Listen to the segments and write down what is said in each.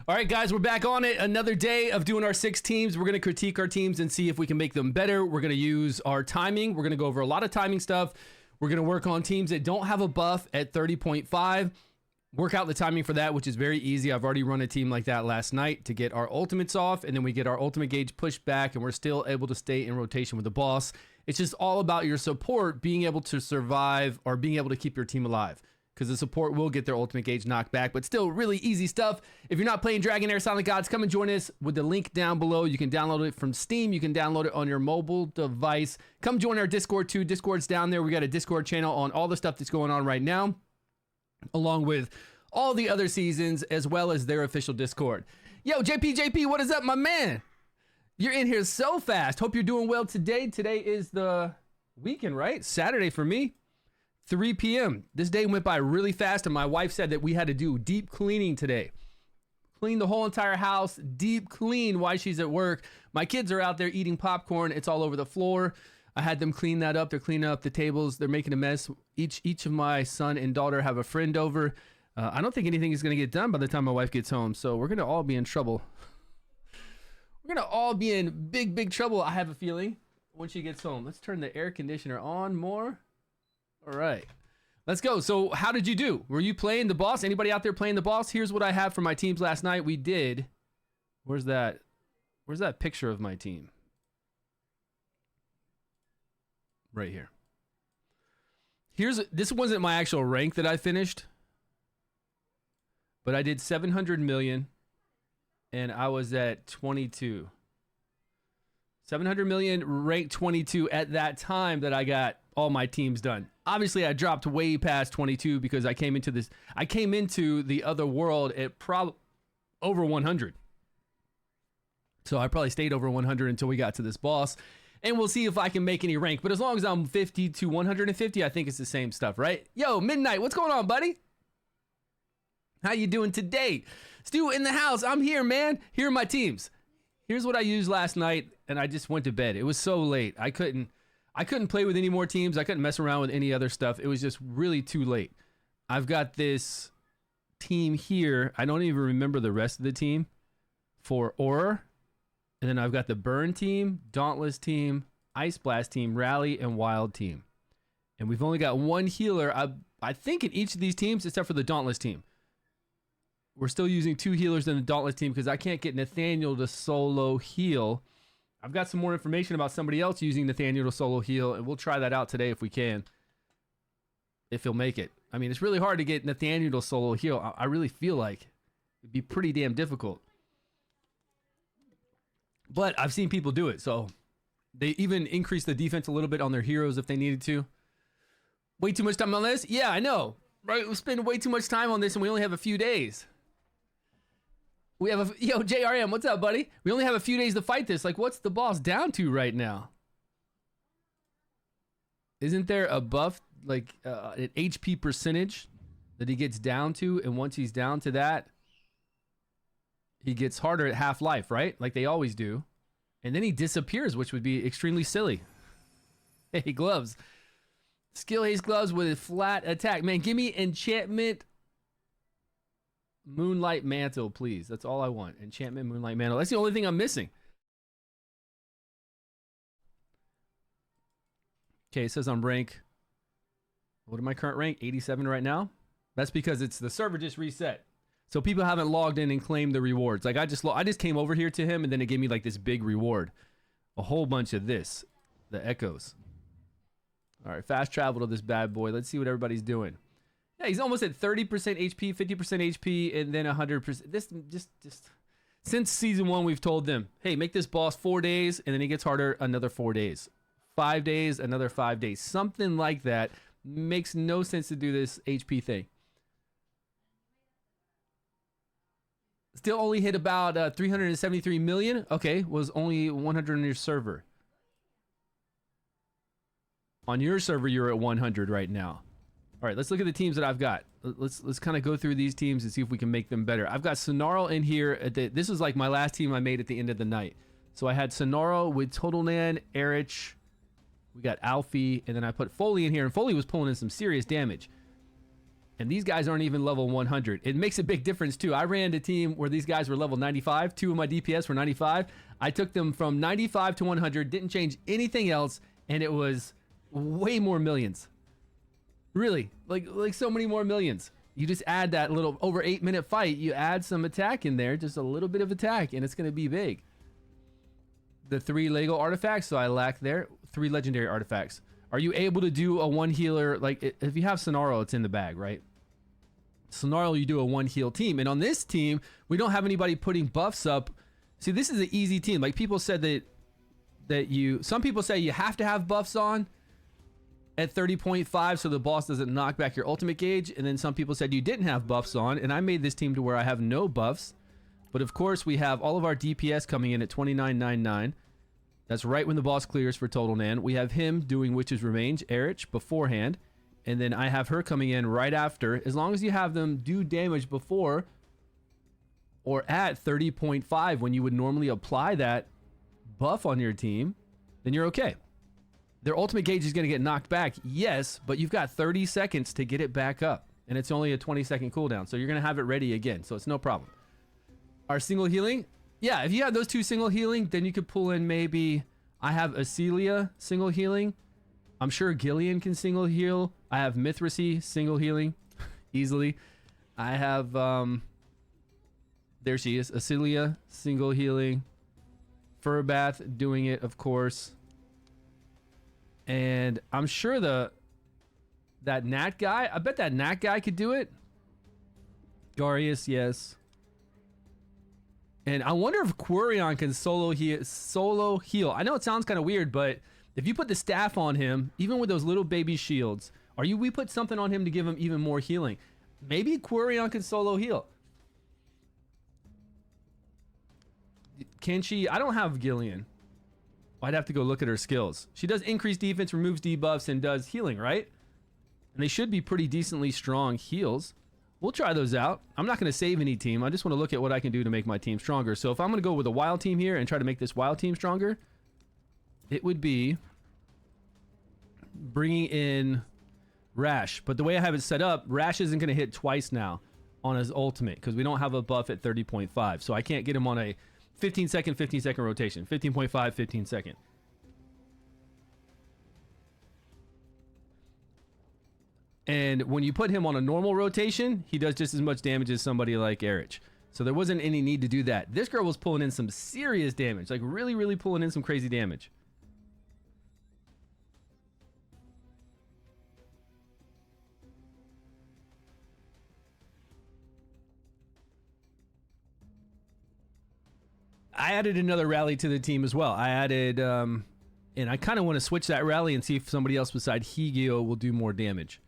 All right, guys, we're back on it. Another day of doing our 6 teams. We're going to critique our teams and see if we can make them better. We're going to use our timing. We're going to go over a lot of timing stuff. We're going to work on teams that don't have a buff at 30.5. Work out the timing for that, which is very easy. I've already run a team like that last night to get our ultimates off, and then we get our ultimate gauge pushed back, and we're still able to stay in rotation with the boss. It's just all about your support being able to survive or being able to keep your team alive, because the support will get their ultimate gauge knocked back, but still really easy stuff. If you're not playing Dragonheir Silent Gods, come and join us with the link down below. You can download it from Steam. You can download it on your mobile device. Come join our Discord too. Discord's down there. We got a Discord channel on all the stuff that's going on right now, along with all the other seasons, as well as their official Discord. Yo, JP, what is up, my man? You're in here so fast. Hope you're doing well today. Today is the weekend, right? Saturday for me. 3 p.m. This day went by really fast, and my wife said that we had to do deep cleaning today. Clean the whole entire house, deep clean while she's at work. My kids are out there eating popcorn. It's all over the floor. I had them clean that up. They're cleaning up the tables. They're making a mess. Each of my son and daughter have a friend over. I don't think anything is going to get done by the time my wife gets home, so we're going to all be in trouble. We're going to all be in big trouble, I have a feeling, when she gets home. Let's turn the air conditioner on more. All right, let's go. So how did you do? Were you playing the boss? Anybody out there playing the boss? Here's what I have for my teams last night. We did. Where's that picture of my team? Right here. This wasn't my actual rank that I finished, but I did 700 million and I was at 22. 700 million, rank 22 at that time that I got all my teams done. Obviously, I dropped way past 22 because I came into the other world at over 100. So I probably stayed over 100 until we got to this boss. And we'll see if I can make any rank. But as long as I'm 50 to 150, I think it's the same stuff, right? Yo, Midnight, what's going on, buddy? How you doing today? Stu in the house. I'm here, man. Here are my teams. Here's what I used last night, and I just went to bed. It was so late. I couldn't play with any more teams. I couldn't mess around with any other stuff. It was just really too late. I've got this team here. I don't even remember the rest of the team for Aura. And then I've got the Burn team, Dauntless team, Ice Blast team, Rally, and Wild team. And we've only got one healer, I think, in each of these teams, except for the Dauntless team. We're still using 2 healers in the Dauntless team because I can't get Nathaniel to solo heal. I've got some more information about somebody else using Nathaniel to solo heal, and we'll try that out today if we can. If he'll make it. I mean, it's really hard to get Nathaniel to solo heal. I really feel like it'd be pretty damn difficult. But I've seen people do it, so they even increase the defense a little bit on their heroes if they needed to. Way too much time on this? Yeah, I know. Right? We spend way too much time on this, and we only have a few days. We have yo, JRM, what's up, buddy? We only have a few days to fight this. Like, what's the boss down to right now? Isn't there a buff, like an HP percentage that he gets down to? And once he's down to that, he gets harder at half-life, right? Like they always do. And then he disappears, which would be extremely silly. Hey, gloves. Skill haste gloves with a flat attack. Man, give me enchantment Moonlight Mantle, please. That's all I want. Enchantment Moonlight Mantle. That's the only thing I'm missing. Okay, it says I'm rank. What am I current rank? 87 right now. That's because it's the server just reset. So people haven't logged in and claimed the rewards. Like I just came over here to him and then it gave me like this big reward. A whole bunch of this. The echoes. All right, fast travel to this bad boy. Let's see what everybody's doing. Yeah, he's almost at 30% HP, 50% HP, and then 100%. This just since season 1, we've told them, hey, make this boss 4 days, and then he gets harder another 4 days. 5 days, another 5 days. Something like that. Makes no sense to do this HP thing. Still only hit about 373 million. Okay, was only 100 on your server. On your server, you're at 100 right now. All right, let's look at the teams that I've got. Let's kind of go through these teams and see if we can make them better. I've got Sonaro in here. This was like my last team I made at the end of the night. So I had Sonaro with Totalnan, Erich. We got Alfie, and then I put Foley in here, and Foley was pulling in some serious damage. And these guys aren't even level 100. It makes a big difference too. I ran a team where these guys were level 95. 2 of my DPS were 95. I took them from 95 to 100, didn't change anything else, and it was way more millions. Really, like so many more millions. You just add that little over 8-minute fight, you add some attack in there, just a little bit of attack, and it's going to be big. The 3 Lego artifacts, so I lack there. 3 legendary artifacts. Are you able to do a 1 healer? Like if you have Sonaro, it's in the bag, right? Sonaro, you do a 1 heal team. And on this team, we don't have anybody putting buffs up. See, this is an easy team. Like people said some people say you have to have buffs on at 30.5 so the boss doesn't knock back your ultimate gauge. And then some people said you didn't have buffs on. And I made this team to where I have no buffs. But of course, we have all of our DPS coming in at 29.99. That's right when the boss clears for Total Nan. We have him doing Witch's Revenge, Erich, beforehand. And then I have her coming in right after. As long as you have them do damage before or at 30.5 when you would normally apply that buff on your team, then you're okay. Their ultimate gauge is going to get knocked back, yes, but you've got 30 seconds to get it back up. And it's only a 20-second cooldown, so you're going to have it ready again, so it's no problem. Our single healing, yeah, if you have those 2 single healing, then you could pull in maybe... I have Acelia single healing. I'm sure Gillian can single heal. I have Mithracy single healing easily. I have, there she is, Acelia single healing. Furbath doing it, of course. And I'm sure that Nat guy, I bet that Nat guy could do it. Garius, yes. And I wonder if Quirion can solo heal. I know it sounds kind of weird, but if you put the staff on him, even with those little baby shields, we put something on him to give him even more healing. Maybe Quirion can solo heal. Can she? I don't have Gillian. I'd have to go look at her skills. She does increase defense, removes debuffs, and does healing, right? And they should be pretty decently strong heals. We'll try those out. I'm not going to save any team. I just want to look at what I can do to make my team stronger. So if I'm going to go with a wild team here and try to make this wild team stronger, it would be bringing in Rash. But the way I have it set up, Rash isn't going to hit twice now on his ultimate because we don't have a buff at 30.5. So I can't get him on a 15-second rotation. 15.5, 15 second. And when you put him on a normal rotation, he does just as much damage as somebody like Erich. So there wasn't any need to do that. This girl was pulling in some serious damage. Like really, really pulling in some crazy damage. I added another rally to the team as well. I added, and I kind of want to switch that rally and see if somebody else beside Higio will do more damage.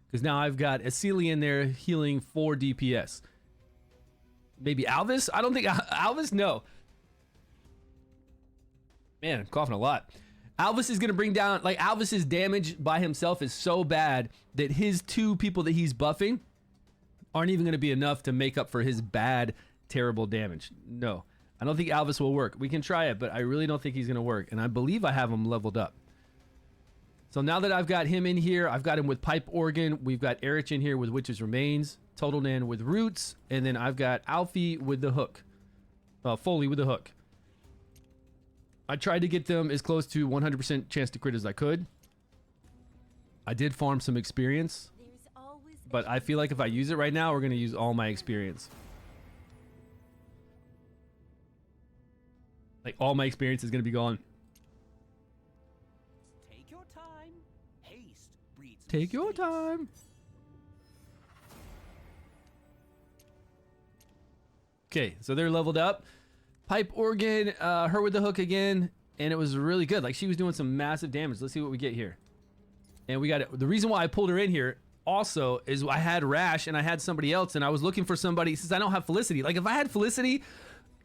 Because now I've got Acelia in there healing 4 DPS. Maybe Alvis? I don't think Alvis, no. Man, I'm coughing a lot. Alvis is going to bring down, like Alvis's damage by himself is so bad that his 2 people that he's buffing aren't even going to be enough to make up for his bad, terrible damage. No. I don't think Alvis will work. We can try it, but I really don't think he's going to work. And I believe I have him leveled up. So now that I've got him in here, I've got him with Pipe Organ. We've got Erich in here with Witch's Remains. Total Nan with Roots. And then I've got Alfie with the hook. Foley with the hook. I tried to get them as close to 100% chance to crit as I could. I did farm some experience. But I feel like if I use it right now, we're going to use all my experience. Like all my experience is going to be gone. Take your time. Haste breeds Take your time. Okay, so they're leveled up. Pipe Organ, her with the hook again, and it was really good. Like she was doing some massive damage. Let's see what we get here. And we got it. The reason why I pulled her in here also is I had Rash and I had somebody else, and I was looking for somebody since I don't have Felicity. Like if I had Felicity,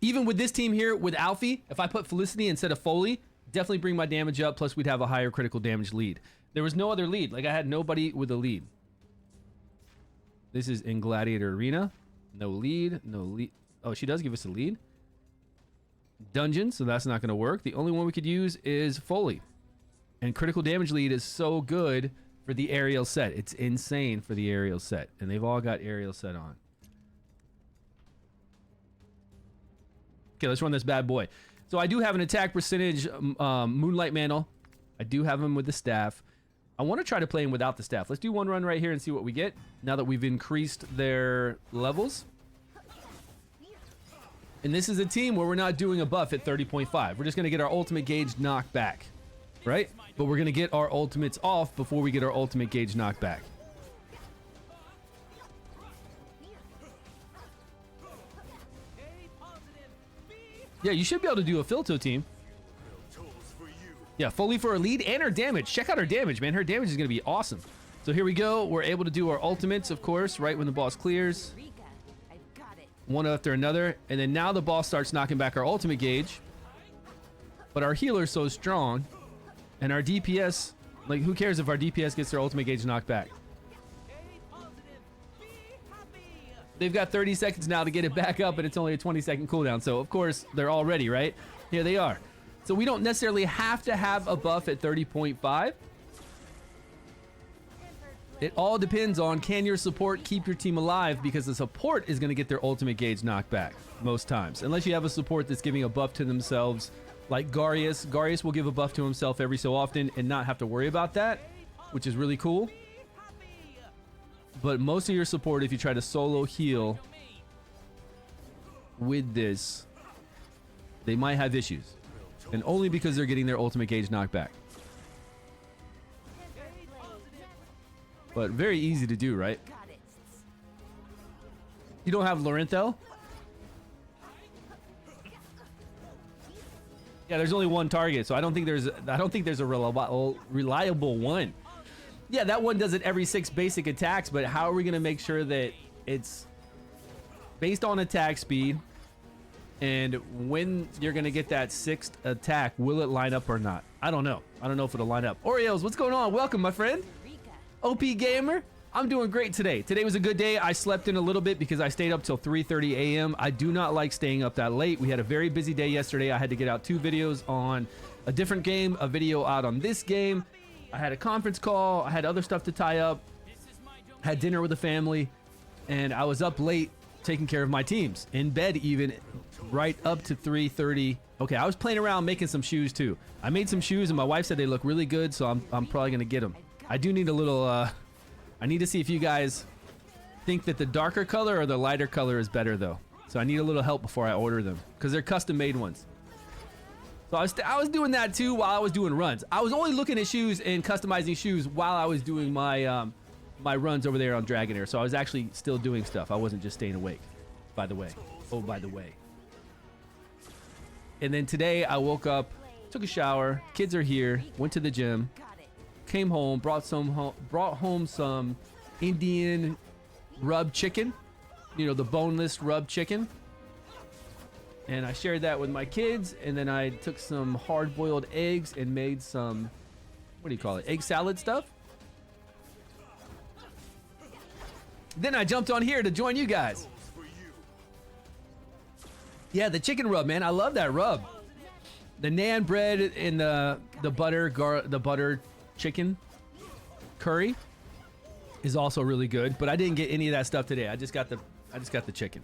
even with this team here with Alfie, if I put Felicity instead of Foley, definitely bring my damage up. Plus, we'd have a higher critical damage lead. There was no other lead. Like, I had nobody with a lead. This is in Gladiator Arena. No lead. No lead. Oh, she does give us a lead. Dungeon, so that's not going to work. The only one we could use is Foley. And critical damage lead is so good for the aerial set. It's insane for the aerial set, and they've all got aerial set on. Okay, let's run this bad boy. So I do have an attack percentage Moonlight Mantle. I do have him with the staff. I want to try to play him without the staff. Let's do one run right here and see what we get now that we've increased their levels. And this is a team where we're not doing a buff at 30.5. We're just going to get our ultimate gauge knocked back, right? But we're going to get our ultimates off before we get our ultimate gauge knocked back. Yeah, you should be able to do a Filto team. Yeah, fully for her lead and her damage. Check out her damage, man. Her damage is going to be awesome. So here we go. We're able to do our ultimates, of course, right when the boss clears. One after another. And then now the boss starts knocking back our ultimate gauge. But our healer's so strong. And our DPS, like, who cares if our DPS gets their ultimate gauge knocked back? They've got 30 seconds now to get it back up, and it's only a 20-second cooldown. So, of course, they're all ready, right? Here they are. So we don't necessarily have to have a buff at 30.5. It all depends on, can your support keep your team alive, because the support is going to get their ultimate gauge knocked back most times. Unless you have a support that's giving a buff to themselves, like Garius. Garius will give a buff to himself every so often and not have to worry about that, which is really cool. But most of your support, if you try to solo heal with this, they might have issues. And only because they're getting their ultimate gauge knocked back. But very easy to do, right? You don't have Lorenthel? Yeah, there's only one target, so I don't think there's a reliable one. Yeah, that one does it every 6 basic attacks, but how are we going to make sure that it's based on attack speed, and when you're going to get that 6th attack, will it line up or not? I don't know. I don't know if it'll line up. Oreos, what's going on? Welcome, my friend. OP Gamer. I'm doing great today. Today was a good day. I slept in a little bit because I stayed up till 3:30 a.m. I do not like staying up that late. We had a very busy day yesterday. I had to get out 2 videos on a different game, a video out on this game. I had a conference call. I had other stuff to tie up. Had dinner with the family, and I was up late taking care of my teams. In bed even, right up to 3:30. Okay, I was playing around making some shoes too. I made some shoes, and my wife said they look really good, so I'm probably gonna get them. I do need a little. I need to see if you guys think that the darker color or the lighter color is better though. So I need a little help before I order them, because they're custom made ones. So I was doing that too while I was doing runs. I was only looking at shoes and customizing shoes while I was doing my my runs over there on Dragonheir. So I was actually still doing stuff. I wasn't just staying awake, by the way. Oh, by the way. And then today I woke up, took a shower, kids are here, went to the gym, came home, brought home some Indian rub chicken, you know, the boneless rub chicken. And I shared that with my kids, and then I took some hard-boiled eggs and made some, what do you call it, egg salad stuff. Then I jumped on here to join you guys. Yeah, the chicken rub, man. I love that rub. The naan bread and the butter chicken curry is also really good, but I didn't get any of that stuff today. I just got the chicken.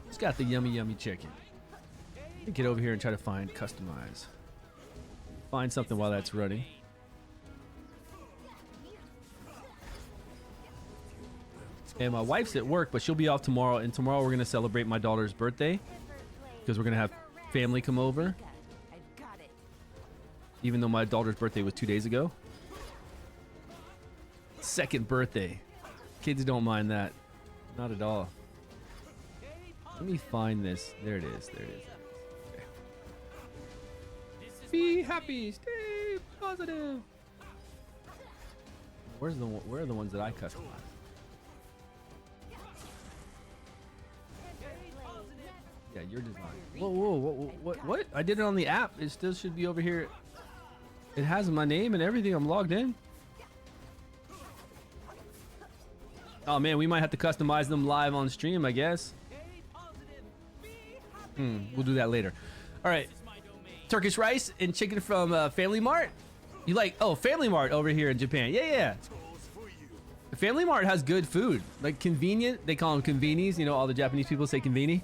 Just got the yummy chicken. Get over here and try to customize. Find something while that's running. And my wife's at work, but she'll be off tomorrow. And tomorrow we're gonna celebrate my daughter's birthday because we're gonna have family come over. Even though my daughter's birthday was 2 days ago. Second birthday. Kids don't mind that. Not at all. Let me find this. There it is. There it is. Okay. Be happy. Stay positive. Where are the ones that I customized? Yeah, your design. Whoa, what? I did it on the app. It still should be over here. It has my name and everything. I'm logged in. Oh man, we might have to customize them live on stream, I guess. We'll do that later. All right. Turkish rice and chicken from Family Mart. You like, oh, Family Mart over here in Japan. Yeah, yeah. Family Mart has good food, like convenient. They call them convenies. You know, all the Japanese people say conveni.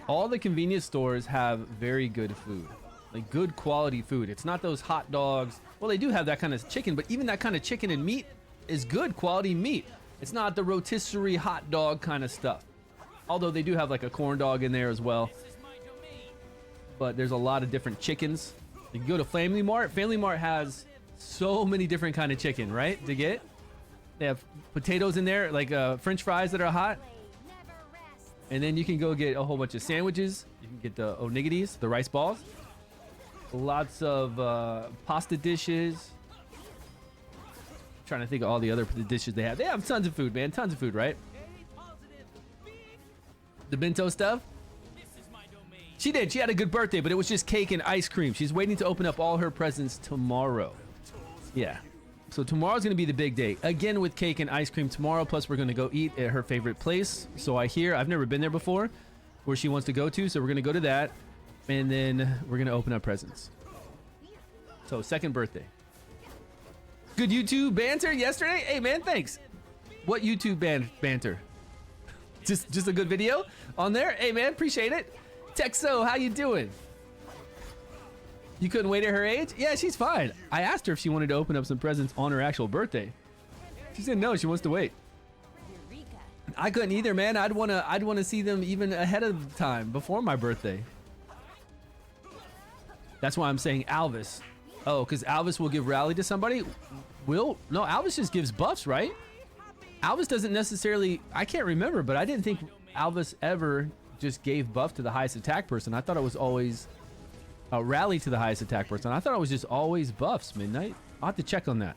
All the convenience stores have very good food, like good quality food. It's not those hot dogs. Well, they do have that kind of chicken, but even that kind of chicken and meat is good quality meat. It's not the rotisserie hot dog kind of stuff. Although they do have like a corn dog in there as well. But there's a lot of different chickens. You can go to Family Mart. Family Mart has so many different kind of chicken, right? To get. They have potatoes in there, like French fries that are hot. And then you can go get a whole bunch of sandwiches. You can get the onigiris, the rice balls. Lots of pasta dishes. Trying to think of all the other dishes they have. They have tons of food, man. Tons of food, right? The bento stuff. She did. She had a good birthday, but it was just cake and ice cream. She's waiting to open up all her presents tomorrow. Yeah. So tomorrow's going to be the big day. Again with cake and ice cream tomorrow. Plus, we're going to go eat at her favorite place. So I hear, I've never been there before, where she wants to go to. So we're going to go to that. And then we're going to open up presents. So second birthday. Good YouTube banter yesterday? Hey, man, thanks. What YouTube banter? Just a good video on there? Hey, man, appreciate it. Texo, how you doing? You couldn't wait at her age? Yeah, she's fine. I asked her if she wanted to open up some presents on her actual birthday. She said no, she wants to wait. I couldn't either, man. I'd wanna see them even ahead of time, before my birthday. That's why I'm saying Alvis. Oh, because Alvis will give rally to somebody? No, Alvis just gives buffs, right? Alvis doesn't necessarily, I can't remember, but I didn't think Alvis ever just gave buff to the highest attack person. I thought it was always a rally to the highest attack person. I thought it was just always buffs, Midnight. I'll have to check on that.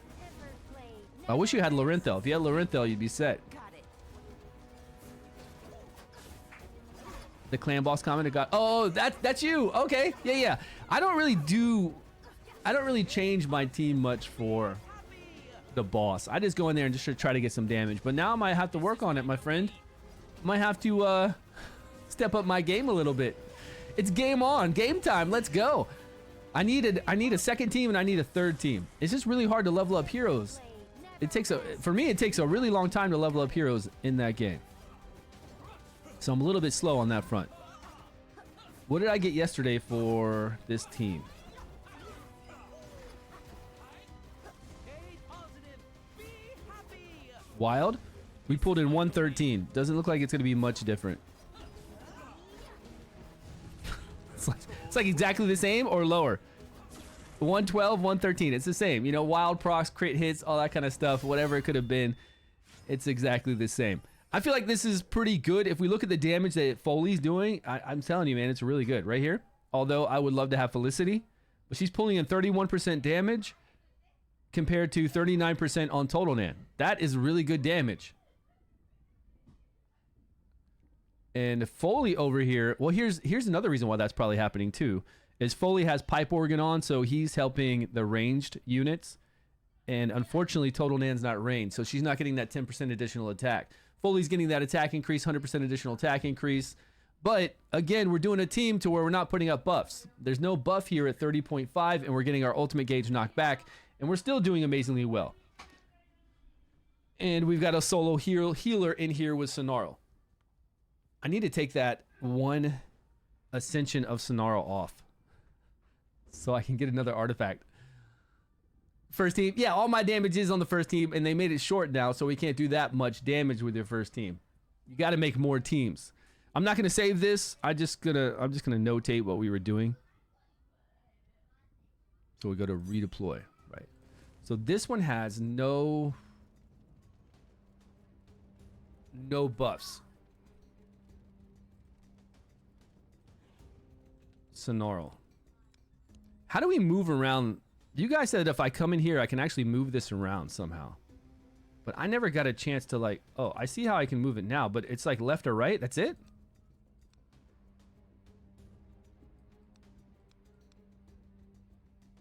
I wish you had Lorenthal. If you had Lorenthal, you'd be set. The clan boss commented, got, oh, that's you. Okay, yeah. I don't really change my team much for the boss. I just go in there and just try to get some damage. But now I might have to work on it, my friend. Might have to step up my game a little bit. It's game on, game time. Let's go. I need a second team and I need a third team. It's just really hard to level up heroes. For me, it takes a really long time to level up heroes in that game. So I'm a little bit slow on that front. What did I get yesterday for this team? Wild? We pulled in 113. Doesn't look like it's going to be much different. It's like exactly the same or lower. 112, 113. It's the same. You know, wild procs, crit hits, all that kind of stuff. Whatever it could have been, it's exactly the same. I feel like this is pretty good. If we look at the damage that Foley's doing, I'm telling you, man, it's really good right here. Although I would love to have Felicity. But she's pulling in 31% damage compared to 39% on Total Nan. That is really good damage. And Foley over here, well, here's another reason why that's probably happening too, is Foley has pipe organ on, so he's helping the ranged units. And unfortunately, Total Nan's not ranged, so she's not getting that 10% additional attack. Foley's getting that attack increase, 100% additional attack increase. But again, we're doing a team to where we're not putting up buffs. There's no buff here at 30.5, and we're getting our ultimate gauge knocked back, and we're still doing amazingly well. And we've got a solo healer in here with Sonarl. I need to take that one ascension of Sonarl off so I can get another artifact. First team. Yeah, all my damage is on the first team, and they made it short now, so we can't do that much damage with your first team. You got to make more teams. I'm not going to save this. I'm just going to notate what we were doing. So we go to redeploy, right? So this one has no buffs. Sonarl. How do we move around? You guys said if I come in here, I can actually move this around somehow. But I never got a chance to like, oh, I see how I can move it now, but it's like left or right. That's it?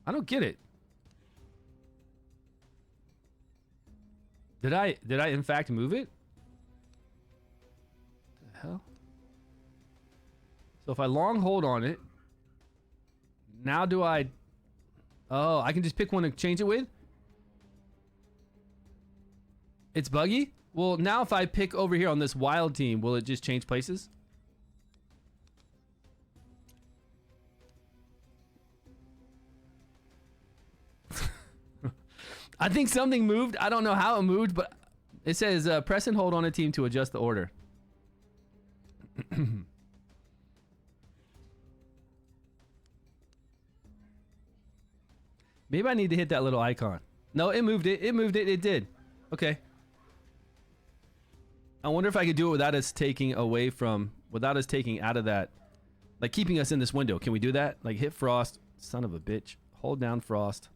I don't get it. Did I in fact move it? What the hell? So if I long hold on it, now do I... Oh, I can just pick one to change it with? It's buggy? Well, now if I pick over here on this wild team, will it just change places? I think something moved. I don't know how it moved, but it says press and hold on a team to adjust the order. Maybe I need to hit that little icon. No, it moved it. It moved it. It did. Okay. I wonder if I could do it without us taking away from, without us taking out of that, like keeping us in this window. Can we do that? Like hit frost. Son of a bitch. Hold down frost.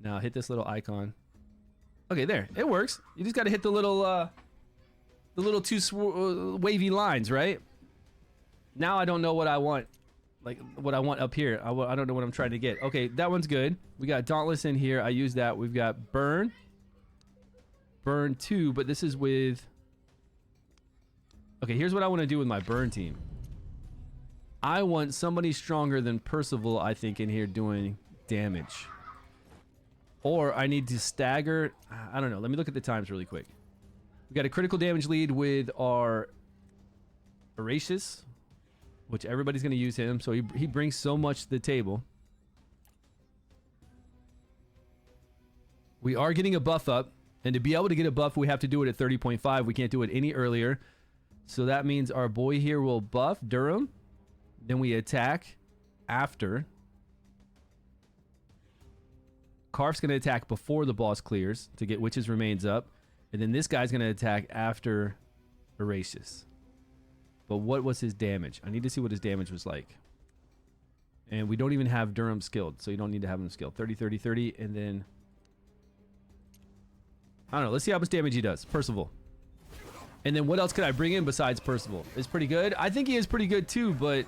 Now hit this little icon. Okay, there. It works. You just got to hit the little two wavy lines, right? Now I don't know what I want. Like what I want up here. I don't know what I'm trying to get. Okay, that one's good. We got Dauntless in here. I use that. We've got Burn. Burn 2, but this is with... Okay, here's what I want to do with my Burn team. I want somebody stronger than Percival, I think, in here doing damage. Or I need to stagger... I don't know. Let me look at the times really quick. We got a critical damage lead with our Eracius, which everybody's going to use him. So he brings so much to the table. We are getting a buff up. And to be able to get a buff, we have to do it at 30.5. We can't do it any earlier. So that means our boy here will buff Durham. Then we attack after. Karf's going to attack before the boss clears to get Witch's Remains up. And then this guy's going to attack after Eracius. But what was his damage? I need to see what his damage was like. And we don't even have Durham skilled, so you don't need to have him skilled. 30, 30, 30, and then... I don't know. Let's see how much damage he does. Percival. And then what else could I bring in besides Percival? Is pretty good. I think he is pretty good too, but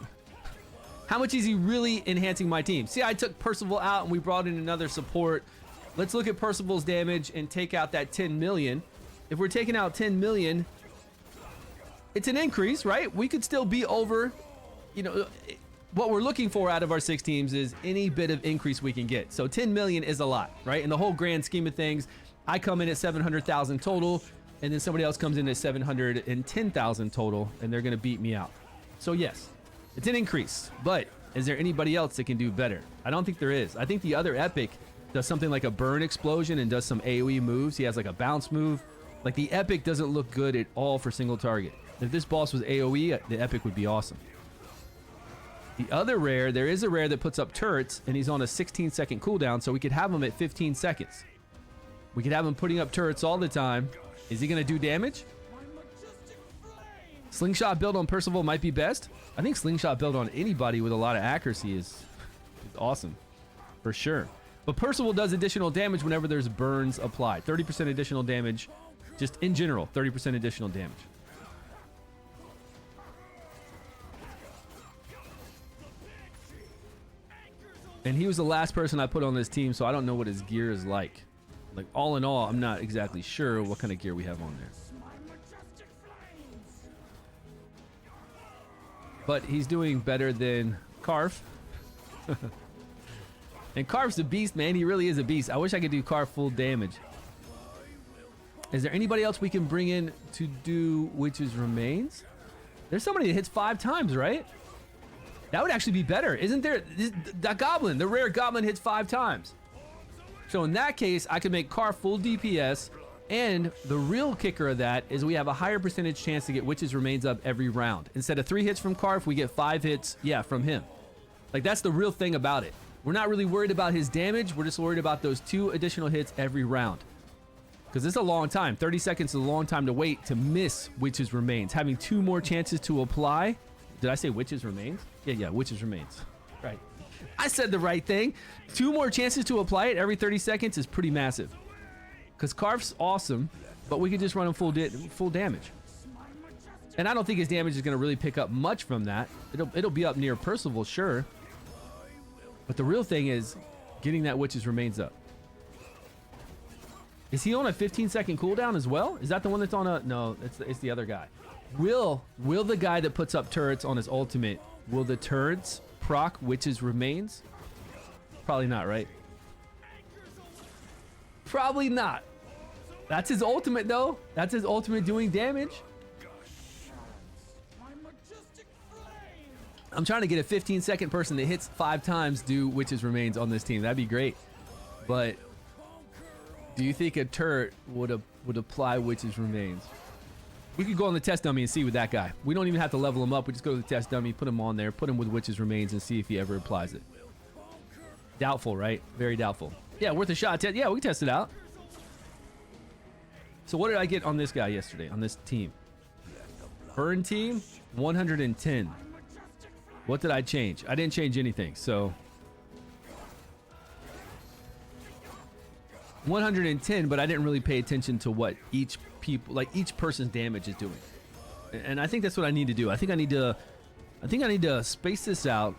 how much is he really enhancing my team? See, I took Percival out and we brought in another support. Let's look at Percival's damage and take out that 10 million. If we're taking out 10 million, it's an increase, right? We could still be over, you know, what we're looking for out of our 6 teams is any bit of increase we can get. So 10 million is a lot, right? In the whole grand scheme of things, I come in at 700,000 total, and then somebody else comes in at 710,000 total, and they're going to beat me out. So yes, it's an increase, but is there anybody else that can do better? I don't think there is. I think the other Epic does something like a burn explosion and does some AoE moves. He has like a bounce move. Like the Epic doesn't look good at all for single target. If this boss was AoE, the Epic would be awesome. The other rare, there is a rare that puts up turrets, and he's on a 16-second cooldown, so we could have him at 15 seconds. We could have him putting up turrets all the time. Is he going to do damage? Slingshot build on Percival might be best. I think slingshot build on anybody with a lot of accuracy is awesome. For sure. But Percival does additional damage whenever there's burns applied. 30% additional damage. Just in general, 30% additional damage. And he was the last person I put on this team, so I don't know what his gear is like. Like, all in all, I'm not exactly sure what kind of gear we have on there. But he's doing better than Karf. And Karf's a beast, man. He really is a beast. I wish I could do Karf full damage. Is there anybody else we can bring in to do Witch's Remains? There's somebody that hits 5 times, right? That would actually be better. Isn't there? That goblin, the rare goblin hits 5 times. So in that case, I could make Karf full DPS, and the real kicker of that is we have a higher percentage chance to get Witch's Remains up every round. Instead of 3 hits from Karf, we get 5 hits, from him. Like, that's the real thing about it. We're not really worried about his damage. We're just worried about those 2 additional hits every round. Because it's a long time. 30 seconds is a long time to wait to miss Witch's Remains. Having 2 more chances to apply. Did I say Witch's Remains? Yeah, Witch's Remains. Right. I said the right thing. 2 more chances to apply it every 30 seconds is pretty massive. Because Karf's awesome, but we could just run him full damage. And I don't think his damage is going to really pick up much from that. It'll be up near Percival, sure. But the real thing is getting that Witch's Remains up. Is he on a 15-second cooldown as well? Is that the one that's on a... No, it's the other guy. Will the guy that puts up turrets on his ultimate, will the turrets proc Witch's Remains? Probably not, right? Probably not. That's his ultimate, though. That's his ultimate doing damage. I'm trying to get a 15-second person that hits 5 times do Witch's Remains on this team. That'd be great. But do you think a turret would apply Witch's Remains? We could go on the test dummy and see with that guy. We don't even have to level him up. We just go to the test dummy, put him on there, put him with Witch's Remains, and see if he ever applies it. Doubtful, right? Very doubtful. Yeah, worth a shot. Yeah, we can test it out. So what did I get on this guy yesterday, on this team? Burn team, 110. What did I change? I didn't change anything, so 110, but I didn't really pay attention to what each person's damage is doing. And I think that's what I need to do. I think I need to space this out.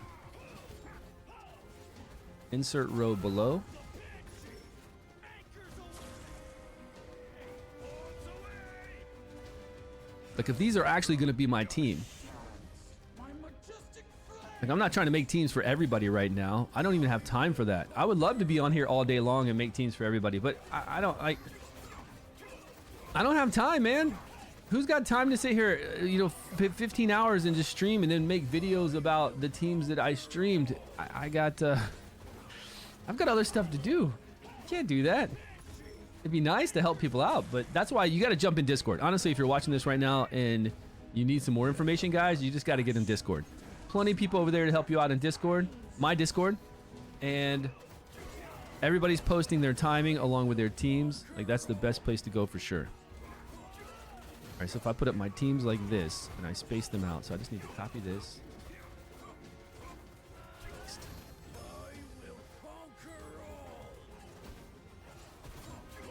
Insert row below. Like if these are actually going to be my team. Like I'm not trying to make teams for everybody right now. I don't even have time for that. I would love to be on here all day long and make teams for everybody, but I don't have time, man. Who's got time to sit here, 15 hours and just stream and then make videos about the teams that I streamed? I've got other stuff to do. Can't do that. It'd be nice to help people out, but that's why you got to jump in Discord. Honestly, if you're watching this right now and you need some more information, guys, you just got to get in Discord. Plenty of people over there to help you out in Discord, my Discord, and everybody's posting their timing along with their teams. Like that's the best place to go for sure. All right, so if I put up my teams like this and I space them out, so I just need to copy this.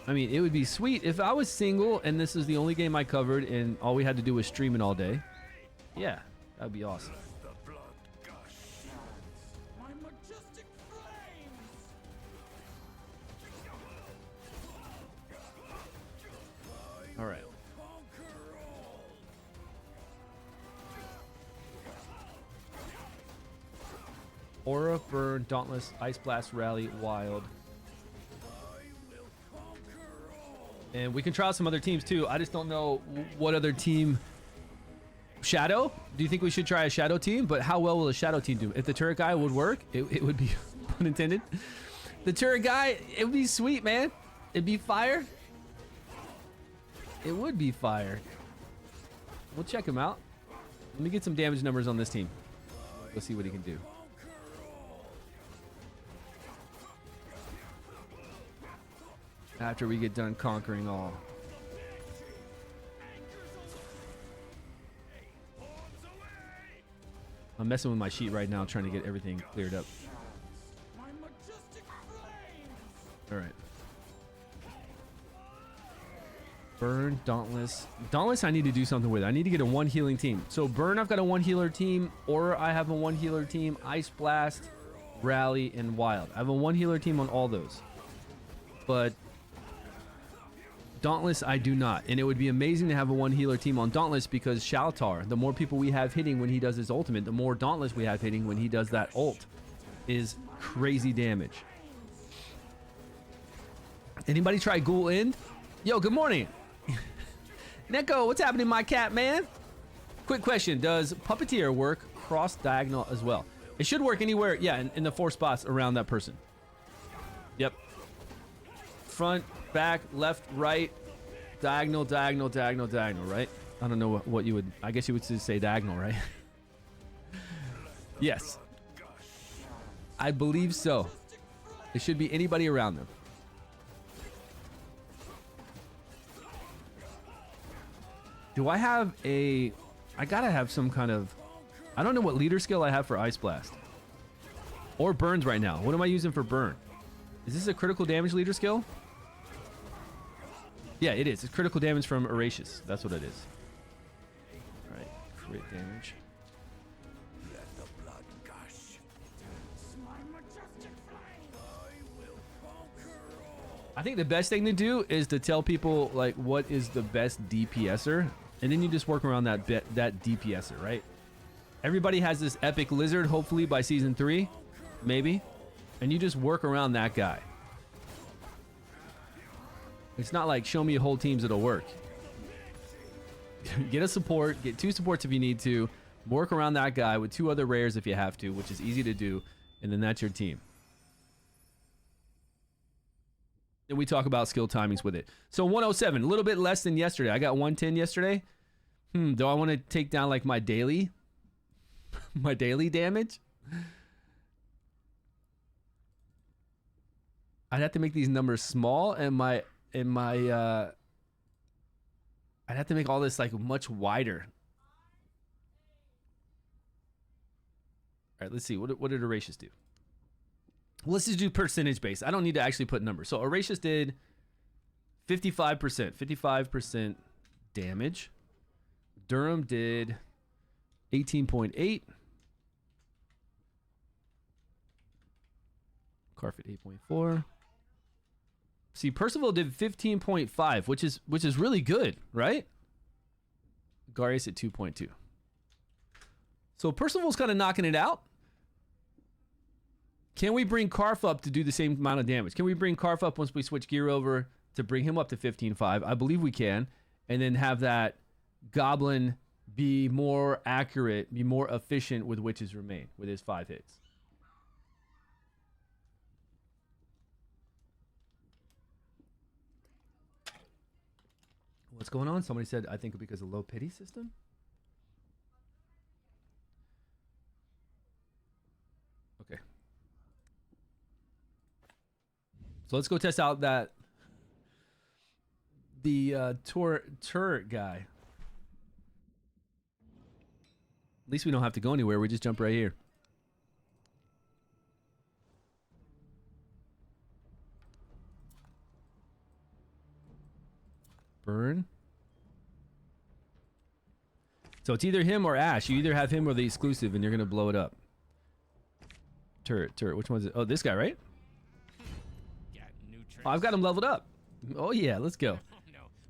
I mean, it would be sweet if I was single and this is the only game I covered and all we had to do was stream it all day. Yeah, that'd be awesome. All right. Aura, Burn, Dauntless, Ice Blast, Rally, Wild. And we can try out some other teams too. I just don't know what other team. Shadow? Do you think we should try a Shadow team? But how well will a Shadow team do? If the turret guy would work, it would be, pun intended. The turret guy, it would be sweet, man. It'd be fire. It would be fire. We'll check him out. Let me get some damage numbers on this team. Let's see what he can do. After we get done conquering all. I'm messing with my sheet right now, trying to get everything cleared up. All right. Burn, Dauntless. Dauntless I need to do something with. I need to get a 1 healing team. So Burn, I've got a 1 healer team. Aura, I have a 1 healer team. Ice Blast, Rally, and Wild. I have a 1 healer team on all those. But Dauntless, I do not. And it would be amazing to have a 1 healer team on Dauntless because Shaltar, the more people we have hitting when he does his ultimate, the more Dauntless we have hitting when he does that ult, is crazy damage. Anybody try Ghoul End? Yo, good morning. Neko, what's happening, my cat, man? Quick question. Does Puppeteer work cross-diagonal as well? It should work anywhere, yeah, in the 4 spots around that person. Yep. Front, back, left, right, diagonal, diagonal, diagonal, diagonal, right? I don't know what you would, I guess you would just say diagonal, right? Yes. I believe so. It should be anybody around them. Do I have a, I gotta have some kind of, I don't know what leader skill I have for Ice Blast. Or Burns right now. What am I using for Burn? Is this a critical damage leader skill? Yeah, it is. It's critical damage from Erasmus. That's what it is. All right, crit damage. Let the blood gush. I think the best thing to do is to tell people like what is the best DPSer, and then you just work around that DPSer, right? Everybody has this epic lizard, hopefully by season 3, maybe. And you just work around that guy. It's not like show me whole teams it'll work. Get a support, get 2 supports if you need to, work around that guy with 2 other rares if you have to, which is easy to do, and then that's your team. Then we talk about skill timings with it. So 107, a little bit less than yesterday. I got 110 yesterday. Do I want to take down like my daily damage? I'd have to make these numbers small, and I'd have to make all this like much wider. All right, let's see. What did Horatius do? Let's just do percentage base. I don't need to actually put numbers. So Horatius did 55% damage. Durham did 18.8. Carfit 8.4. See, Percival did 15.5, which is really good, right? Garius at 2.2. So Percival's kind of knocking it out. Can we bring Karf up to do the same amount of damage? Can we bring Karf up once we switch gear over to bring him up to 15.5? I believe we can. And then have that Goblin be more accurate, be more efficient with Witches Remain with his 5 hits. What's going on? Somebody said, I think because of low pity system. Okay. So let's go test out the turret guy. At least we don't have to go anywhere. We just jump right here. Burn. So it's either him or Ash. You either have him or the exclusive, and you're gonna blow it up. Turret. Which one's it? Oh, this guy, right? Oh, I've got him leveled up. Oh yeah, let's go.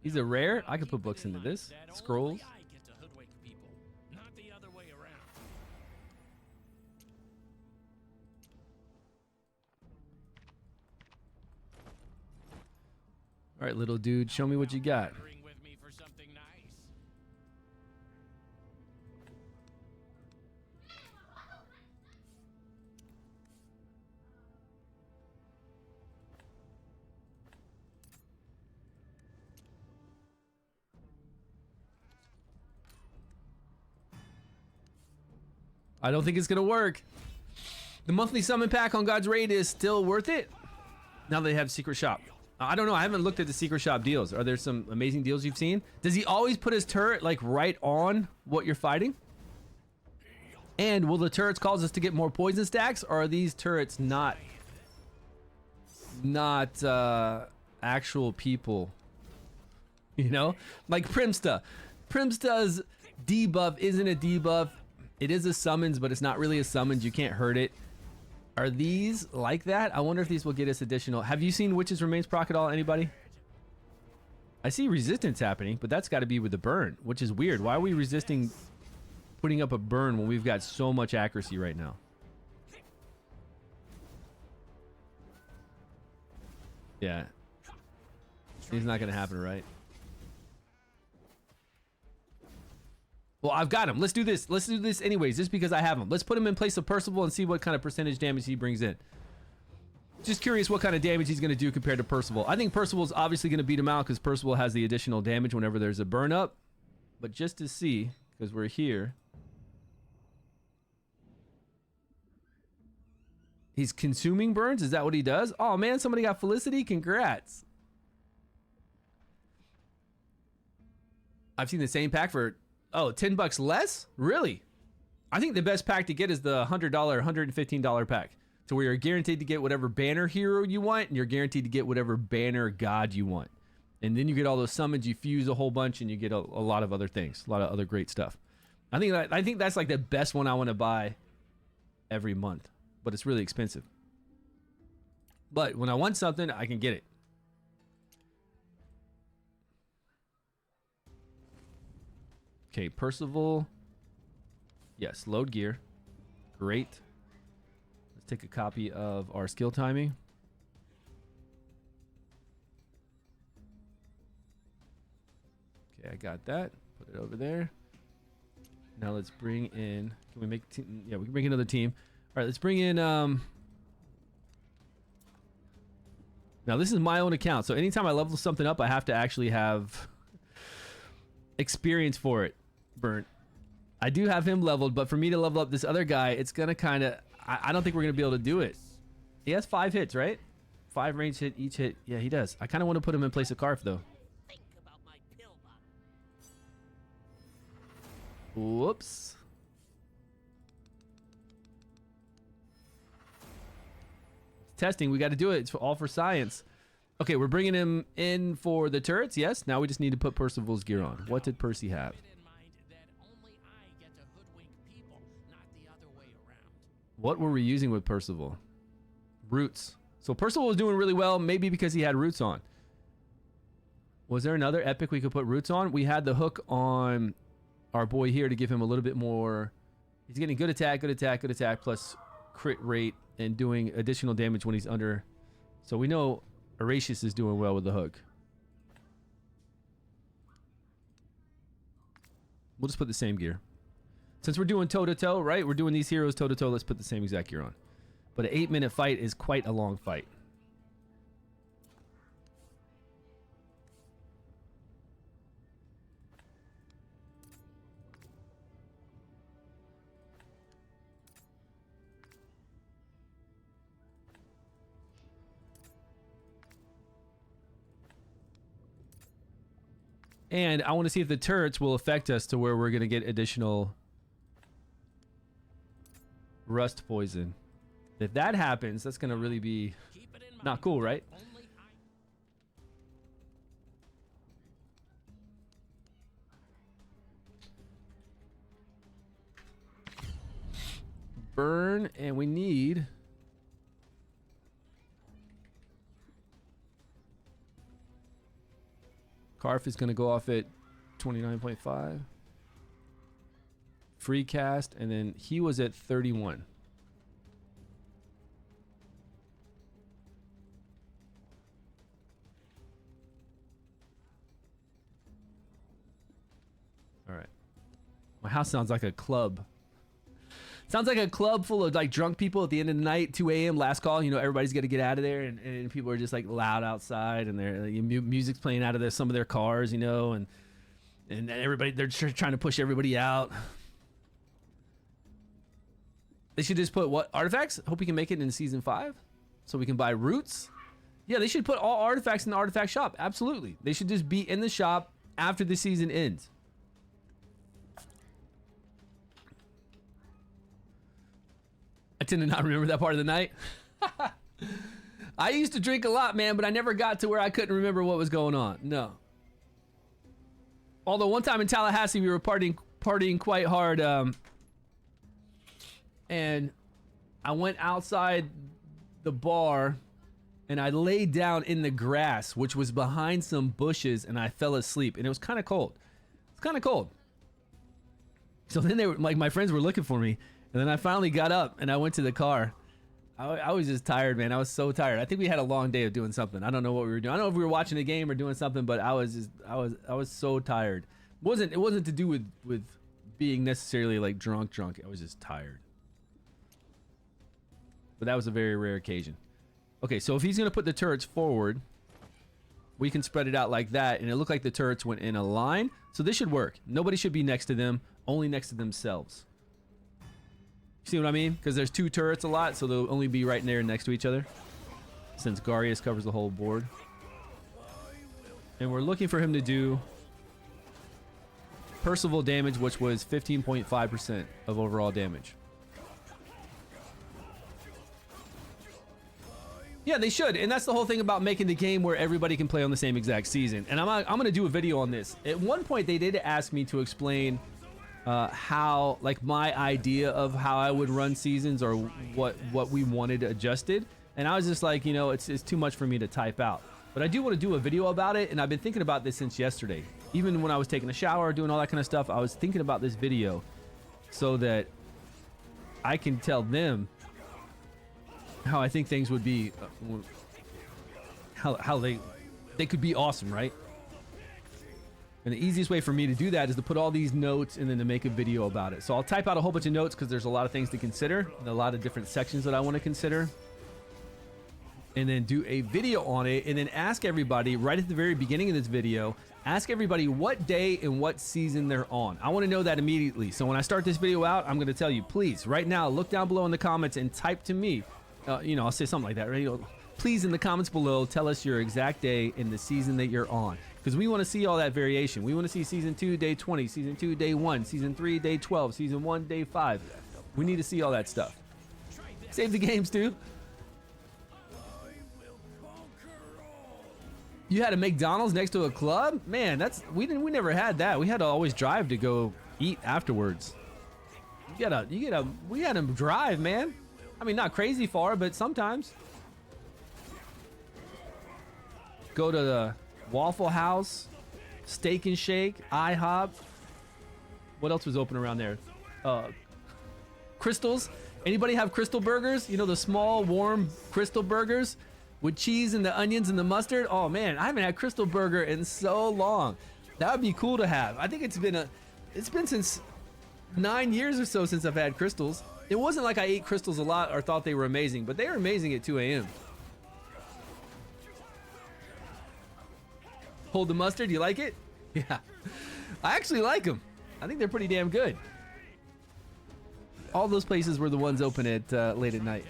He's a rare. I could put books into this. Scrolls. All right, little dude, show me what you got. I don't think it's gonna work. The monthly summon pack on God's Raid is still worth it. Now they have secret shop. I don't know. I haven't looked at the secret shop deals. Are there some amazing deals you've seen? Does he always put his turret like right on what you're fighting? And will the turrets cause us to get more poison stacks, or are these turrets not actual people? You know, like Primsta. Primsta's debuff isn't a debuff. It is a summons, but it's not really a summons. You can't hurt it. Are these like that? I wonder if these will get us additional. Have you seen Witches Remains proc at all? Anybody? I see resistance happening, but that's got to be with the burn, which is weird. Why are we resisting putting up a burn when we've got so much accuracy right now? Yeah. It's not going to happen, right? Well, I've got him. Let's do this. Let's do this anyways, just because I have him. Let's put him in place of Percival and see what kind of percentage damage he brings in. Just curious what kind of damage he's going to do compared to Percival. I think Percival's obviously going to beat him out because Percival has the additional damage whenever there's a burn up. But just to see, because we're here. He's consuming burns? Is that what he does? Oh man, somebody got Felicity? Congrats. I've seen the same pack for... Oh, $10 less? Really? I think the best pack to get is the $100, $115 pack. So where you're guaranteed to get whatever banner hero you want, and you're guaranteed to get whatever banner god you want. And then you get all those summons, you fuse a whole bunch, and you get a lot of other things. A lot of other great stuff. I think that's like the best one I want to buy every month. But it's really expensive. But when I want something, I can get it. Okay, Percival. Yes, load gear. Great. Let's take a copy of our skill timing. Okay, I got that. Put it over there. Now let's bring in. Can we make? Yeah, we can bring another team. All right, let's bring in. Now this is my own account, so anytime I level something up, I have to actually have experience for it. Burnt. I do have him leveled, but for me to level up this other guy, it's gonna kind of. I don't think we're gonna be able to do it. He has 5 hits, right? 5 range hit each hit. Yeah, he does. I kind of want to put him in place of Karf though. Think about my pill bottle. Whoops. Testing. We got to do it. It's all for science. Okay, we're bringing him in for the turrets. Yes. Now we just need to put Percival's gear on. What did Percy have? Keep it in mind that only I get to hoodwink people, not the other way around. What were we using with Percival? Roots. So Percival was doing really well, maybe because he had roots on. Was there another epic we could put roots on? We had the hook on our boy here to give him a little bit more. He's getting good attack, plus crit rate and doing additional damage when he's under. So we know Horatius is doing well with the hook. We'll just put the same gear. Since we're doing toe-to-toe, right? We're doing these heroes toe-to-toe. Let's put the same exact gear on. But an 8-minute fight is quite a long fight. And I want to see if the turrets will affect us to where we're going to get additional rust poison. If that happens, that's going to really be not cool, right? Only I. Burn, and we need... Karf is going to go off at 29.5. Free cast, and then he was at 31. All right. My house sounds like a club. Sounds like a club full of like drunk people at the end of the night, 2 a.m. last call. You know, everybody's got to get out of there, and people are just like loud outside, and their music's playing out of some of their cars, you know, and everybody, they're trying to push everybody out. They should just put what artifacts? Hope we can make it in season 5, so we can buy roots. Yeah, they should put all artifacts in the artifact shop. Absolutely, they should just be in the shop after the season ends. I tend to not remember that part of the night. I used to drink a lot, man, but I never got to where I couldn't remember what was going on. No. Although one time in Tallahassee, we were partying quite hard, and I went outside the bar, and I laid down in the grass, which was behind some bushes, and I fell asleep, and it was kind of cold. It's kind of cold. So then they were like, my friends were looking for me. And then I finally got up and I went to the car. I was just tired, man. I was so tired. I think we had a long day of doing something. I don't know what we were doing. I don't know if we were watching a game or doing something, but I was so tired. It wasn't to do with being necessarily like drunk. I was just tired. But that was a very rare occasion. Okay, so if he's gonna put the turrets forward, we can spread it out like that, and it looked like the turrets went in a line. So this should work. Nobody should be next to them, only next to themselves. See what I mean? Because there's 2 turrets a lot, so they'll only be right there next to each other, since Garius covers the whole board. And we're looking for him to do Percival damage, which was 15.5% of overall damage. Yeah, they should, and that's the whole thing about making the game where everybody can play on the same exact season. And I'm going to do a video on this. At one point, they did ask me to explain how, like, my idea of how I would run seasons, or what we wanted adjusted, and I was just like, you know, it's too much for me to type out. But I do want to do a video about it, and I've been thinking about this since yesterday. Even when I was taking a shower, doing all that kind of stuff, I was thinking about this video so that I can tell them how I think things would be, how they could be awesome, right? And the easiest way for me to do that is to put all these notes and then to make a video about it. So I'll type out a whole bunch of notes because there's a lot of things to consider and a lot of different sections that I want to consider. And then do a video on it and then ask everybody right at the very beginning of this video, ask everybody what day and what season they're on. I want to know that immediately. So when I start this video out, I'm going to tell you, please, right now, look down below in the comments and type to me. You know, I'll say something like that, right? Please, in the comments below, tell us your exact day and the season that you're on. Because we want to see all that variation. We want to see season 2, day 20, season 2, day 1, season 3, day 12, season 1, day 5. We need to see all that stuff. Save the game, Stu. You had a McDonald's next to a club? Man, we never had that. We had to always drive to go eat afterwards. We had to drive, man. I mean, not crazy far, but sometimes. Go to the Waffle House, Steak and Shake, IHOP. What else was open around there? Crystals. Anybody have Crystal burgers? You know, the small, warm Crystal burgers with cheese and the onions and the mustard? Oh man, I haven't had Crystal burger in so long. That would be cool to have. I think it's been since 9 years or so since I've had Crystals. It wasn't like I ate Crystals a lot or thought they were amazing, but they were amazing at 2 a.m. Hold the mustard, you like it? Yeah, I actually like them. I think they're pretty damn good. All those places were the ones open at late at night.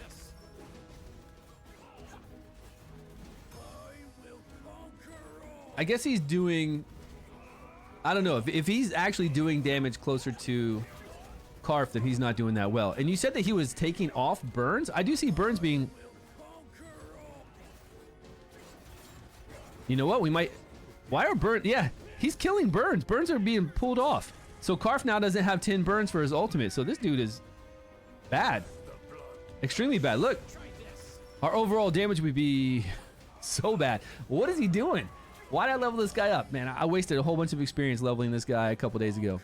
I guess he's doing, I don't know, if he's actually doing damage closer to Karf, then he's not doing that well. And you said that he was taking off burns? I do see burns being, you know what, we might, why are burns, yeah, he's killing burns. Burns are being pulled off. So Karf now doesn't have 10 burns for his ultimate. So this dude is bad, extremely bad. Look, our overall damage would be so bad. What is he doing? Why did I level this guy up? Man, I wasted a whole bunch of experience leveling this guy a couple days ago.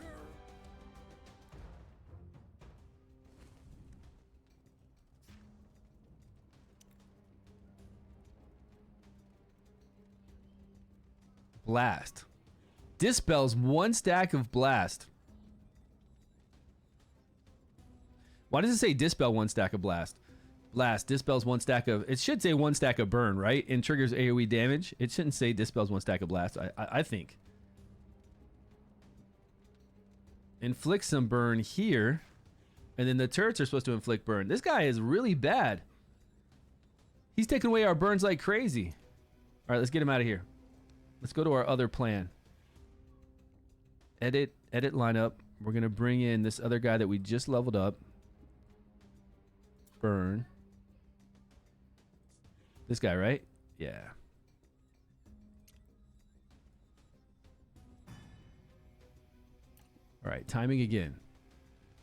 Blast. Dispels 1 stack of blast. Why does it say dispel 1 stack of blast? Blast dispels 1 stack of, it should say 1 stack of burn, right? And triggers AoE damage. It shouldn't say dispels 1 stack of blast, I think. Inflict some burn here. And then the turrets are supposed to inflict burn. This guy is really bad. He's taking away our burns like crazy. All right, let's get him out of here. Let's go to our other plan. Edit lineup. We're going to bring in this other guy that we just leveled up. Burn. This guy, right? Yeah. All right, timing again.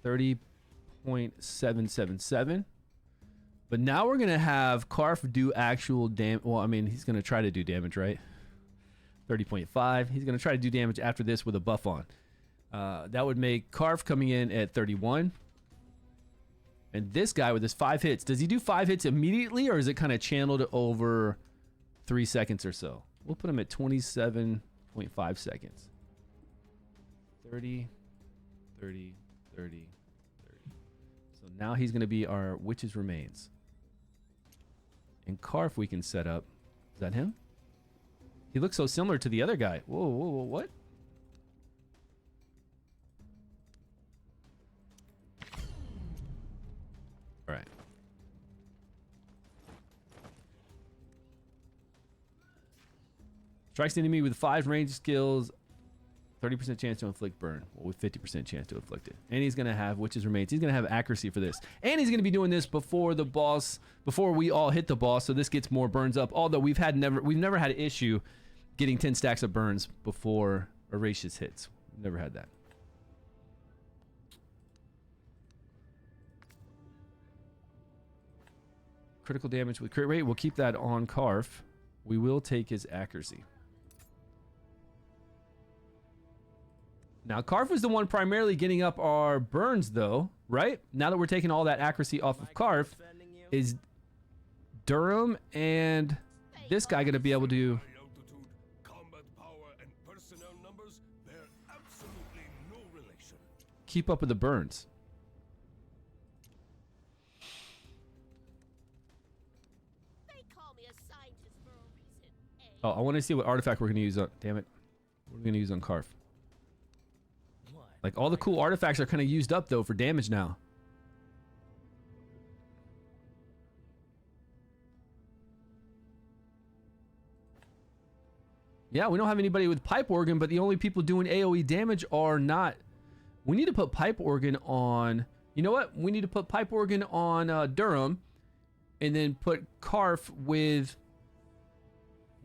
30.777. But now we're going to have Karf do actual damage. Well, I mean, he's going to try to do damage, right? 30.5. He's going to try to do damage after this with a buff on. That would make Karf coming in at 31. And this guy with his 5 hits, does he do 5 hits immediately or is it kind of channeled over 3 seconds or so? We'll put him at 27.5 seconds. 30, 30, 30, 30. So now he's going to be our Witch's Remains. And Karf we can set up. Is that him? He looks so similar to the other guy. Whoa, whoa, whoa, what? All right. Strikes the enemy with 5 range skills, 30% chance to inflict burn, with 50% chance to inflict it. And he's going to have Witch's Remains. He's going to have accuracy for this. And he's going to be doing this before the boss, before we all hit the boss, so this gets more burns up. Although we've never had an issue getting 10 stacks of burns before Erasmus hits. Never had that. Critical damage with crit rate. We'll keep that on Karf. We will take his accuracy. Now, Karf was the one primarily getting up our burns, though, right? Now that we're taking all that accuracy off of Karf, is Durham and this guy gonna be able to High altitude, combat power, and personnel numbers bear absolutely no relation. keep up with the burns. They call me a scientist for a reason. Oh, I want to see what artifact we're gonna use on. Damn it, what are we gonna use on Karf? Like all the cool artifacts are kind of used up though for damage now. Yeah, we don't have anybody with pipe organ, but the only people doing AoE damage are not. We need to put pipe organ on. You know what? We need to put pipe organ on Durham, and then put Karf with.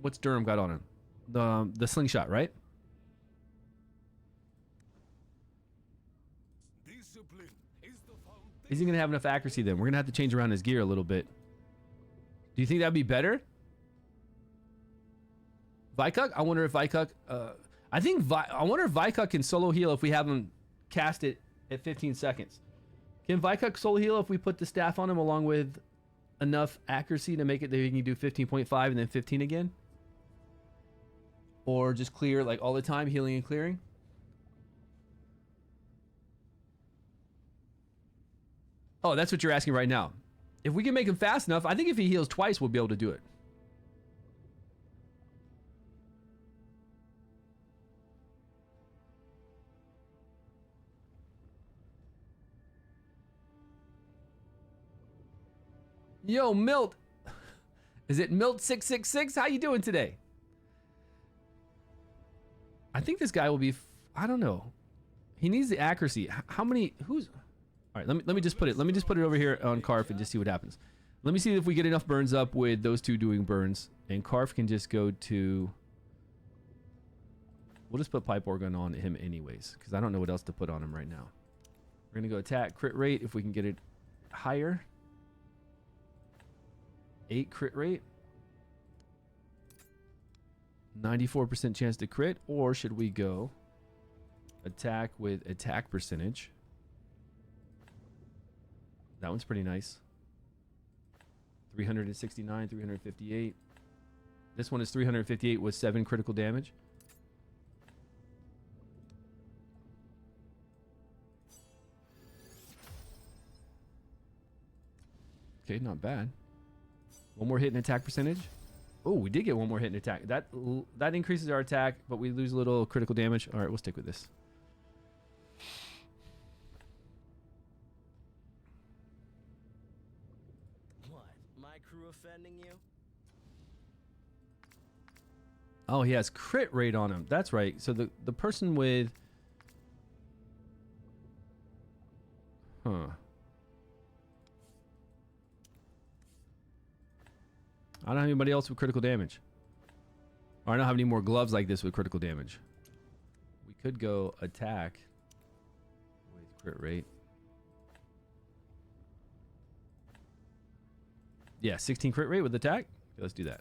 What's Durham got on him? The slingshot, right? Discipline is the foundation. Is he gonna have enough accuracy then? We're gonna have to change around his gear a little bit. Do you think that'd be better? Vikuk? I wonder if Vikuk. I wonder if Vikuk can solo heal if we have him cast it at 15 seconds. Can Vikuk solo heal if we put the staff on him along with enough accuracy to make it that he can do 15.5 and then 15 again? Or just clear like all the time, healing and clearing? Oh, that's what you're asking right now. If we can make him fast enough, I think if he heals twice, we'll be able to do it. Yo, Milt. Is it Milt666? How you doing today? I think this guy will be, I don't know. He needs the accuracy. How many, who's, all right, let me just put it over here on Karf and just see what happens. Let me see if we get enough burns up with those two doing burns. And Karf can just go to, we'll just put pipe organ on him anyways, because I don't know what else to put on him right now. We're going to go attack, crit rate, if we can get it higher. 8 crit rate. 94% chance to crit, or should we go attack with attack percentage? That one's pretty nice. 369, 358. This one is 358 with 7 critical damage. Okay, not bad. One more hit and attack percentage. Oh, we did get one more hit and attack. That increases our attack, but we lose a little critical damage. All right, we'll stick with this. What? My crew offending you? Oh, he has crit rate on him. That's right. So the person with... Huh. I don't have anybody else with critical damage. Or I don't have any more gloves like this with critical damage. We could go attack with crit rate. Yeah, 16 crit rate with attack. Okay, let's do that.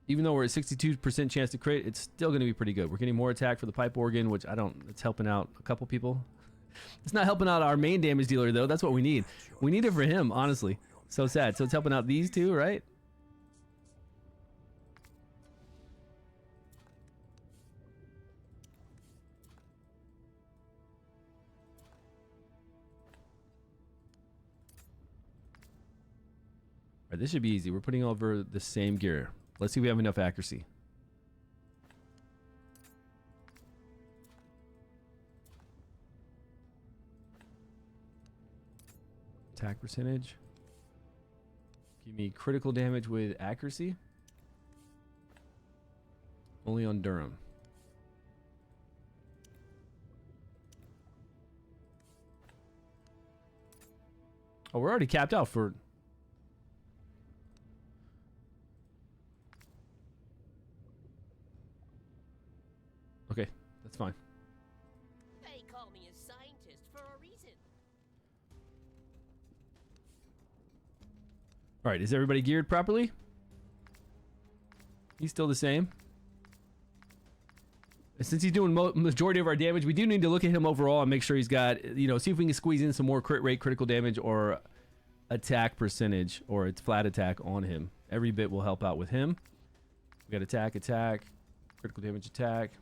Even though we're at 62% chance to crit, it's still going to be pretty good. We're getting more attack for the pipe organ, which it's helping out a couple people. It's not helping out our main damage dealer, though. That's what we need. We need it for him, honestly. So sad. So it's helping out these two, right? All right, this should be easy. We're putting over the same gear. Let's see if we have enough accuracy. Attack percentage. Give me critical damage with accuracy. Only on Durham. Oh, we're already capped out for... Okay, that's fine. They call me a scientist for a reason. All right, is everybody geared properly? He's still the same. Since he's doing majority of our damage, we do need to look at him overall and make sure he's got, see if we can squeeze in some more crit rate, critical damage, or attack percentage, or its flat attack on him. Every bit will help out with him. We got attack, critical damage attack.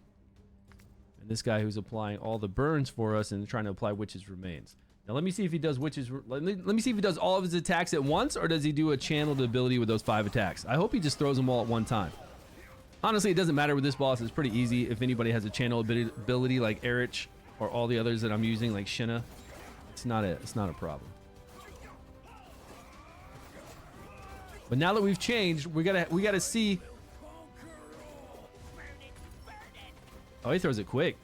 And this guy who's applying all the burns for us and trying to apply Witch's Remains. Now let me see if he does let me see if he does all of his attacks at once, or does he do a channeled ability with those 5 attacks? I hope he just throws them all at one time. Honestly, it doesn't matter with this boss. It's pretty easy. If anybody has a channel ability like Erich or all the others that I'm using like Shinna, it's not a problem. But now that we've changed, we gotta see. Oh, he throws it quick.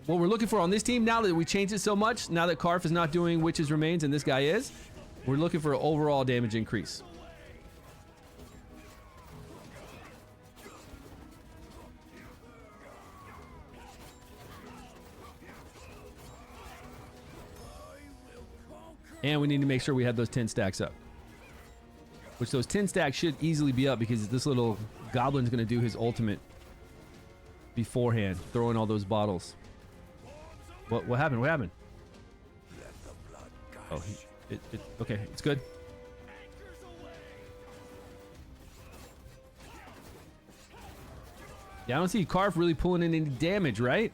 What we're looking for on this team, now that we changed it so much, now that Karf is not doing Witch's Remains and this guy is, we're looking for an overall damage increase. And we need to make sure we have those 10 stacks up. Which those 10 stacks should easily be up because this little goblin's going to do his ultimate beforehand, throwing all those bottles. What happened? What happened? Oh, okay, it's good. Yeah, I don't see Karf really pulling in any damage, right?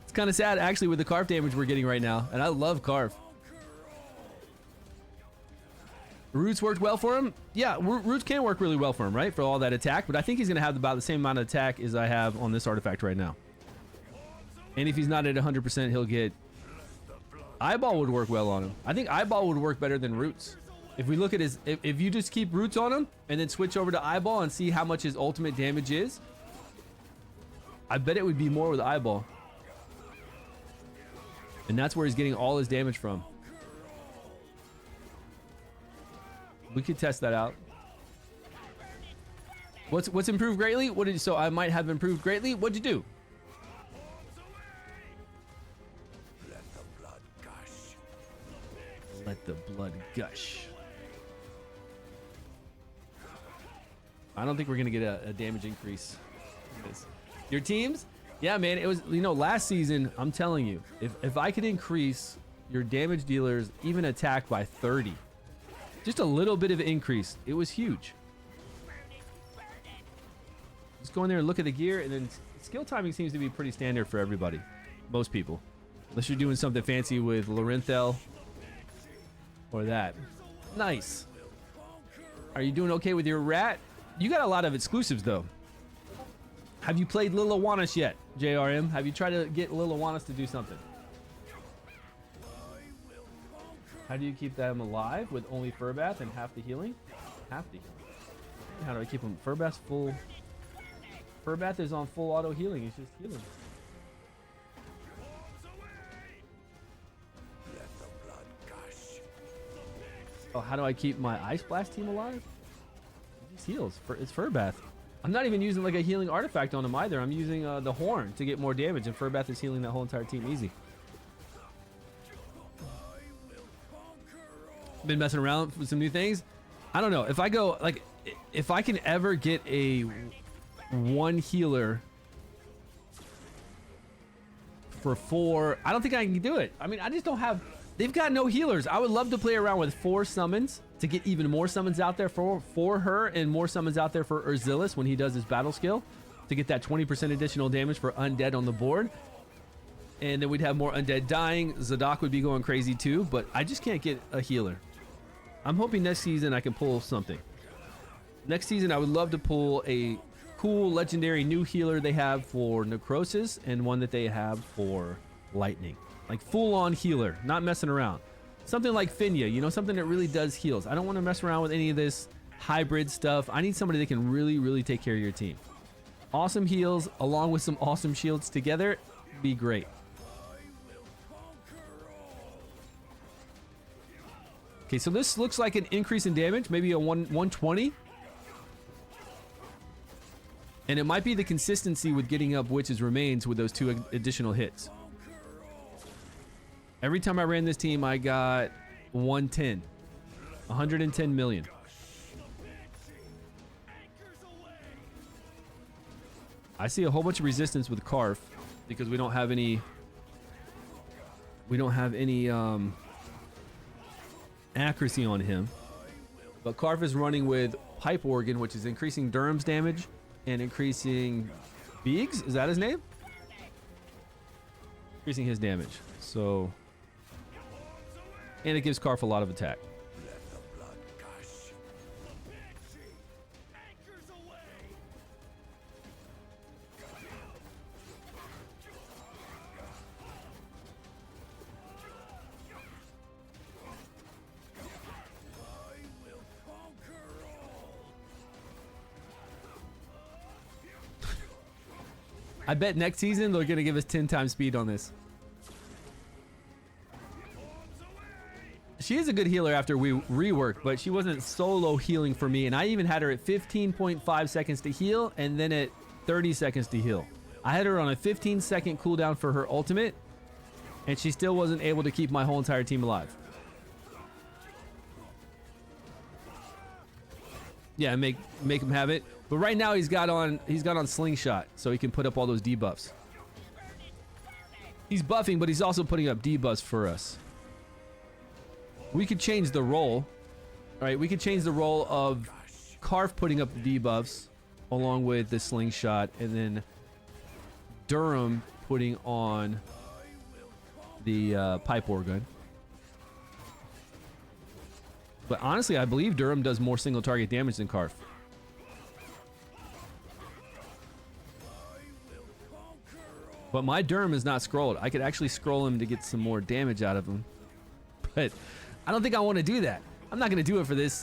It's kind of sad, actually, with the Karf damage we're getting right now. And I love Karf. Roots worked well for him. Yeah, Roots can work really well for him, right? For all that attack. But I think he's going to have about the same amount of attack as I have on this artifact right now. And if he's not at 100%, he'll get... Eyeball would work well on him. I think Eyeball would work better than Roots. If we look at his... If you just keep Roots on him and then switch over to Eyeball and see how much his ultimate damage is, I bet it would be more with Eyeball. And that's where he's getting all his damage from. We could test that out. What's improved greatly? What did you... So I might have improved greatly. What'd you do? Let the blood gush. I don't think we're gonna get a damage increase. Your teams? Yeah, man. It was, you know, last season, I'm telling you, if I could increase your damage dealers even attack by 30, just a little bit of an increase, it was huge. Just go in there and look at the gear, and then skill timing seems to be pretty standard for everybody, most people, unless you're doing something fancy with Lorenthel or that. Nice. Are you doing okay with your rat? You got a lot of exclusives though. Have you played Liliwanis yet, JRM? Have you tried to get Liliwanis to do something? How do you keep them alive with only Furbath and half the healing? Half the healing. How do I keep them? Furbath's full. Furbath is on full auto healing. It's just healing. Oh, how do I keep my Ice Blast team alive? It just heals. It's Furbath. I'm not even using like a healing artifact on him either. I'm using the horn to get more damage, and Furbath is healing that whole entire team easy. Been messing around with some new things. I don't know if I go like, if I can ever get a one healer for 4, I don't think I can do it. I mean, I just don't have... They've got no healers. I would love to play around with 4 summons to get even more summons out there for her, and more summons out there for Urzilis when he does his battle skill to get that 20% additional damage for undead on the board. And then we'd have more undead dying. Zadok would be going crazy too, but I just can't get a healer. I'm hoping next season I can pull something. Next season I would love to pull a cool legendary new healer they have for Necrosis, and one that they have for Lightning. Like full-on healer, not messing around. Something like Finya, you know, something that really does heals. I don't want to mess around with any of this hybrid stuff. I need somebody that can really, really take care of your team. Awesome heals along with some awesome shields together, be great. Okay, so this looks like an increase in damage, maybe a 120. And it might be the consistency with getting up Witch's Remains with those 2 additional hits. Every time I ran this team, I got 110 million. I see a whole bunch of resistance with Karf because we don't have any accuracy on him. But Karf is running with Pipe Organ, which is increasing Durham's damage and increasing Biggs. Is that his name? Increasing his damage. So, and it gives Karf a lot of attack. I bet next season they're going to give us 10 times speed on this. She is a good healer after we reworked, but she wasn't solo healing for me. And I even had her at 15.5 seconds to heal and then at 30 seconds to heal. I had her on a 15-second cooldown for her ultimate, and she still wasn't able to keep my whole entire team alive. Yeah, make him have it. But right now he's got on slingshot, so he can put up all those debuffs. He's buffing, but he's also putting up debuffs for us. We could change the role. All right, we could change the role of Karf putting up the debuffs along with the slingshot, and then Durham putting on the pipe organ. But honestly, I believe Durham does more single target damage than Karf. But my Durham is not scrolled. I could actually scroll him to get some more damage out of him. But I don't think I want to do that. I'm not going to do it for this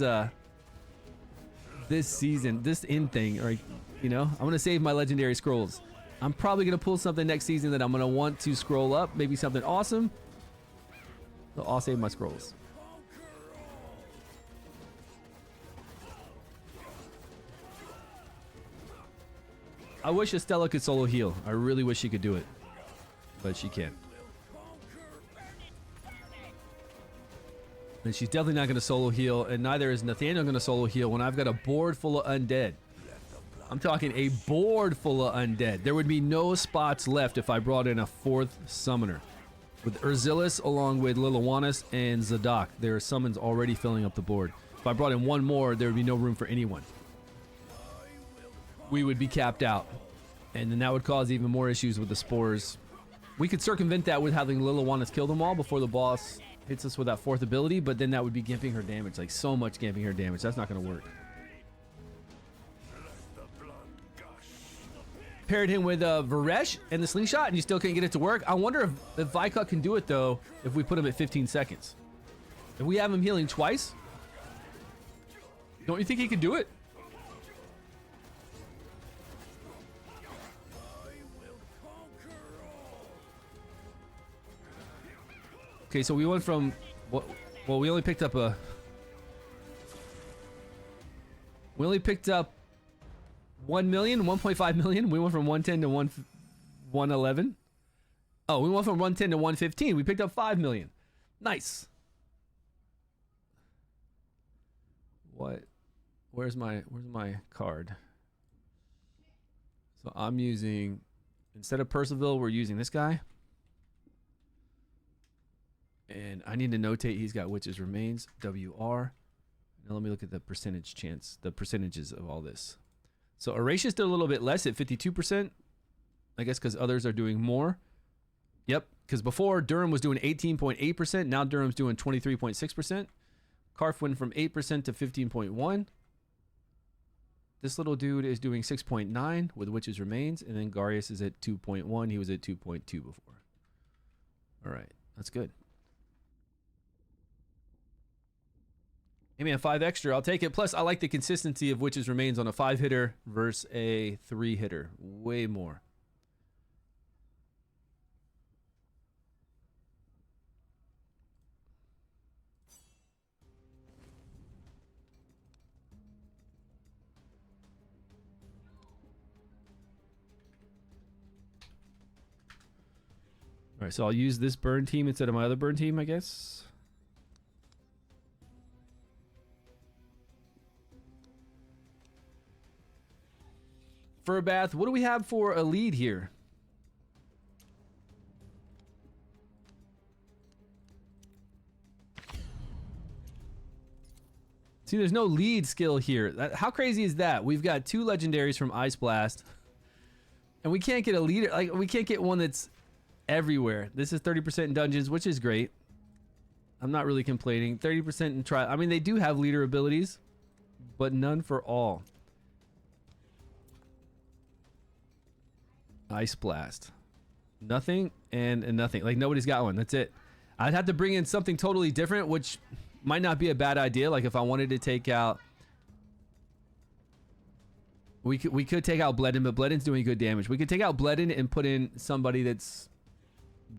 this season, this end thing. Or, you know, I'm going to save my legendary scrolls. I'm probably going to pull something next season that I'm going to want to scroll up. Maybe something awesome. So I'll save my scrolls. I wish Estella could solo heal. I really wish she could do it. But she can't. And she's definitely not going to solo heal. And neither is Nathaniel going to solo heal when I've got a board full of undead. I'm talking a board full of undead. There would be no spots left if I brought in a fourth summoner. With Urzilis along with Liliwanus and Zadok, there are summons already filling up the board. If I brought in one more, there would be no room for anyone. We would be capped out, and then that would cause even more issues with the spores. We could circumvent that with having Liliwanus kill them all before the boss hits us with that fourth ability, but then that would be gimping her damage, like so much gimping her damage. That's not going to work. Paired him with Varesh and the slingshot, and you still can't get it to work. I wonder if Vikut can do it though if we put him at 15 seconds. If we have him healing twice, don't you think he could do it? Okay, so we went from, well, we only picked up 1 million, 1.5 million. We went from 110 to 111. Oh, we went from 110 to 115. We picked up 5 million. Nice. What? Where's my card? So I'm using, instead of Percival, we're using this guy. And I need to notate he's got Witch's Remains, WR. Now let me look at the percentage chance, the percentages of all this. So Horatius did a little bit less at 52%. I guess because others are doing more. Yep, because before Durham was doing 18.8%. Now Durham's doing 23.6%. Karf went from 8% to 15.1%. This little dude is doing 6.9 with Witch's Remains. And then Garius is at 2.1. He was at 2.2 before. All right, that's good. Hey man, 5 extra, I'll take it. Plus, I like the consistency of Witch's Remains on a 5-hitter versus a 3-hitter. Way more. All right, so I'll use this burn team instead of my other burn team, I guess. Furbath, what do we have for a lead here? See, there's no lead skill here. How crazy is that? We've got 2 legendaries from Ice Blast, and we can't get a leader. Like, we can't get one that's everywhere. This is 30% in dungeons, which is great. I'm not really complaining. 30% in trial. I mean, they do have leader abilities, but none for all. Ice Blast. Nothing and nothing. Like, nobody's got one. That's it. I'd have to bring in something totally different, which might not be a bad idea. Like, if I wanted to take out... We could take out Bledin, but Bledin's doing good damage. We could take out Bledin and put in somebody that's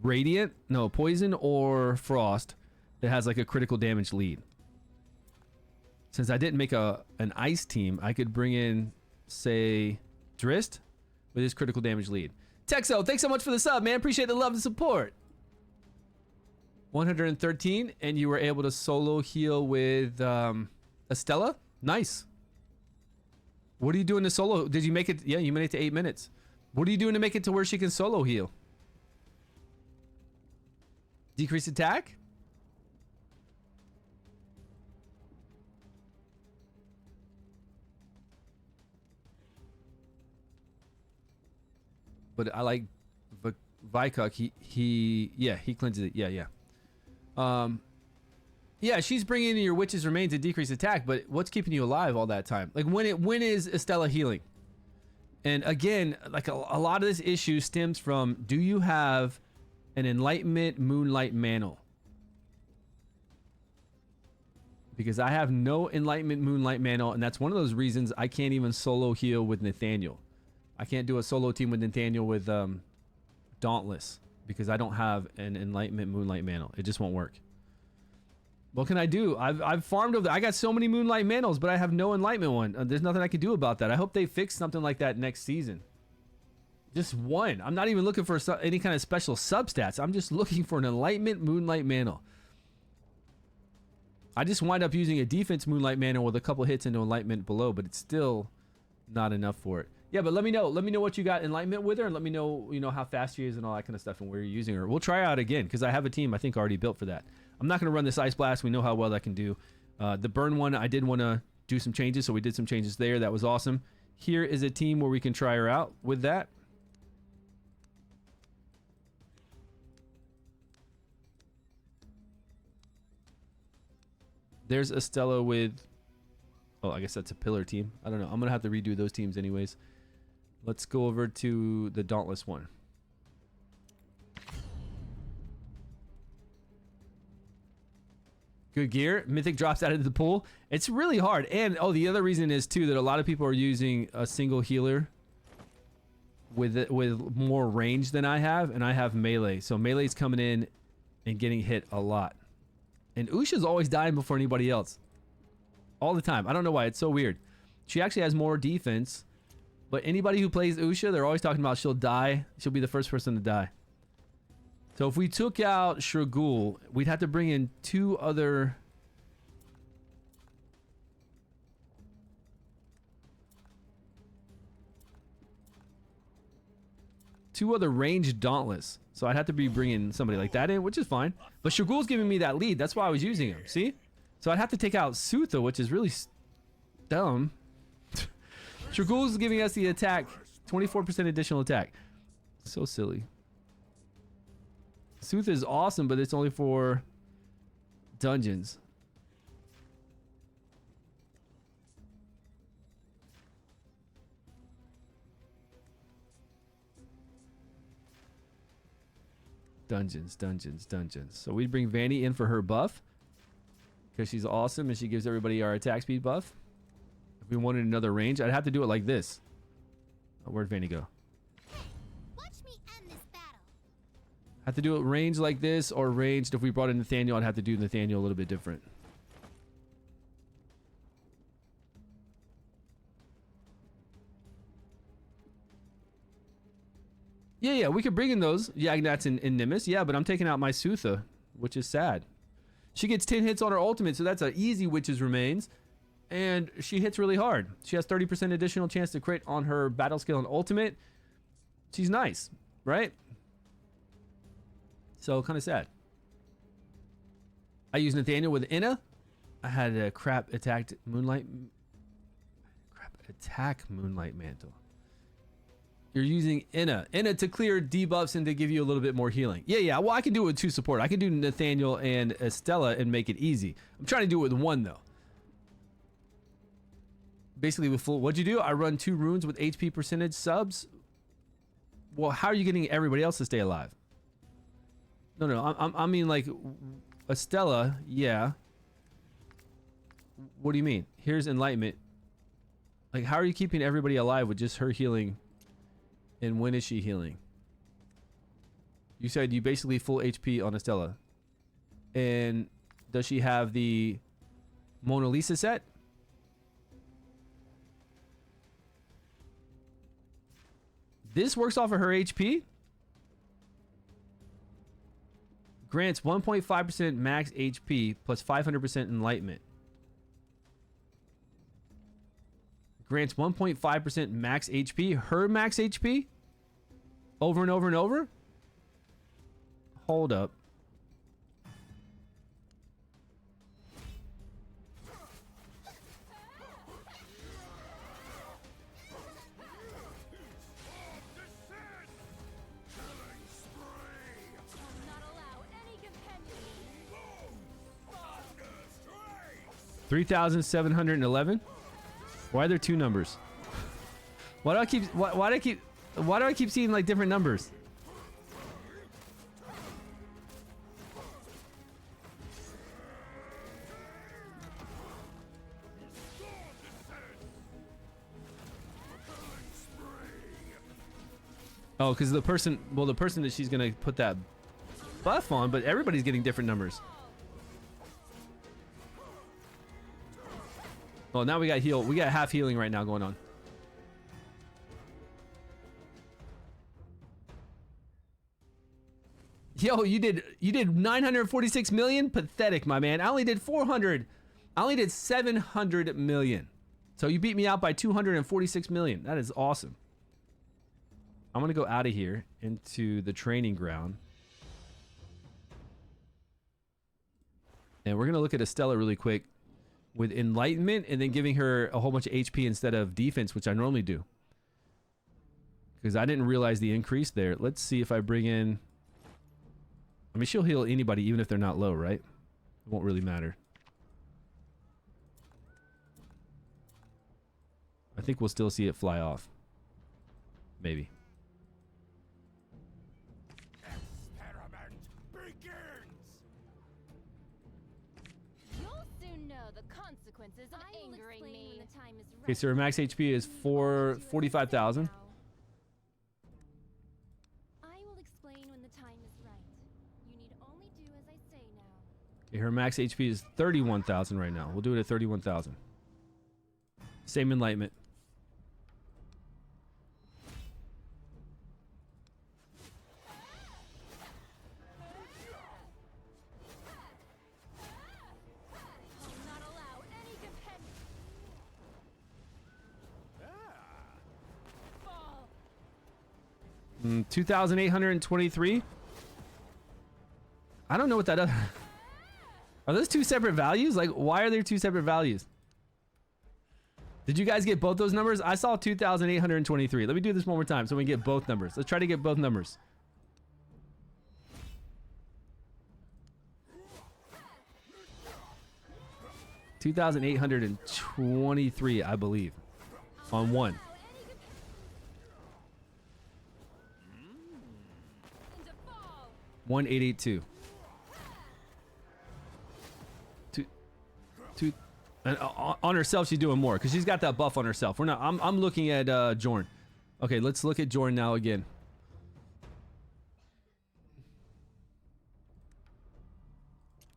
Radiant, no, Poison or Frost that has like a critical damage lead. Since I didn't make an Ice team, I could bring in, say, Drist with his critical damage lead. Texo, thanks so much for the sub, man. Appreciate the love and support. 113, and you were able to solo heal with Estella. Nice. What are you doing to solo? Did you make it? Yeah, you made it to 8 minutes. What are you doing to make it to where she can solo heal? Decrease attack? But I like Vikuk. He cleanses it. Yeah. Yeah, she's bringing in your witch's remains to decrease attack, but what's keeping you alive all that time? Like, when is Estella healing? And again, like a lot of this issue stems from, do you have an Enlightenment Moonlight Mantle? Because I have no Enlightenment Moonlight Mantle, and that's one of those reasons I can't even solo heal with Nathaniel. I can't do a solo team with Nathaniel with Dauntless because I don't have an Enlightenment Moonlight Mantle. It just won't work. What can I do? I've farmed over. I got so many Moonlight Mantles, but I have no Enlightenment one. There's nothing I can do about that. I hope they fix something like that next season. Just one. I'm not even looking for any kind of special substats. I'm just looking for an Enlightenment Moonlight Mantle. I just wind up using a defense Moonlight Mantle with a couple hits into Enlightenment below, but it's still not enough for it. Yeah, but let me know. Let me know what you got Enlightenment with her, and let me know, how fast she is and all that kind of stuff and where you're using her. We'll try out again because I have a team I think already built for that. I'm not going to run this Ice Blast. We know how well that can do. The burn one, I did want to do some changes, so we did some changes there. That was awesome. Here is a team where we can try her out with that. There's Estella with... Oh, I guess that's a pillar team. I don't know. I'm going to have to redo those teams anyways. Let's go over to the Dauntless one. Good gear. Mythic drops out of the pool. It's really hard. And, the other reason is, too, that a lot of people are using a single healer with more range than I have, and I have melee. So melee's coming in and getting hit a lot. And Usha's always dying before anybody else. All the time. I don't know why. It's so weird. She actually has more defense, but anybody who plays Usha, they're always talking about she'll die. She'll be the first person to die. So if we took out Shragul, we'd have to bring in two other... ranged Dauntless. So I'd have to be bringing somebody like that in, which is fine. But Shragul's giving me that lead. That's why I was using him. See? So I'd have to take out Sutha, which is really dumb. Shragul's giving us the attack. 24% additional attack. So silly. Sutha is awesome, but it's only for dungeons. Dungeons. So we'd bring Vanny in for her buff because she's awesome and she gives everybody our attack speed buff. If we wanted another range, I'd have to do it like this. Oh, where'd Vanny go? Watch me end this battle. Have to do it ranged like this, or ranged if we brought in Nathaniel, I'd have to do Nathaniel a little bit different. Yeah, we could bring in those Yagnats and Nimbus. Yeah, but I'm taking out my Sutha, which is sad. She gets 10 hits on her ultimate, so that's an easy Witch's Remains. And she hits really hard. She has 30% additional chance to crit on her battle skill and ultimate. She's nice, right? So, kind of sad. I use Nathaniel with Inna. I had a crap attack Moonlight Mantle. You're using Inna to clear debuffs and to give you a little bit more healing. Yeah. Well, I can do it with 2 support. I can do Nathaniel and Estella and make it easy. I'm trying to do it with 1 though. Basically with full. What'd you do? I run 2 runes with HP percentage subs. Well, how are you getting everybody else to stay alive? No. I mean like Estella. Yeah. What do you mean? Here's enlightenment. Like, how are you keeping everybody alive with just her healing? And when is she healing? You said you basically full HP on Estella. And does she have the Mona Lisa set? This works off of her HP. Grants 1.5% max HP plus 500% enlightenment. Grants 1.5% max HP. Her max HP? Over and over and over? Hold up. $3,711. Why are there 2 numbers? Why do I keep seeing like different numbers? Oh, because the person that she's gonna put that buff on, but everybody's getting different numbers. Oh, now we got heal. We got half healing right now going on. Yo, you did 946 million? Pathetic, my man. I only did 400. I only did 700 million. So you beat me out by 246 million. That is awesome. I'm going to go out of here into the training ground. And we're going to look at Estella really quick with enlightenment and then giving her a whole bunch of HP instead of defense, which I normally do. Because I didn't realize the increase there. Let's see if I bring in... I mean, she'll heal anybody even if they're not low, right? It won't really matter. I think we'll still see it fly off. Maybe. Experiment begins. You'll soon know the consequences of angering me. Okay, so her max HP is 45,000. I will explain when the time is right. You need only do as I say now. Okay, her max HP is 31,000 right now. We'll do it at 31,000. Same enlightenment. Not allow any companion. 2,823. I don't know what that is. Are those 2 separate values? Like, why are there 2 separate values? Did you guys get both those numbers? I saw 2,823. Let me do this one more time so we can get both numbers. Let's try to get both numbers. $2,823, I believe, on one. $1,882. And on herself, she's doing more because she's got that buff on herself. We're not. I'm looking at Jorn. Okay, let's look at Jorn now again.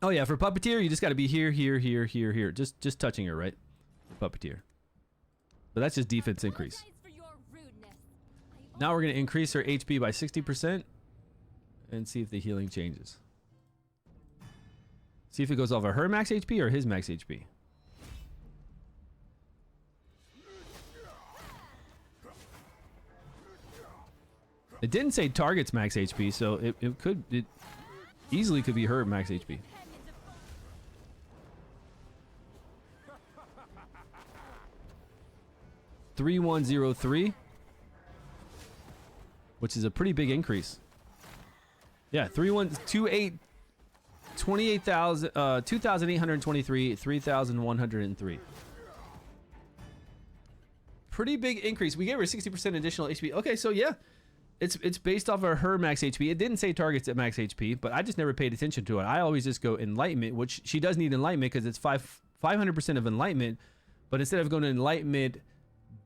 Oh yeah, for Puppeteer, you just got to be here, here, here, here, here. Just touching her, right? Puppeteer. But that's just defense increase. Now we're gonna increase her HP by 60% and see if the healing changes. See if it goes off of her max HP or his max HP. It didn't say target's max HP, so it easily could be her max HP. 3103, which is a pretty big increase. Yeah, 2,823, 3,103. Pretty big increase. We gave her 60% additional HP. Okay, so yeah, it's based off of her max HP. It didn't say targets at max HP, but I just never paid attention to it. I always just go Enlightenment, which she does need Enlightenment because it's 500% of Enlightenment. But instead of going to Enlightenment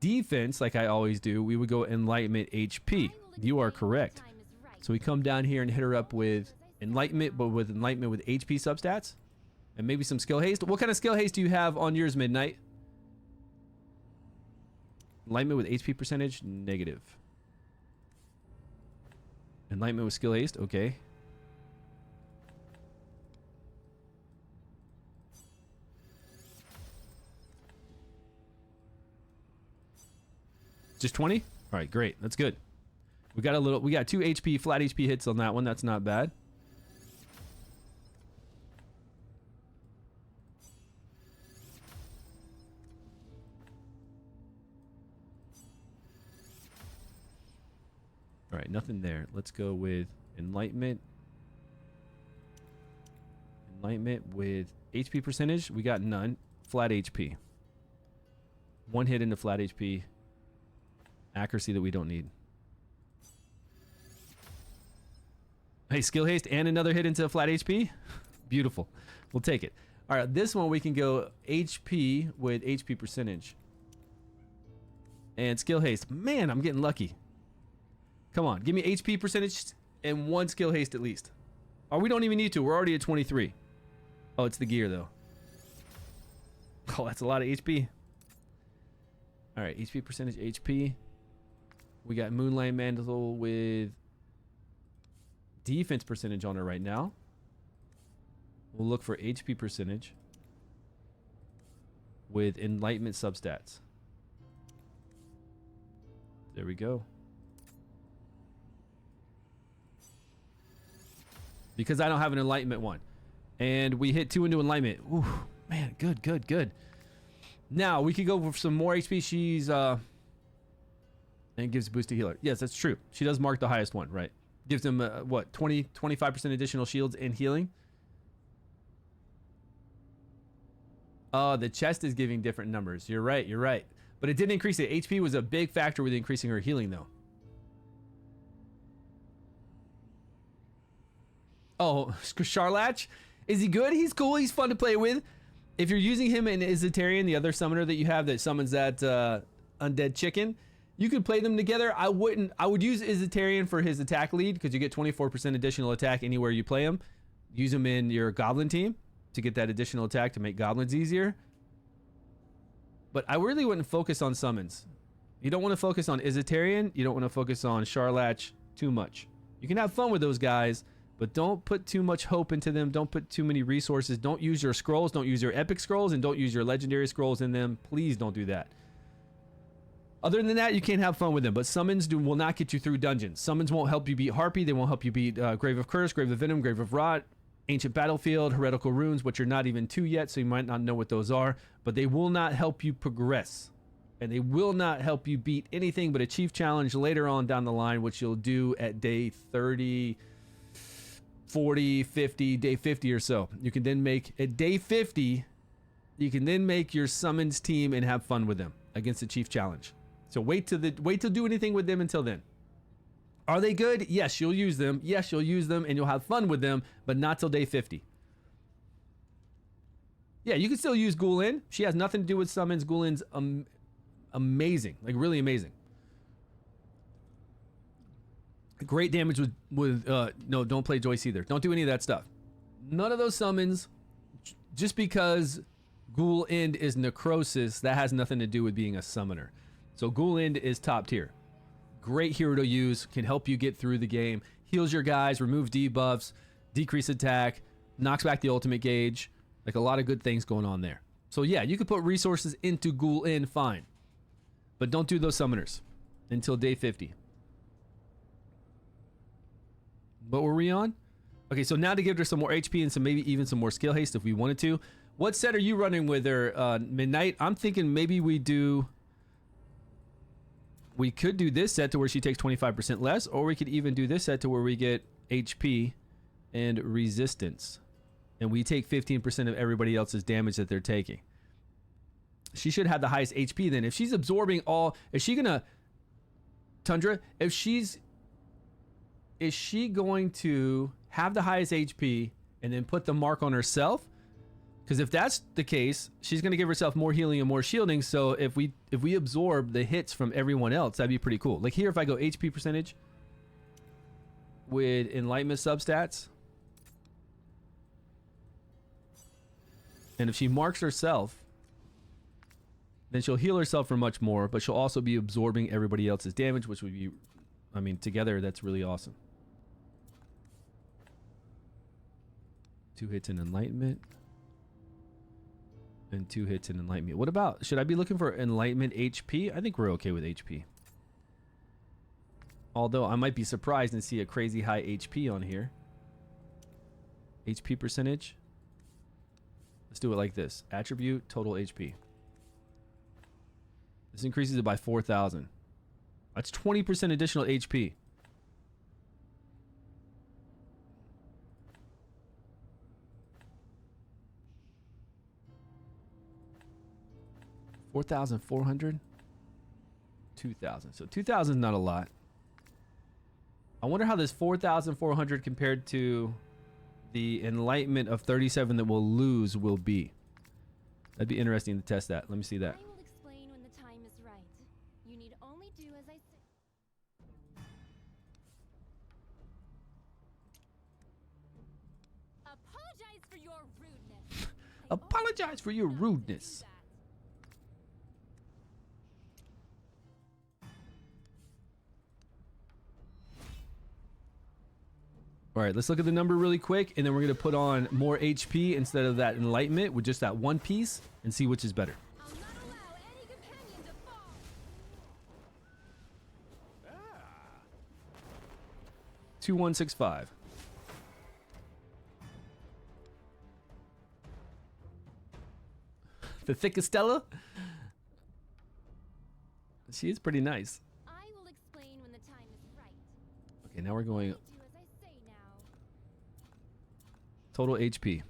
defense like I always do, we would go Enlightenment HP. You are correct. So we come down here and hit her up with Enlightenment, but with Enlightenment with HP substats and maybe some skill haste. What kind of skill haste do you have on yours, Midnight? Enlightenment with HP percentage, negative. Enlightenment with skill haste, okay. Just 20? All right, great. That's good. We got 2 HP, flat HP hits on that one. That's not bad. All right, nothing there. Let's go with Enlightenment. Enlightenment with HP percentage. We got none. Flat HP. 1 hit into flat HP. Accuracy that we don't need. Hey, skill haste and another hit into flat HP. Beautiful. We'll take it. All right, this one we can go HP with HP percentage. And skill haste. Man, I'm getting lucky. Come on, give me HP percentage and 1 skill haste at least. Oh, we don't even need to. We're already at 23. Oh, it's the gear though. Oh, that's a lot of HP. All right, HP percentage, HP. We got Moonlight Mantle with defense percentage on her right now. We'll look for HP percentage with Enlightenment substats. There we go. Because I don't have an Enlightenment one. And we hit 2 into Enlightenment. Ooh, man, good, good, good. Now, we could go for some more HP. She's, and gives a boost to healer. Yes, that's true. She does mark the highest one, right? Gives them, what, 25% additional shields and healing? Oh, the chest is giving different numbers. You're right, you're right. But it didn't increase it. HP was a big factor with increasing her healing, though. Oh, Charlatch? Is he good? He's cool. He's fun to play with. If you're using him in Izzetarian, the other summoner that you have that summons that undead chicken, you could play them together. I would use Izzetarian for his attack lead because you get 24% additional attack anywhere you play him. Use him in your goblin team to get that additional attack to make goblins easier. But I really wouldn't focus on summons. You don't want to focus on Izzetarian. You don't want to focus on Charlatch too much. You can have fun with those guys, but don't put too much hope into them. Don't put too many resources. Don't use your scrolls. Don't use your epic scrolls, and don't use your legendary scrolls in them. Please don't do that. Other than that, you can have fun with them, but summons will not get you through dungeons. Summons won't help you beat Harpy. They won't help you beat Grave of Curse, Grave of Venom, Grave of Rot, Ancient Battlefield, Heretical Runes, which you're not even to yet, so you might not know what those are, but they will not help you progress. And they will not help you beat anything but a chief challenge later on down the line, which you'll do at day 30, 40, 50, day 50 or so. You can then make, at day 50, you can then make your summons team and have fun with them against the chief challenge. So wait to do anything with them until then. Are they good? Yes, you'll use them. Yes, you'll use them and you'll have fun with them, but not till day 50. Yeah, you can still use Ghoulin. She has nothing to do with summons. Goulin's amazing, like really amazing. Great damage with no, don't play Joyce either. Don't do any of that stuff. None of those summons, just because Ghoul End is necrosis, that has nothing to do with being a summoner. So Ghoul End is top tier. Great hero to use, can help you get through the game, heals your guys, removes debuffs, decrease attack, knocks back the ultimate gauge, like a lot of good things going on there. So yeah, you could put resources into Ghoul End, fine. But don't do those summoners until day 50. What were we on? Okay, so now to give her some more HP and some maybe even some more skill haste if we wanted to. What set are you running with her, Midnight? I'm thinking maybe we do We could do this set to where she takes 25% less, or we could even do this set to where we get HP and resistance. And we take 15% of everybody else's damage that they're taking. She should have the highest HP then. If she's absorbing all... Is she going to... Tundra, is she going to have the highest HP and then put the mark on herself? Because if that's the case, she's going to give herself more healing and more shielding. So if we absorb the hits from everyone else, that'd be pretty cool. Like here, if I go HP percentage with enlightenment substats, and if she marks herself, then she'll heal herself for much more, but she'll also be absorbing everybody else's damage, which would be, I mean, together, that's really awesome. 2 hits in enlightenment. And 2 hits in enlightenment. What about, should I be looking for enlightenment HP? I think we're okay with HP. Although I might be surprised and see a crazy high HP on here. HP percentage. Let's do it like this. Attribute, total HP. This increases it by 4,000. That's 20% additional HP. $4,400? 2,000. So 2,000 is not a lot. I wonder how this 4,400 compared to the enlightenment of 37 that we'll lose will be. That'd be interesting to test that. Let me see that. I will explain when the time is right. You need only do as I say. Apologize for your rudeness. Apologize for your rudeness. All right, let's look at the number really quick, and then we're going to put on more HP instead of that enlightenment with just that one piece and see which is better. I'll not allow any companion to fall. 2165. The thick Estella? She is pretty nice. I will explain when the time is right. Okay, now we're going Do as I say now. total HP.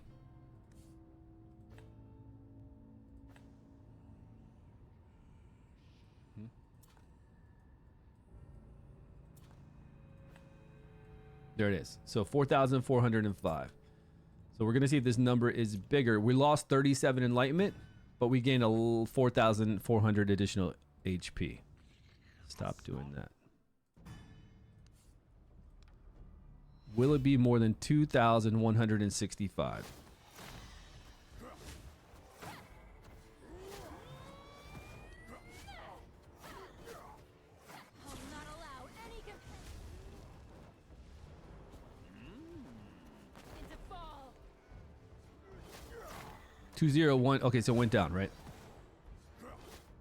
There it is. So 4,405. So we're going to see if this number is bigger. We lost 37 enlightenment, but we gained a 4,400 additional HP. Stop doing that. Will it be more than 2,165? I'll not allow any companion to fall. 201. Okay, so it went down, right?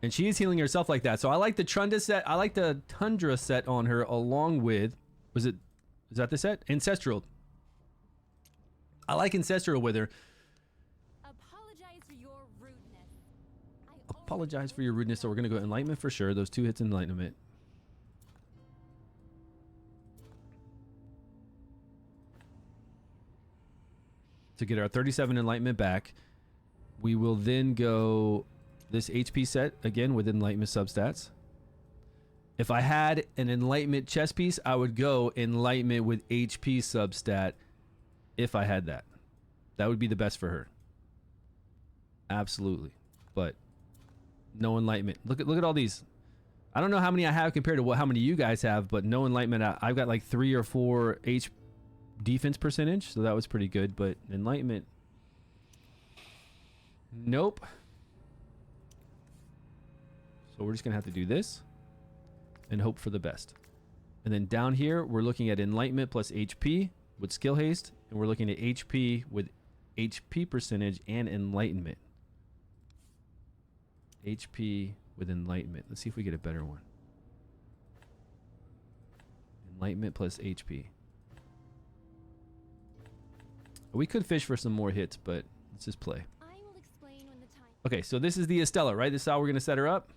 And she is healing herself like that. So I like the Tundra set. I like the Tundra set on her along with, is that the set? Ancestral. I like Ancestral with her. Apologize for your rudeness. Apologize for your rudeness. So we're going to go Enlightenment for sure. Those 2 hits in Enlightenment. To get our 37 Enlightenment back. We will then go this HP set again with Enlightenment substats. If I had an Enlightenment chess piece, I would go Enlightenment with HP substat if I had that. That would be the best for her. Absolutely. But no Enlightenment. Look at all these. I don't know how many I have compared to how many you guys have, but no Enlightenment. I've got like 3 or 4 defense percentage, so that was pretty good, but Enlightenment, nope. So we're just gonna have to do this and hope for the best. And then down here, we're looking at Enlightenment plus HP with Skill Haste, and we're looking at HP with HP percentage and Enlightenment. HP with Enlightenment. Let's see if we get a better one. Enlightenment plus HP. We could fish for some more hits, but let's just play. I will explain when the time. Okay, so this is the Estella, right? This is how we're going to set her up.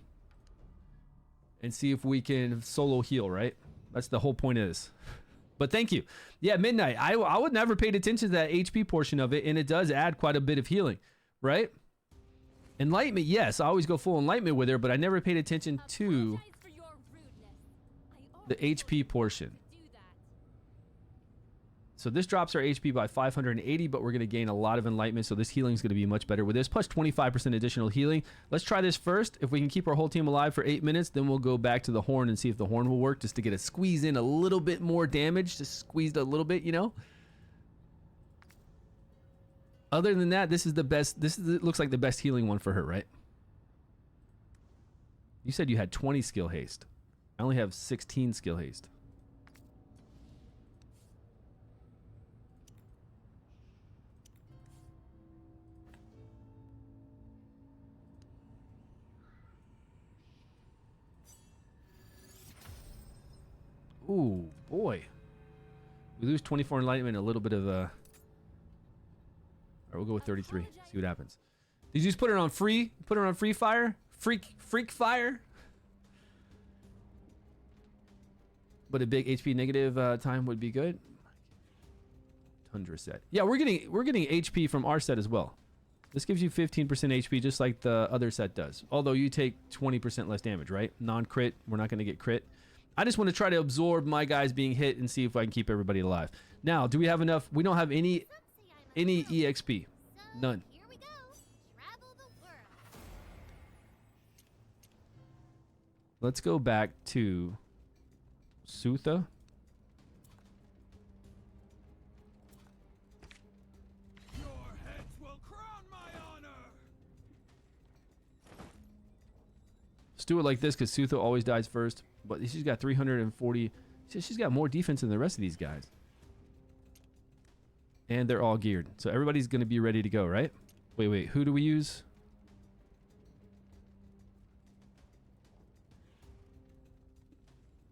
and see if we can solo heal, right? That's the whole point of this. But thank you. Yeah, Midnight. I would never paid attention to that HP portion of it, and it does add quite a bit of healing, right? Enlightenment, yes. I always go full enlightenment with her, but I never paid attention to Apologize for your rudeness. I the already HP told portion. you to do that. So this drops our HP by 580, but we're going to gain a lot of enlightenment, so this healing is going to be much better with this, plus 25% additional healing. Let's try this first. If we can keep our whole team alive for 8 minutes, then we'll go back to the horn and see if the horn will work, just to get a squeeze in a little bit more damage, just squeezed a little bit, you know? Other than that, this is the best. It looks like the best healing one for her, right? You said you had 20 skill haste. I only have 16 skill haste. Ooh, boy. We lose 24 enlightenment, a little bit of Alright, we'll go with 33. See what happens. Did you just put it on free? Put it on free fire? Freak fire? But a big HP negative time would be good. Tundra set. Yeah, we're getting HP from our set as well. This gives you 15% HP just like the other set does. Although you take 20% less damage, right? Non-crit. We're not going to get crit. I just want to try to absorb my guys being hit and see if I can keep everybody alive. Now, do we have enough? We don't have any EXP. None. Here we go. Travel the world. Let's go back to Sutha. Your heads will crown my honor. Let's do it like this because Sutha always dies first. But she's got 340. She's got more defense than the rest of these guys. And they're all geared. So everybody's going to be ready to go, right? Wait. Who do we use?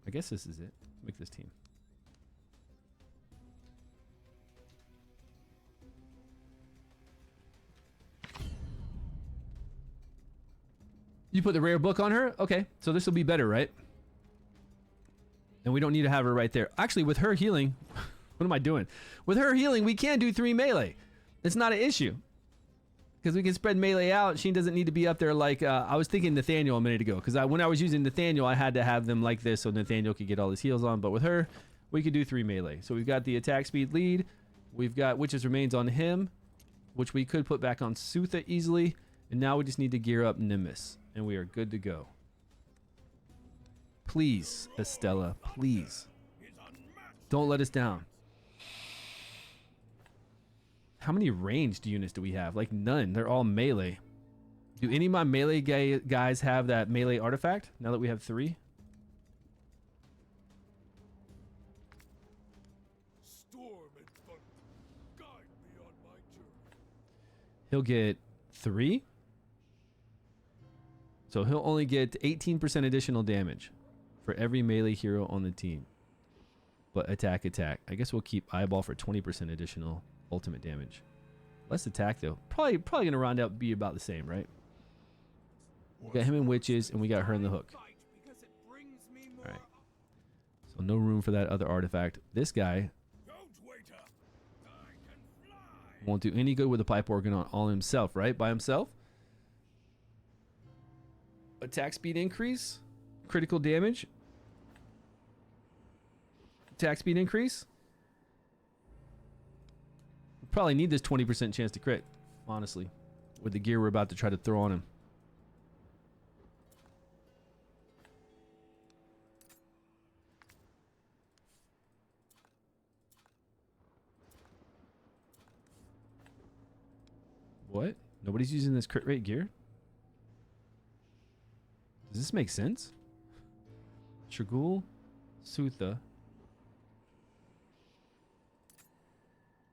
I guess this is it. Make this team. You put the rare book on her? Okay. So this will be better, right? And we don't need to have her right there. Actually, with her healing... What am I doing? With her healing, we can do 3 melee. It's not an issue. Because we can spread melee out. She doesn't need to be up there like... I was thinking Nathaniel a minute ago. Because when I was using Nathaniel, I had to have them like this so Nathaniel could get all his heals on. But with her, we could do 3 melee. So we've got the attack speed lead. We've got Witch's Remains on him. Which we could put back on Sutha easily. And now we just need to gear up Nimbus. And we are good to go. Please, Estella. Please. Don't let us down. How many ranged units do we have? Like none. They're all melee. Do any of my melee guys have that melee artifact? Now that we have 3? Storm and thunder, guide me on my journey. He'll get 3. So he'll only get 18% additional damage for every melee hero on the team. But attack. I guess we'll keep eyeball for 20% additional ultimate damage. Less attack though. Probably gonna round out be about the same, right? We got him in witches and we got her in the hook. All right. So no room for that other artifact. This guy won't do any good with a pipe organ on all himself, right? By himself. Attack speed increase. Critical damage. Attack speed increase. Probably need this 20% chance to crit, honestly, with the gear we're about to try to throw on him. What? Nobody's using this crit rate gear? Does this make sense? Shurgul, Sutha,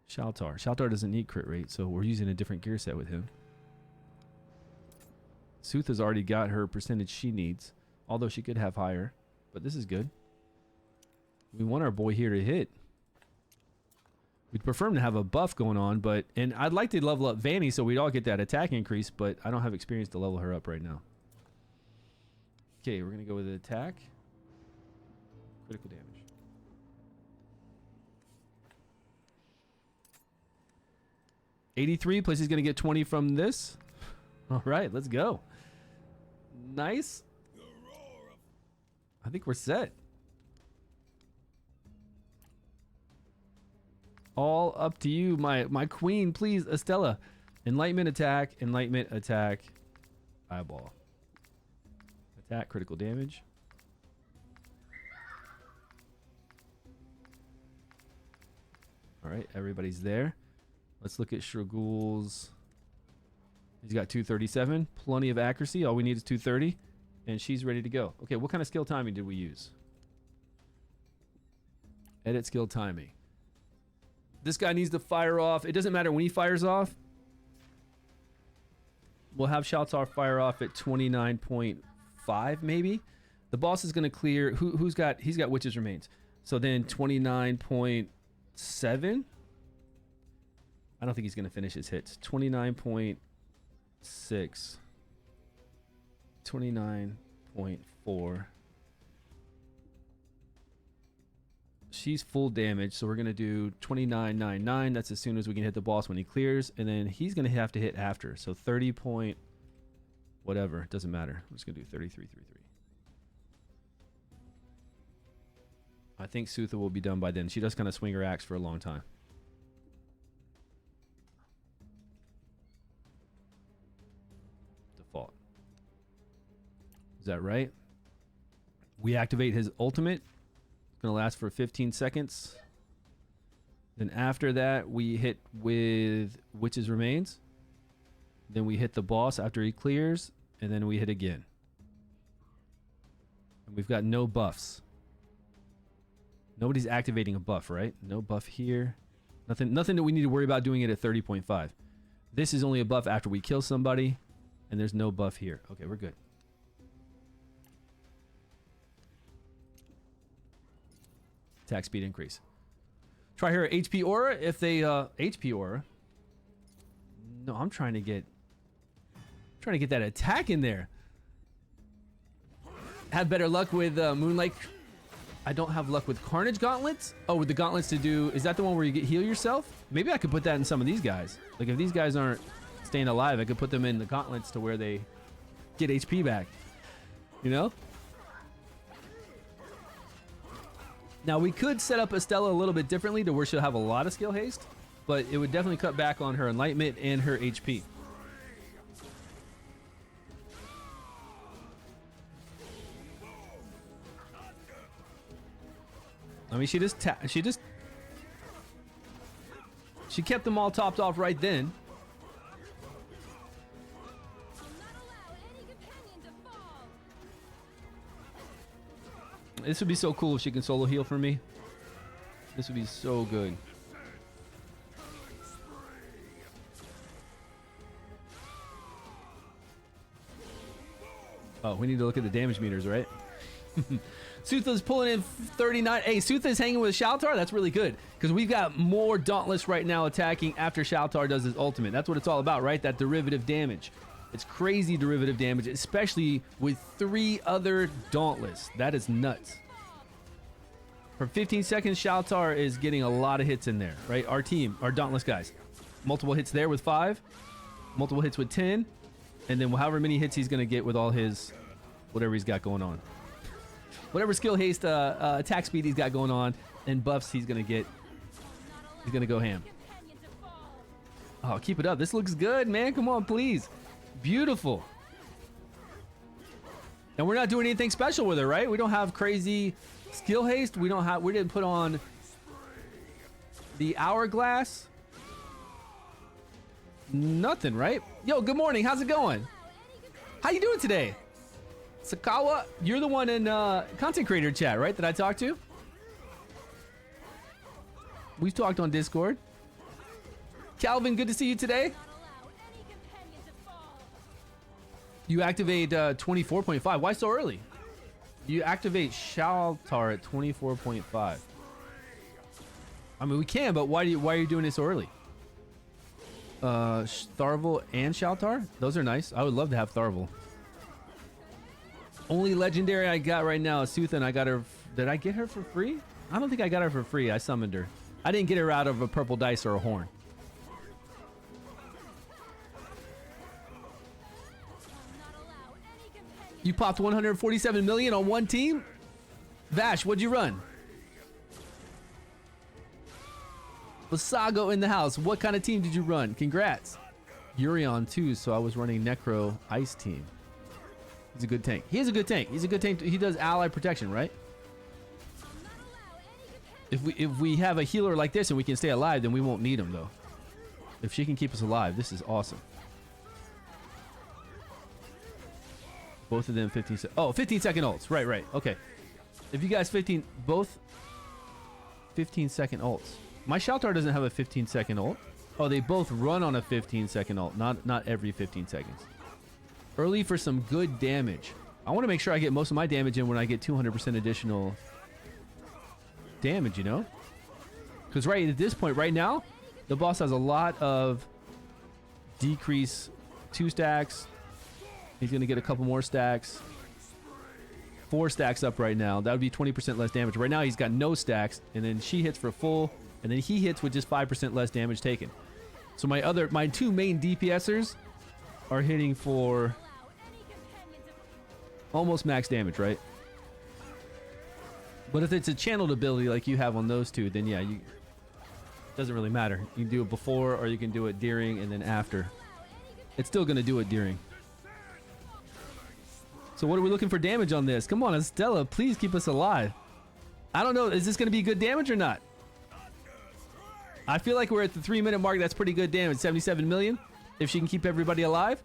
Shaltar. Shaltar doesn't need crit rate, so we're using a different gear set with him. Sutha's already got her percentage she needs, although she could have higher, but this is good. We want our boy here to hit. We'd prefer him to have a buff going on, and I'd like to level up Vanny so we'd all get that attack increase, but I don't have experience to level her up right now. Okay, we're gonna go with the attack. Critical damage. $83. Plus he's gonna get 20 from this. All right, let's go. Nice. I think we're set. All up to you, my queen, please, Estella. Enlightenment attack, eyeball. Attack, critical damage. All right, everybody's there. Let's look at Shragul's. He's got 237, plenty of accuracy. All we need is 230, and she's ready to go. Okay, what kind of skill timing did we use? Edit skill timing. This guy needs to fire off. It doesn't matter when he fires off. We'll have Shaltar fire off at 29.5 maybe. The boss is going to clear. He's got Witch's Remains. So then 29.7. I don't think he's going to finish his hits. 29.6. 29.4. She's full damage, so we're going to do 29.99. That's as soon as we can hit the boss when he clears. And then he's going to have to hit after. So 30 point whatever. Doesn't matter. I'm just going to do 33.33. I think Sutha will be done by then. She does kind of swing her axe for a long time. Default. Is that right? We activate his ultimate. Gonna last for 15 seconds. Then after that, we hit with Witch's Remains. Then we hit the boss after he clears, and then we hit again. And we've got no buffs. Nobody's activating a buff, right? No buff here. Nothing that we need to worry about doing it at 30.5. This is only a buff after we kill somebody, and there's no buff here. Okay, we're good. Attack speed increase. Try here HP aura if they HP aura. No, I'm trying to get that attack in there. Have better luck with Moonlight. I don't have luck with Carnage gauntlets. Oh, with the gauntlets to do, is that the one where you heal yourself? Maybe I could put that in some of these guys. Like if these guys aren't staying alive, I could put them in the gauntlets to where they get HP back. You know? Now, we could set up Estella a little bit differently to where she'll have a lot of skill haste, but it would definitely cut back on her enlightenment and her HP. I mean, she kept them all topped off right then. This would be so cool if she can solo heal for me. This would be so good. Oh, we need to look at the damage meters, right? Sutha's pulling in 39. Hey, Sutha's hanging with Shaltar. That's really good because we've got more Dauntless right now attacking after Shaltar does his ultimate. That's what it's all about, right? That derivative damage. It's crazy derivative damage, especially with 3 other Dauntless. That is nuts. For 15 seconds, Shaltar is getting a lot of hits in there, right? Our team, our Dauntless guys. Multiple hits there with 5. Multiple hits with 10. And then however many hits he's going to get with all his, whatever he's got going on. Whatever skill haste, attack speed he's got going on, and buffs he's going to get. He's going to go ham. Oh, keep it up. This looks good, man. Come on, please. Beautiful. And we're not doing anything special with her, right? We don't have crazy skill haste. We didn't put on the hourglass. Nothing, right? Yo, good morning. How's it going? How you doing today? Sakawa, you're the one in content creator chat, right? That I talked to? We've talked on Discord. Calvin, good to see you today. You activate 24.5. Why so early? You activate Shaltar at 24.5. I mean, we can, but why are you doing it so early? Tharvel and Shaltar? Those are nice. I would love to have Tharvel. Only legendary I got right now is Sutha, and I got her. Did I get her for free? I don't think I got her for free. I summoned her. I didn't get her out of a purple dice or a horn. You popped 147 million on one team? Vash, what'd you run? Basago in the house. What kind of team did you run? Congrats. Urion too, so I was running Necro Ice team. He's a good tank. He is a good tank. He's a good tank. He does ally protection, right? If we have a healer like this and we can stay alive, then we won't need him though. If she can keep us alive, this is awesome. Both of them 15 15-second ults. Right. Okay. If you guys both 15-second ults. My Shaltar doesn't have a 15-second ult. Oh, they both run on a 15-second ult, not every 15 seconds. Early for some good damage. I want to make sure I get most of my damage in when I get 200% additional damage, you know? Because right at this point, right now, the boss has a lot of decrease 2 stacks. He's going to get a couple more stacks. 4 stacks up right now. That would be 20% less damage. Right now, he's got no stacks, and then she hits for full, and then he hits with just 5% less damage taken. So my 2 main DPSers are hitting for almost max damage, right? But if it's a channeled ability like you have on those 2, then yeah, it doesn't really matter. You can do it before, or you can do it during and then after. It's still going to do it during. So what are we looking for damage on this? Come on, Estella, please keep us alive. I don't know. Is this going to be good damage or not? I feel like we're at the 3-minute mark. That's pretty good damage. 77 million. If she can keep everybody alive.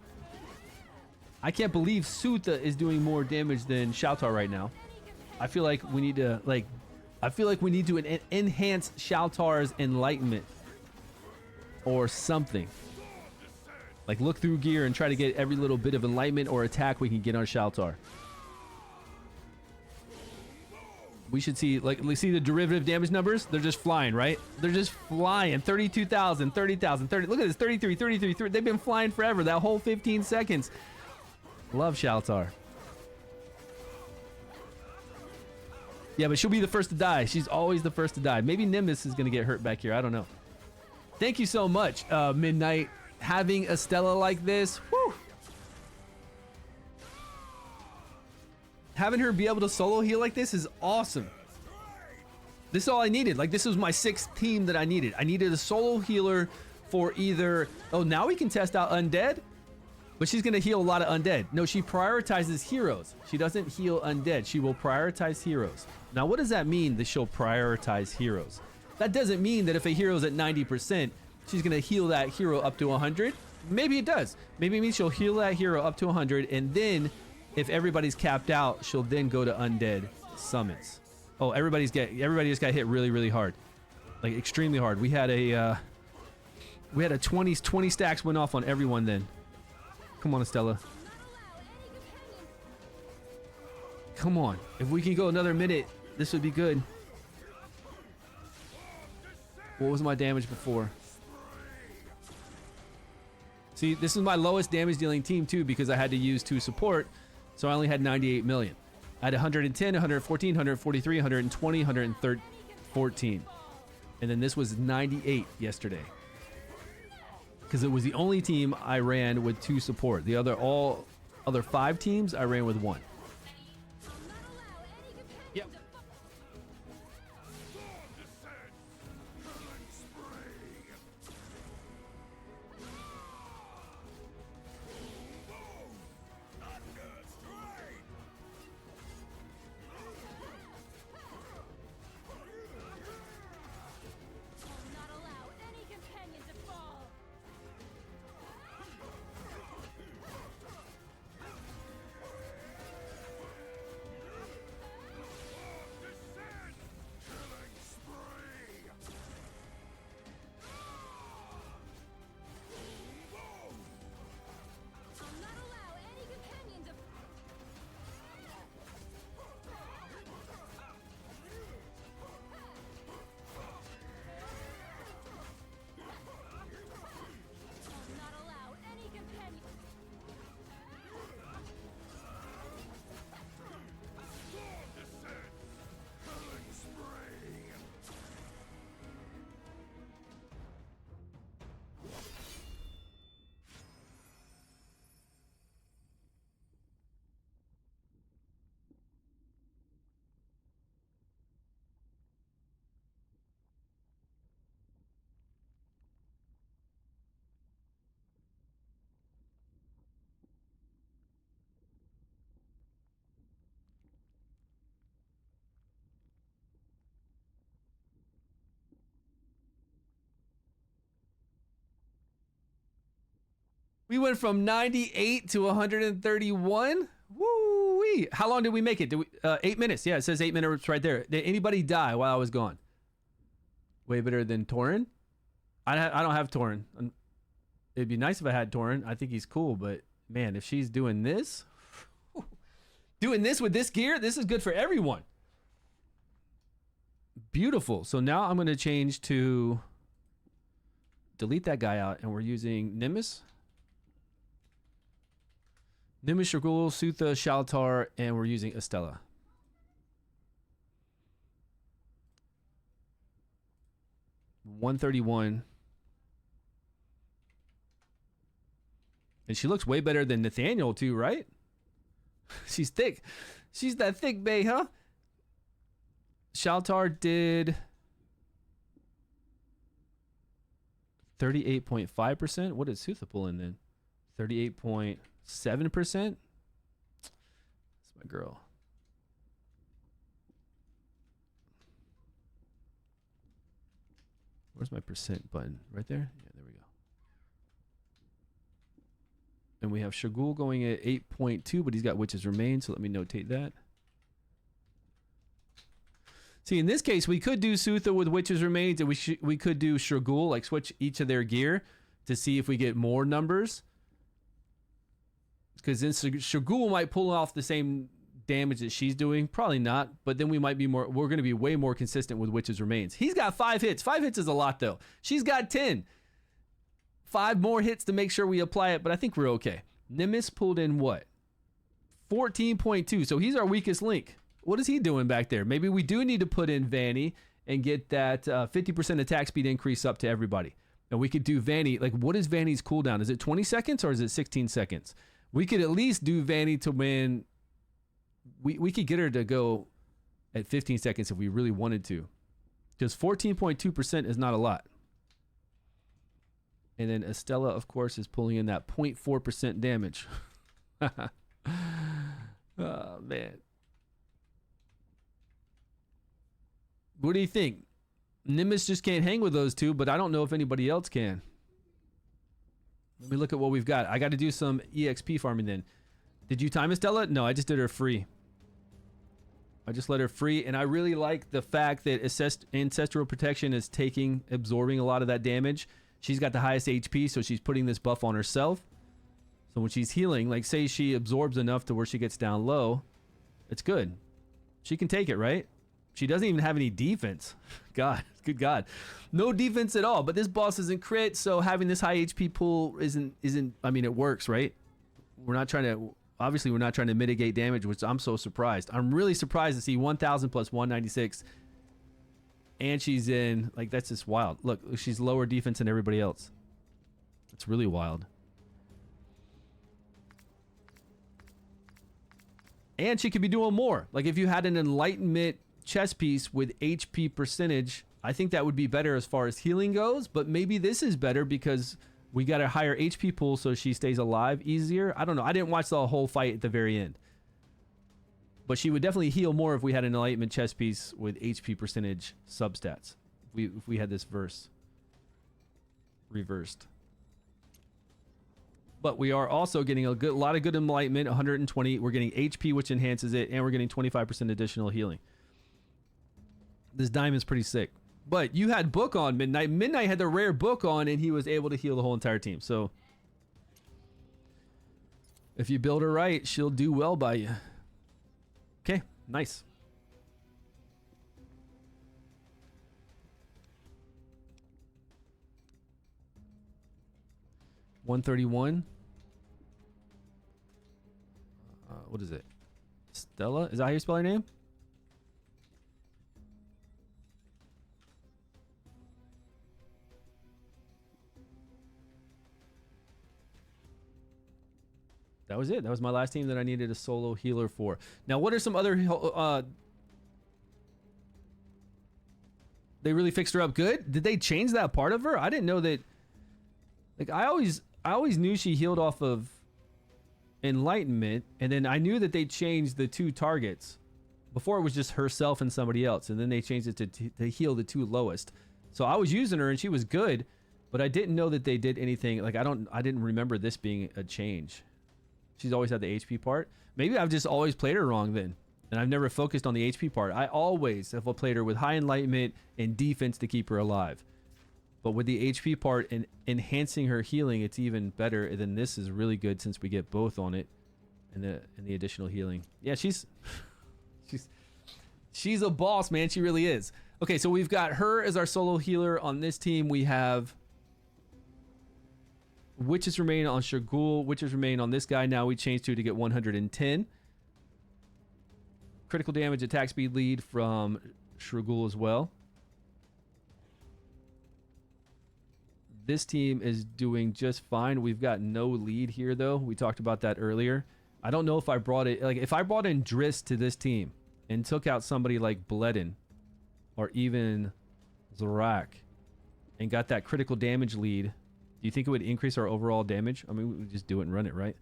I can't believe Sutha is doing more damage than Shaltar right now. I feel like we need to enhance Shaltar's enlightenment or something. Like look through gear and try to get every little bit of enlightenment or attack we can get on Shaltar. We should see, like, see the derivative damage numbers? They're just flying, right? They're just flying. 32,000, 30,000, 30. Look at this, 33, 33, 30. They've been flying forever. That whole 15 seconds. Love Shaltar. Yeah, but she'll be the first to die. She's always the first to die. Maybe Nimbus is going to get hurt back here. I don't know. Thank you so much, Midnight. Having Estella like this, whew. Having her be able to solo heal like this is awesome. This is all I needed. Like, this was my 6th team that I needed. I needed a solo healer for either... Oh, now we can test out Undead? But she's going to heal a lot of Undead. No, she prioritizes heroes. She doesn't heal Undead. She will prioritize heroes. Now, what does that mean that she'll prioritize heroes? That doesn't mean that if a hero's at 90%, she's going to heal that hero up to 100. Maybe it does. Maybe it means she'll heal that hero up to 100, and then if everybody's capped out, she'll then go to Undead summons. Oh, everybody just got hit really, really hard. Like extremely hard. We had a 20 stacks went off on everyone then. Come on, Estella. Come on. If we can go another minute, this would be good. What was my damage before? See, this is my lowest damage dealing team too because I had to use 2 support, so I only had 98 million. I had 110, 114, 143, 120, 114. And then this was 98 yesterday. Because it was the only team I ran with 2 support. The other 5 teams I ran with 1. Yep. We went from 98 to 131. Woo-wee. How long did we make it? 8 minutes. Yeah, it says 8 minutes right there. Did anybody die while I was gone? Way better than Torin. I don't have Torin. It'd be nice if I had Torin. I think he's cool, but man, if she's doing this with this gear, this is good for everyone. Beautiful. So now I'm going to change to delete that guy out, and we're using Nimbus. Nimbus, Shurgul, Sutha, Shaltar, and we're using Estella. $131. And she looks way better than Nathaniel too, right? She's thick. She's that thick bae, huh? Shaltar did 38.5%. What did Sutha pull in then? 38.7%. That's my girl. Where's my percent button? Right there? Yeah, there we go. And we have Shurgul going at 8.2, but he's got Witches Remain, so let me notate that. See, in this case, we could do Sutha with Witches Remains, and we could do Shurgul, like switch each of their gear to see if we get more numbers. Because then Shurgul might pull off the same damage that she's doing. Probably not, but then we might be more, we're going to be way more consistent with Witches Remains. He's got 5 hits. 5 hits is a lot, though. She's got 10. 5 more hits to make sure we apply it, but I think we're okay. Nimbus pulled in what? 14.2, so he's our weakest link. What is he doing back there? Maybe we do need to put in Vanny and get that 50% attack speed increase up to everybody. And we could do Vanny. Like, what is Vanny's cooldown? Is it 20 seconds or is it 16 seconds? We could at least do Vanny to win. We could get her to go at 15 seconds if we really wanted to. Because 14.2% is not a lot. And then Estella, of course, is pulling in that 0.4% damage. Oh, man. What do you think? Nimbus just can't hang with those two, but I don't know if anybody else can. Let me look at what we've got. I got to do some EXP farming then. Did you time Estella? No, I just did her free. I just let her free, and I really like the fact that Ancestral Protection is absorbing a lot of that damage. She's got the highest HP, so she's putting this buff on herself. So when she's healing, like say she absorbs enough to where she gets down low, it's good. She can take it, right? She doesn't even have any defense. God, good God. No defense at all, but this boss isn't crit, so having this high HP pool isn't, I mean, it works, right? We're not trying to, obviously we're not trying to mitigate damage, which I'm so surprised. I'm really surprised to see 1,000 plus 196. And she's in, like, that's just wild. Look, she's lower defense than everybody else. It's really wild. And she could be doing more. Like, if you had an Enlightenment chest piece with HP percentage, I think that would be better as far as healing goes. But maybe this is better because we got a higher HP pool so she stays alive easier. I don't know. I didn't watch the whole fight at the very end. But she would definitely heal more if we had an Enlightenment chest piece with HP percentage substats. If we had this verse reversed. But we are also getting a lot of good Enlightenment, 120. We're getting HP, which enhances it, and we're getting 25% additional healing. This diamond's pretty sick. But you had Book on Midnight. Midnight had the rare Book on, and he was able to heal the whole entire team. So if you build her right, she'll do well by you. Okay, nice. $131. What is it? Stella? Is that how you spell her name? That was it. That was my last team that I needed a solo healer for. Now, what are some other... they really fixed her up good? Did they change that part of her? I didn't know that... Like, I always knew she healed off of Enlightenment, and then I knew that they changed the 2 targets. Before it was just herself and somebody else, and then they changed it to heal the 2 lowest. So I was using her, and she was good, But I didn't know that they did anything. Like, I didn't remember this being a change. She's always had the HP part. Maybe I've just always played her wrong then. And I've never focused on the HP part. I always have played her with high enlightenment and defense to keep her alive. But with the HP part and enhancing her healing, it's even better. And then this is really good since we get both on it. And the additional healing. Yeah, she's a boss, man. She really is. Okay, so we've got her as our solo healer on this team. We have Witches remain on Shurgul. Witches remain on this guy. Now we change to get 110. Critical damage, attack speed lead from Shurgul as well. This team is doing just fine. We've got no lead here, though. We talked about that earlier. I don't know if I brought it... Like, if I brought in Driss to this team and took out somebody like Bledin or even Zorak and got that critical damage lead, do you think it would increase our overall damage? I mean, we would just do it and run it, right?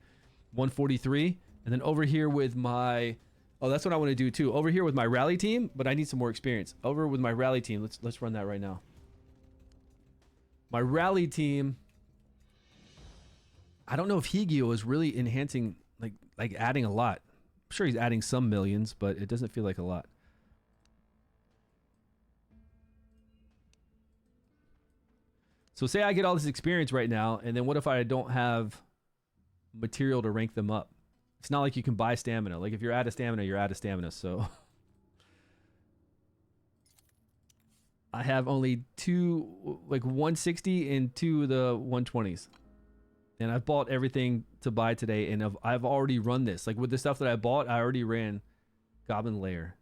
143. And then over here with my... Oh, that's what I want to do, too. Over here with my rally team, but I need some more experience. Over with my rally team. Let's run that right now. My rally team... I don't know if Higio is really enhancing... Like adding a lot. I'm sure he's adding some millions, but it doesn't feel like a lot. So say I get all this experience right now, and then what if I don't have material to rank them up? It's not like you can buy stamina. Like if you're out of stamina, you're out of stamina. So I have only two, like 160 and two of the 120s. And I've bought everything to buy today, and I've already run this. Like with the stuff that I bought, I already ran Goblin Lair.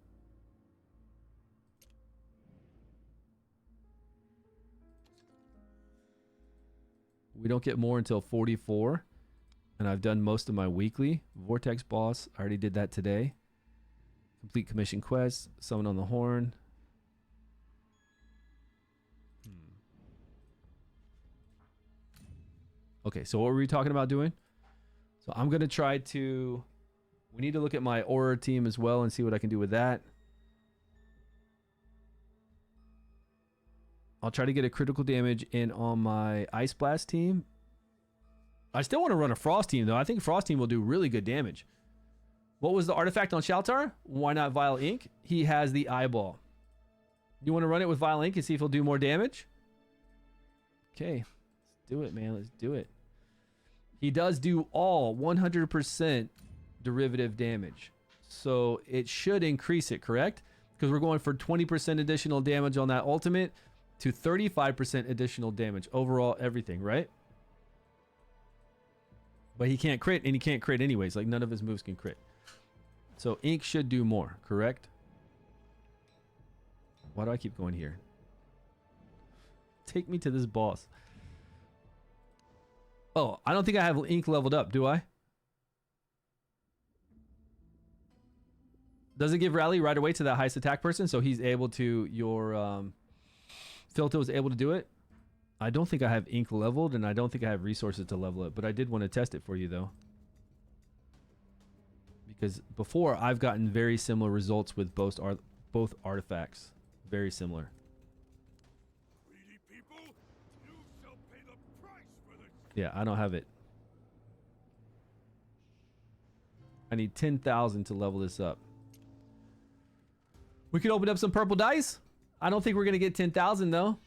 We don't get more until 44. And I've done most of my weekly. Vortex Boss, I already did that today. Complete commission quest, Summon on the Horn. Okay, so what were we talking about doing? So I'm going to try to... We need to look at my Aura team as well and see what I can do with that. I'll try to get a critical damage in on my Ice Blast team. I still want to run a Frost team, though. I think Frost team will do really good damage. What was the artifact on Shaltar? Why not Vile Ink? He has the Eyeball. You want to run it with Vile Ink and see if he'll do more damage? Okay. Let's do it, man. Let's do it. He does do all 100% derivative damage. So it should increase it, correct? Because we're going for 20% additional damage on that ultimate to 35% additional damage. Overall, everything, right? But he can't crit, and he can't crit anyways. Like, none of his moves can crit. So Ink should do more, correct? Why do I keep going here? Take me to this boss. Oh, I don't think I have Ink leveled up, do I? Does it give rally right away to that highest attack person? So he's able to, your Filto is able to do it? I don't think I have Ink leveled, and I don't think I have resources to level it, but I did want to test it for you, though. Because before, I've gotten very similar results with both artifacts. Very similar. Greedy people, you shall pay the price for this. Yeah, I don't have it. I need 10,000 to level this up. We could open up some purple dice. I don't think we're going to get 10,000, though.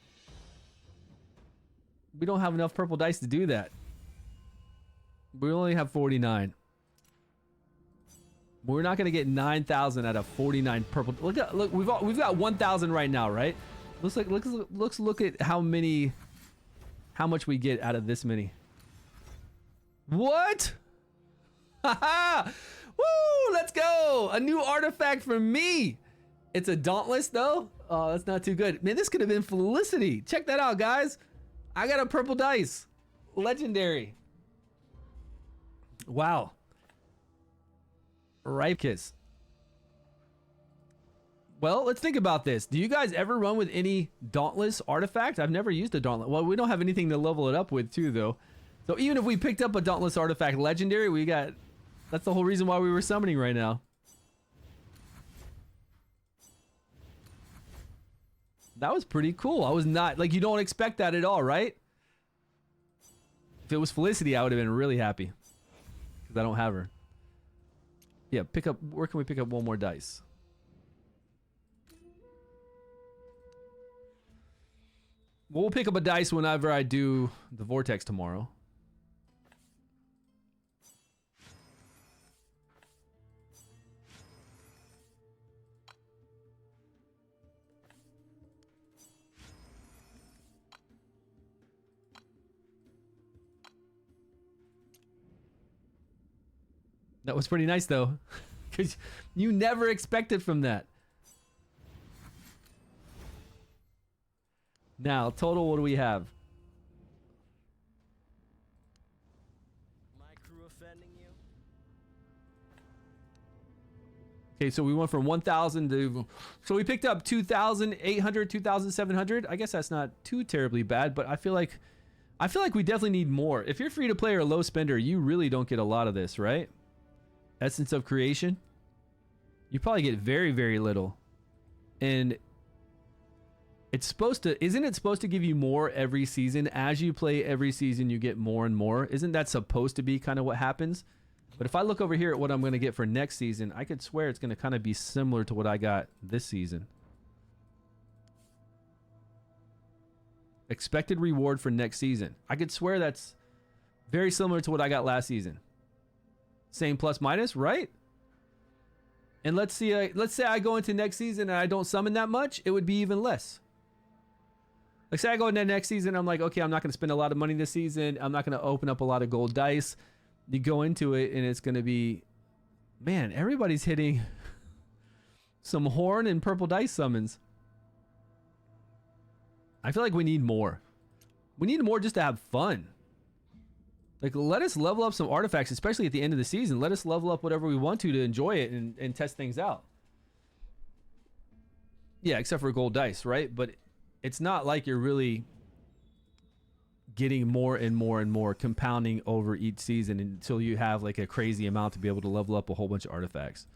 We don't have enough purple dice to do that. We only have 49. We're not going to get 9,000 out of 49 purple. Look, we've got 1,000 right now, right? Let's look at how much we get out of this many. What? Haha! Woo! Let's go! A new artifact for me. It's a Dauntless, though. Oh, that's not too good. Man, this could have been Felicity. Check that out, guys. I got a purple dice. Legendary. Wow. Ripe Kiss. Well, let's think about this. Do you guys ever run with any Dauntless artifact? I've never used a Dauntless. Well, we don't have anything to level it up with, too, though. So even if we picked up a Dauntless artifact legendary, we got... That's the whole reason why we were summoning right now. That was pretty cool. I was not... Like, you don't expect that at all, right? If it was Felicity, I would have been really happy. Because I don't have her. Yeah, pick up. Where can we pick up one more dice? Well, we'll pick up a dice whenever I do the Vortex tomorrow. That was pretty nice though, because you never expect it from that. Now, total, what do we have? My crew offending you? Okay, so we went from 1,000 to... So we picked up 2,800, 2,700. I guess that's not too terribly bad, but I feel like we definitely need more. If you're free to play or low spender, you really don't get a lot of this, right? Essence of Creation. You probably get very, very little. And it's supposed to... Isn't it supposed to give you more every season? As you play every season, you get more and more. Isn't that supposed to be kind of what happens? But if I look over here at what I'm going to get for next season, I could swear it's going to kind of be similar to what I got this season. Expected reward for next season. I could swear that's very similar to what I got last season. Same plus minus, right? And let's say I go into next season and I don't summon that much, it would be even less. Like say I go into next season, I'm like, okay, I'm not going to spend a lot of money this season. I'm not going to open up a lot of gold dice. You go into it and it's going to be, man, everybody's hitting some horn and purple dice summons. I feel like we need more. We need more just to have fun. Like, let us level up some artifacts, especially at the end of the season. Let us level up whatever we want to enjoy it and test things out. Yeah, except for gold dice, right? But it's not like you're really getting more and more and more, compounding over each season until you have like a crazy amount to be able to level up a whole bunch of artifacts.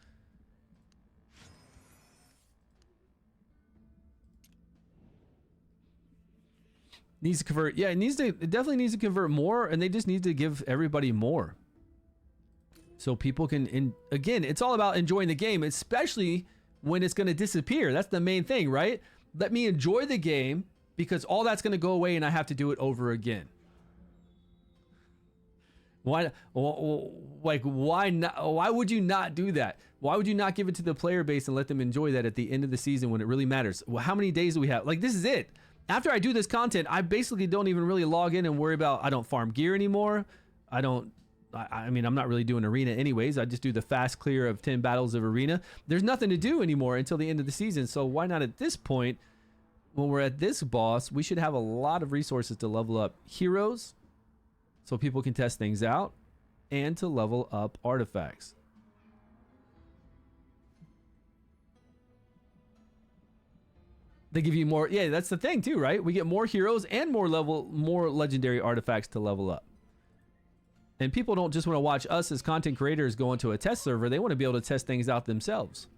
Needs to convert. Yeah, it definitely needs to convert more, and they just need to give everybody more. So people can, again, it's all about enjoying the game, especially when it's going to disappear. That's the main thing, right? Let me enjoy the game, because all that's going to go away and I have to do it over again. Why not? Why would you not do that? Why would you not give it to the player base and let them enjoy that at the end of the season when it really matters? Well, how many days do we have? Like, this is it. After I do this content, I basically don't even really log in and worry about, I don't farm gear anymore. I mean, I'm not really doing arena anyways. I just do the fast clear of 10 battles of arena. There's nothing to do anymore until the end of the season. So why not at this point, when we're at this boss, we should have a lot of resources to level up heroes so people can test things out and to level up artifacts. They give you more. Yeah, that's the thing too, right? We get more heroes and more legendary artifacts to level up. And people don't just want to watch us as content creators go into a test server. They want to be able to test things out themselves.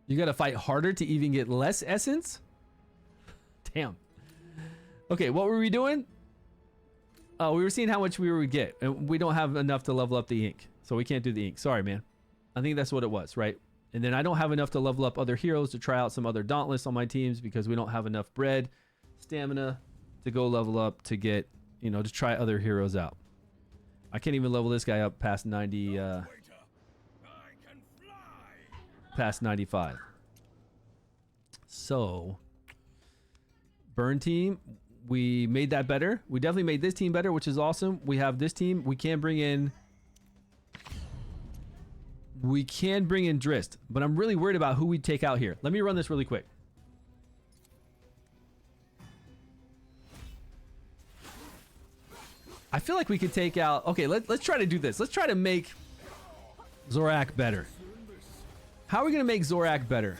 You got to fight harder to even get less essence? Damn. Okay, what were we doing? Oh, we were seeing how much we would get. And we don't have enough to level up the ink. So we can't do the ink. Sorry, man. I think that's what it was, right? And then I don't have enough to level up other heroes to try out some other Dauntless on my teams because we don't have enough bread, stamina to go level up to get, you know, to try other heroes out. I can't even level this guy up past 90, past 95. So, burn team, we made that better. We definitely made this team better, which is awesome. We have this team. We can bring in Drist, but I'm really worried about who we take out here. Let me run this really quick. I feel like we could take out... Okay, let's try to do this. Let's try to make Zorak better. How are we going to make Zorak better?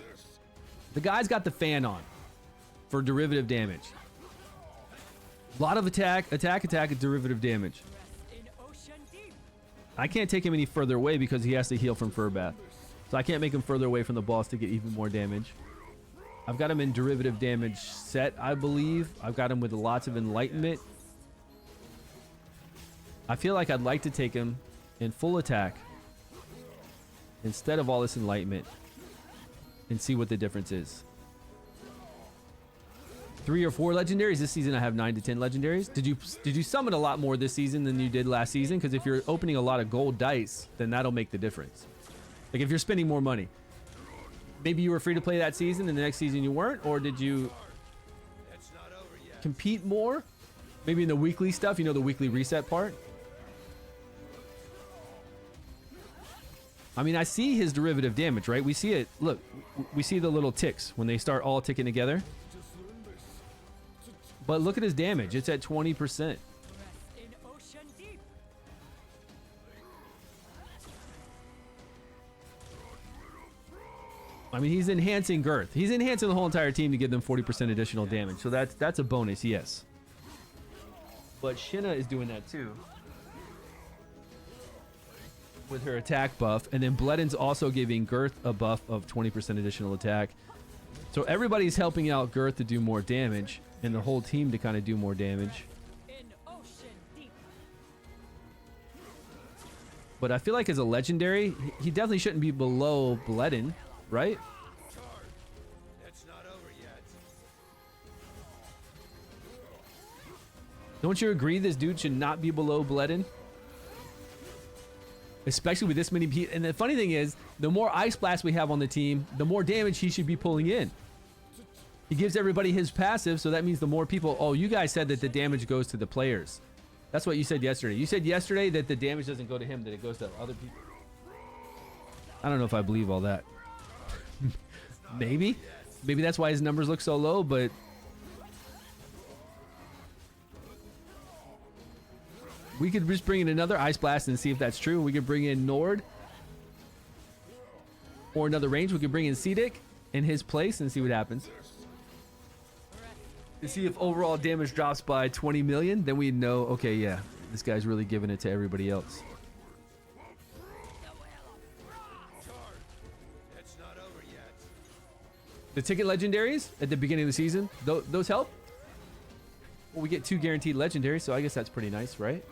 The guy's got the fan on for derivative damage. A lot of attack, and derivative damage. I can't take him any further away because he has to heal from Fur Bath. So I can't make him further away from the boss to get even more damage. I've got him in derivative damage set, I believe. I've got him with lots of enlightenment. I feel like I'd like to take him in full attack instead of all this enlightenment and see what the difference is. 3 or 4 legendaries this season. I have 9 to 10 legendaries. Did you summon a lot more this season than you did last season? Because if you're opening a lot of gold dice, then that'll make the difference. Like if you're spending more money, maybe you were free to play that season and the next season you weren't, or did you compete more? Maybe in the weekly stuff, you know, the weekly reset part. I mean, I see his derivative damage, right? We see it. Look, we see the little ticks when they start all ticking together. But look at his damage. It's at 20%. In ocean deep. I mean, he's enhancing girth. He's enhancing the whole entire team to give them 40% additional damage. So that's a bonus, yes. But Shinna is doing that too with her attack buff. And then Bledden's also giving girth a buff of 20% additional attack. So everybody's helping out girth to do more damage and the whole team to kind of do more damage. In ocean deep. But I feel like as a legendary, he definitely shouldn't be below Bledden, right? It's not over yet. Don't you agree this dude should not be below Bledden? Especially with this many people. And the funny thing is, the more Ice Blast we have on the team, the more damage he should be pulling in. He gives everybody his passive, so that means the more people... Oh, you guys said that the damage goes to the players. That's what you said yesterday. You said yesterday that the damage doesn't go to him, that it goes to other people. I don't know if I believe all that. Maybe. Maybe that's why his numbers look so low, but... We could just bring in another Ice Blast and see if that's true. We could bring in Nord. Or another range. We could bring in Cedic in his place and see what happens. To see if overall damage drops by 20 million, then we'd know, okay, yeah, this guy's really giving it to everybody else. It's not over yet. The ticket legendaries at the beginning of the season, those help? Well, we get 2 guaranteed legendaries, so I guess that's pretty nice, right?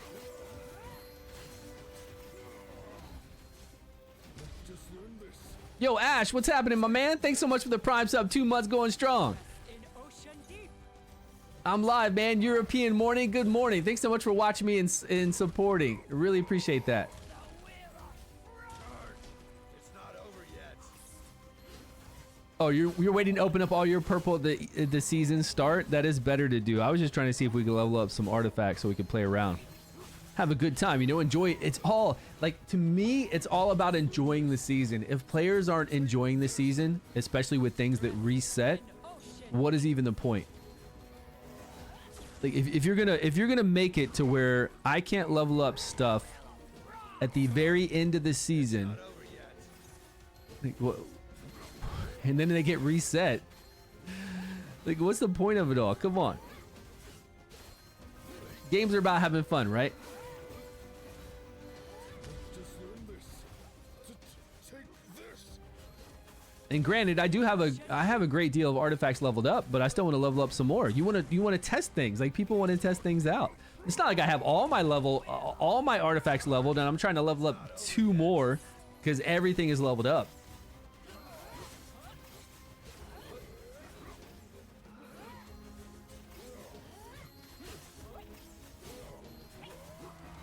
Yo, Ash, what's happening, my man? Thanks so much for the Prime sub. 2 months going strong. In ocean deep. I'm live, man. European morning. Good morning. Thanks so much for watching me and supporting. I really appreciate that. It's not over yet. Oh, you're waiting to open up all your purple at the season start? That is better to do. I was just trying to see if we could level up some artifacts so we could play around. Have a good time, you know, enjoy. It's all, like, to me, it's all about enjoying the season. If players aren't enjoying the season, especially with things that reset, what is even the point? Like, if you're gonna make it to where I can't level up stuff at the very end of the season, like, what, and then they get reset, like, what's the point of it all? Come on. Games are about having fun, right? And granted, I have a great deal of artifacts leveled up, but I still want to level up some more. You want to test things. Like, people want to test things out. It's not like I have all my artifacts leveled and I'm trying to level up 2 more because everything is leveled up.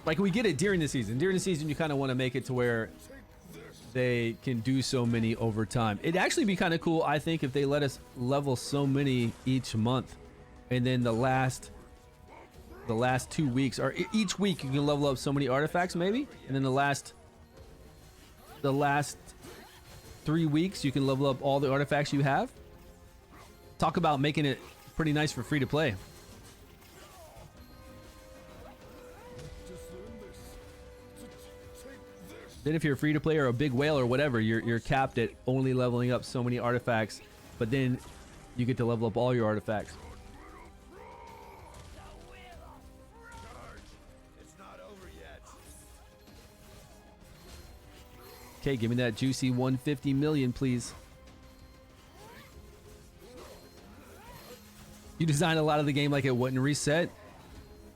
Like, we get it during the season. During the season, you kind of want to make it to where they can do so many over time. It'd actually be kind of cool, I think, if they let us level so many each month, and then the last 2 weeks, or each week you can level up so many artifacts, maybe, and then the last 3 weeks you can level up all the artifacts you have. Talk about making it pretty nice for free to play. Then if you're a free to play or a big whale or whatever, you're capped at only leveling up so many artifacts, but then you get to level up all your artifacts. It's not over yet. Okay, give me that juicy 150 million, please. You design a lot of the game like it wouldn't reset.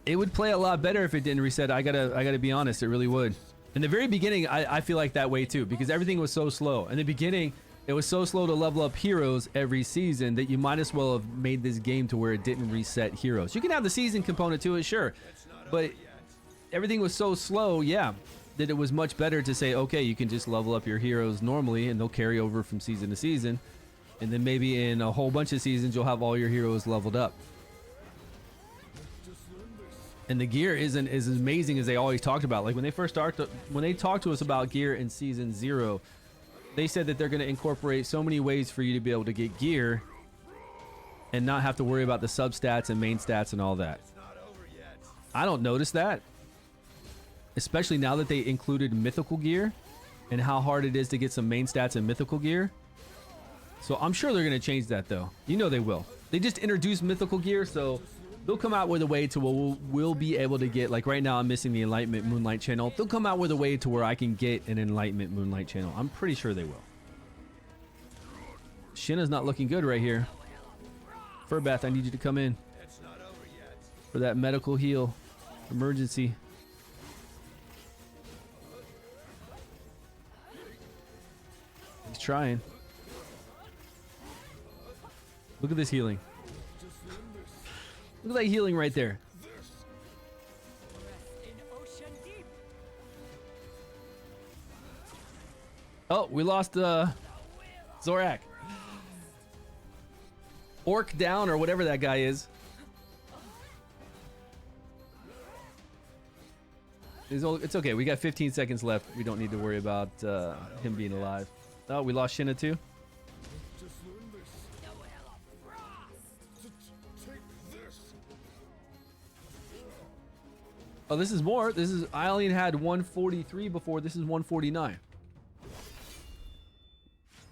It would play a lot better if it didn't reset. I gotta be honest, it really would. In the very beginning, I feel like that way too, because everything was so slow. In the beginning, it was so slow to level up heroes every season that you might as well have made this game to where it didn't reset heroes. You can have the season component to it, sure, but everything was so slow, yeah, that it was much better to say, okay, you can just level up your heroes normally and they'll carry over from season to season. And then maybe in a whole bunch of seasons, you'll have all your heroes leveled up. And the gear isn't as amazing as they always talked about. Like when they first started, when they talked to us about gear in season 0, they said that they're going to incorporate so many ways for you to be able to get gear and not have to worry about the substats and main stats and all that. I don't notice that, especially now that they included mythical gear and how hard it is to get some main stats and mythical gear. So I'm sure they're going to change that though. You know they will. They just introduced mythical gear, so they'll come out with a way to where we'll be able to get, like right now I'm missing the Enlightenment Moonlight channel. They'll come out with a way to where I can get an Enlightenment Moonlight channel. I'm pretty sure they will. Shinna's not looking good right here. Furbath, I need you to come in for that medical heal. Emergency. He's trying. Look at this healing. Look at that healing right there. In ocean deep. Oh, we lost Zorak. Orc down or whatever that guy is. It's okay. We got 15 seconds left. We don't need to worry about him being alive. Oh, we lost Shinna too. Oh, this is more. This is, I only had 143 before. This is 149.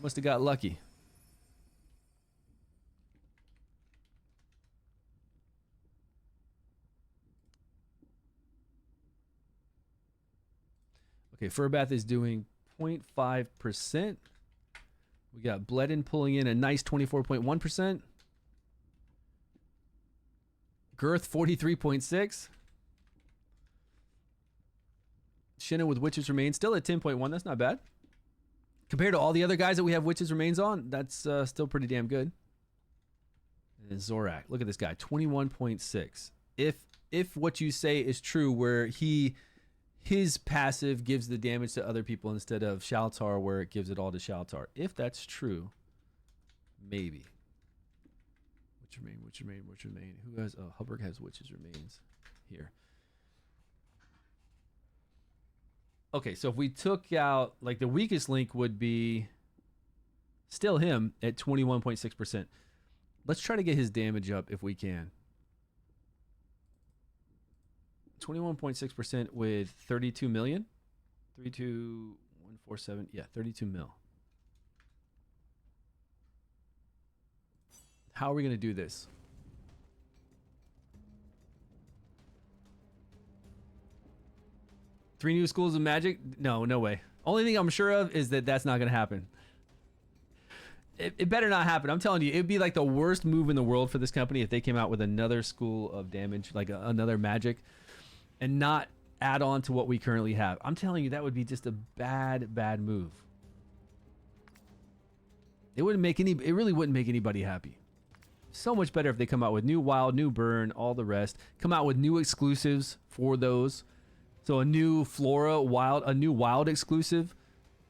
Must have got lucky. Okay, Furbath is doing 0.5%. We got Bledin pulling in a nice 24.1%. Girth 43.6. Shinna with Witch's Remains still at 10.1. That's not bad. Compared to all the other guys that we have Witch's Remains on, that's still pretty damn good. And Zorak, look at this guy, 21.6. If what you say is true, where his passive gives the damage to other people instead of Shaltar, where it gives it all to Shaltar. If that's true, maybe. Witch Remain. Who has? Oh, Hubbard has Witch's Remains here. Okay, so if we took out, like the weakest link would be still him at 21.6%. Let's try to get his damage up if we can. 21.6% with 32 million. 32147. Yeah, 32 mil. How are we going to do this? Three new schools of magic? No, no way. Only thing I'm sure of is that that's not going to happen. It better not happen. I'm telling you, it'd be like the worst move in the world for this company if they came out with another school of damage, like another magic, and not add on to what we currently have. I'm telling you, that would be just a bad move. It really wouldn't make anybody happy. So much better if they come out with new wild, new burn, all the rest. Come out with new exclusives for those. So a new flora wild, a new wild exclusive,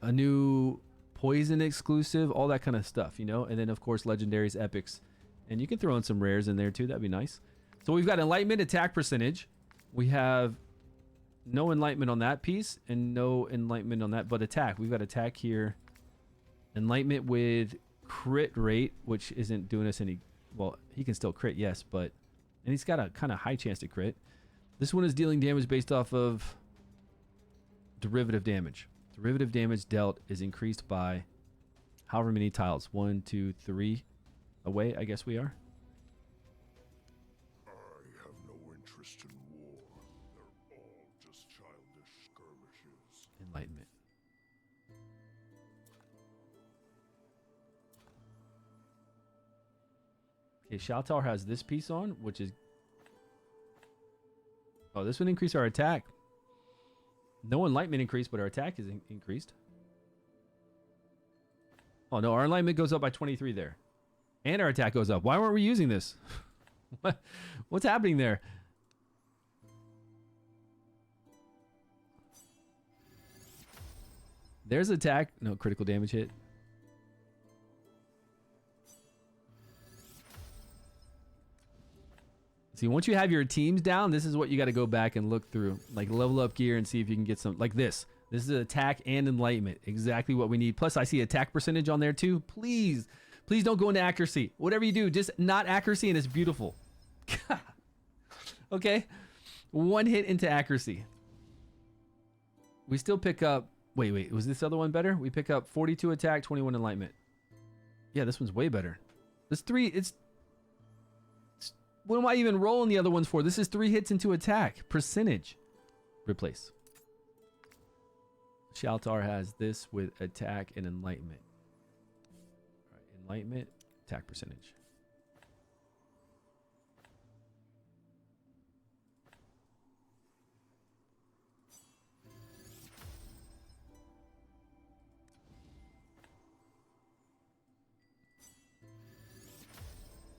a new poison exclusive, all that kind of stuff, you know? And then of course legendaries, epics, and you can throw in some rares in there too. That'd be nice. So we've got enlightenment attack percentage. We have no enlightenment on that piece and no enlightenment on that, but attack. We've got attack here. Enlightenment with crit rate, which isn't doing us any, well, he can still crit, yes, but, and he's got a kind of high chance to crit. This one is dealing damage based off of derivative damage. Derivative damage dealt is increased by however many tiles. 1, 2, 3 away, I guess we are. I have no interest in war. They're all just childish skirmishes. Enlightenment. Okay, Shaltar has this piece on, which is... Oh, this would increase our attack. No enlightenment increase, but our attack is increased. Oh no, our enlightenment goes up by 23 there. And our attack goes up. Why weren't we using this? What's happening there? There's attack. No, critical damage hit. See, once you have your teams down, this is what you got to go back and look through. Like level up gear and see if you can get some, like this. This is attack and enlightenment. Exactly what we need. Plus, I see attack percentage on there too. Please, please don't go into accuracy. Whatever you do, just not accuracy and it's beautiful. Okay. One hit into accuracy. We still pick up, wait, was this other one better? We pick up 42 attack, 21 enlightenment. Yeah, this one's way better. This 3, it's what am I even rolling the other ones for? This is 3 hits into attack. Percentage. Replace. Shaltar has this with attack and enlightenment. All right, enlightenment, attack percentage.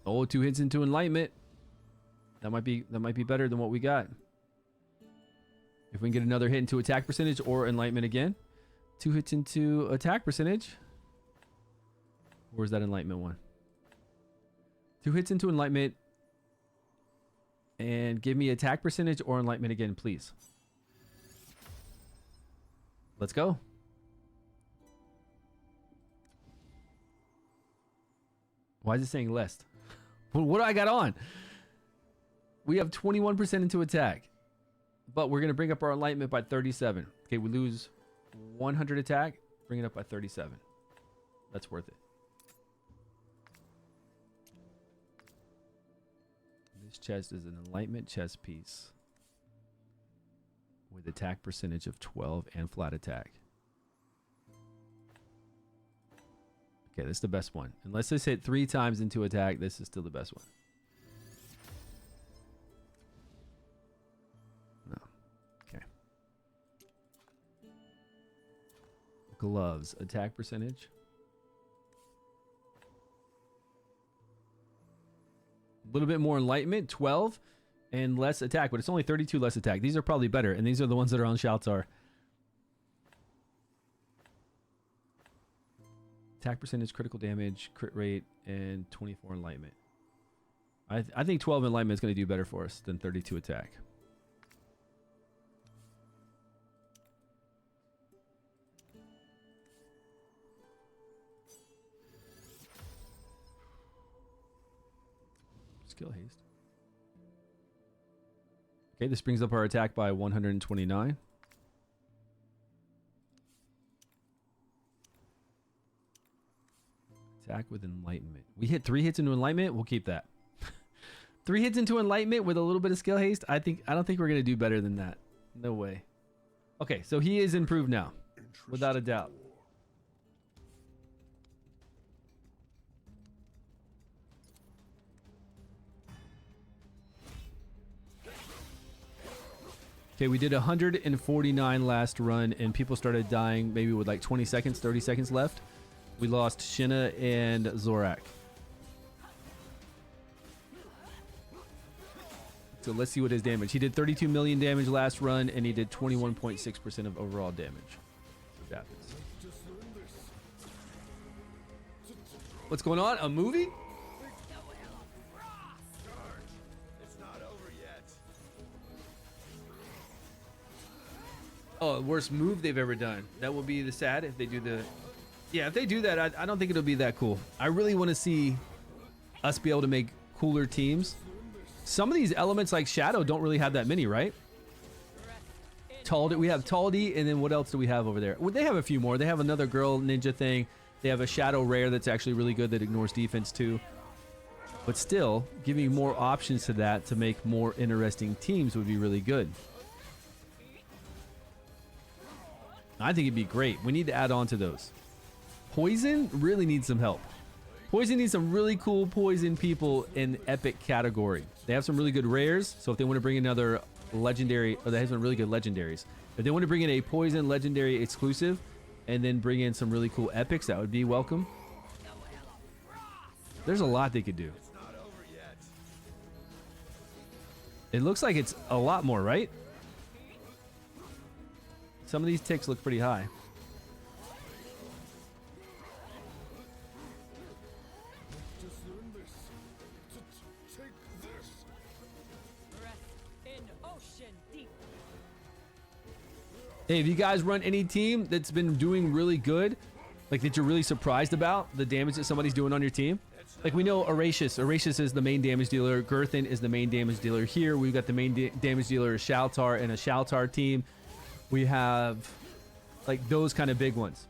Oh, 2 hits into enlightenment. That might be better than what we got. If we can get another hit into attack percentage or enlightenment again. 2 hits into attack percentage. Where's that enlightenment one? 2 hits into enlightenment. And give me attack percentage or enlightenment again, please. Let's go. Why is it saying less? What do I got on? We have 21% into attack. But we're going to bring up our enlightenment by 37. Okay, we lose 100 attack. Bring it up by 37. That's worth it. This chest is an enlightenment chest piece. With attack percentage of 12 and flat attack. Okay, this is the best one. Unless this hit 3 times into attack, this is still the best one. No. Okay. Gloves. Attack percentage. A little bit more enlightenment, 12, and less attack, but it's only 32 less attack. These are probably better, and these are the ones that are on Shaltar. Attack percentage, critical damage, crit rate, and 24 enlightenment. I think 12 enlightenment is going to do better for us than 32 attack. Skill haste. Okay, this brings up our attack by 129. Attack with enlightenment. We hit 3 hits into enlightenment. We'll keep that. 3 hits into enlightenment with a little bit of skill haste. I don't think we're gonna do better than that. No way. Okay, so he is improved now, without a doubt. Okay, we did 149 last run, and people started dying maybe with like 20 seconds, 30 seconds left. We lost Shinna and Zorak. So let's see what his damage. He did 32 million damage last run, and he did 21.6% of overall damage. What happens? What's going on? A movie? It's not over yet. Oh, worst move they've ever done. That will be the sad if they do the... Yeah, if they do that, I don't think it'll be that cool. I really want to see us be able to make cooler teams. Some of these elements like Shadow don't really have that many, right? We have Taldi, and then what else do we have over there? Well, they have a few more. They have another girl ninja thing. They have a Shadow rare that's actually really good that ignores defense too. But still, giving more options to that to make more interesting teams would be really good. I think it'd be great. We need to add on to those. Poison really needs some help. Poison needs some really cool poison people in epic category. They have some really good rares, so if they want to bring another legendary, they have some really good legendaries. If they want to bring in a poison legendary exclusive and then bring in some really cool epics, that would be welcome. There's a lot they could do. It looks like it's a lot more, right? Some of these ticks look pretty high. Hey, if you guys run any team that's been doing really good, like that you're really surprised about the damage that somebody's doing on your team, like we know Aracius. Aracius is the main damage dealer. Girthin is the main damage dealer here. We've got the main damage dealer Shaltar and a Shaltar team. We have like those kind of big ones.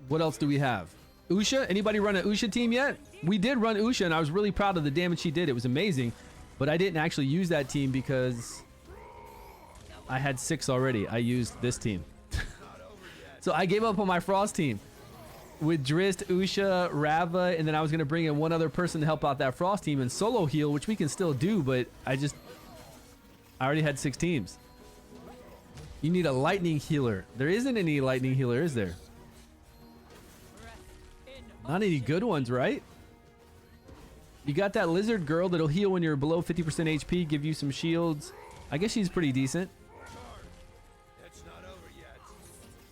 What else do we have? Usha? Anybody run an Usha team yet? We did run Usha, and I was really proud of the damage she did. It was amazing. But I didn't actually use that team because I had 6 already. I used this team. So I gave up on my Frost team with Drist, Usha, Rava, and then I was going to bring in one other person to help out that Frost team and solo heal, which we can still do, but I already had 6 teams. You need a lightning healer. There isn't any lightning healer, is there? Not any good ones, right? You got that lizard girl that'll heal when you're below 50% HP, give you some shields. I guess she's pretty decent.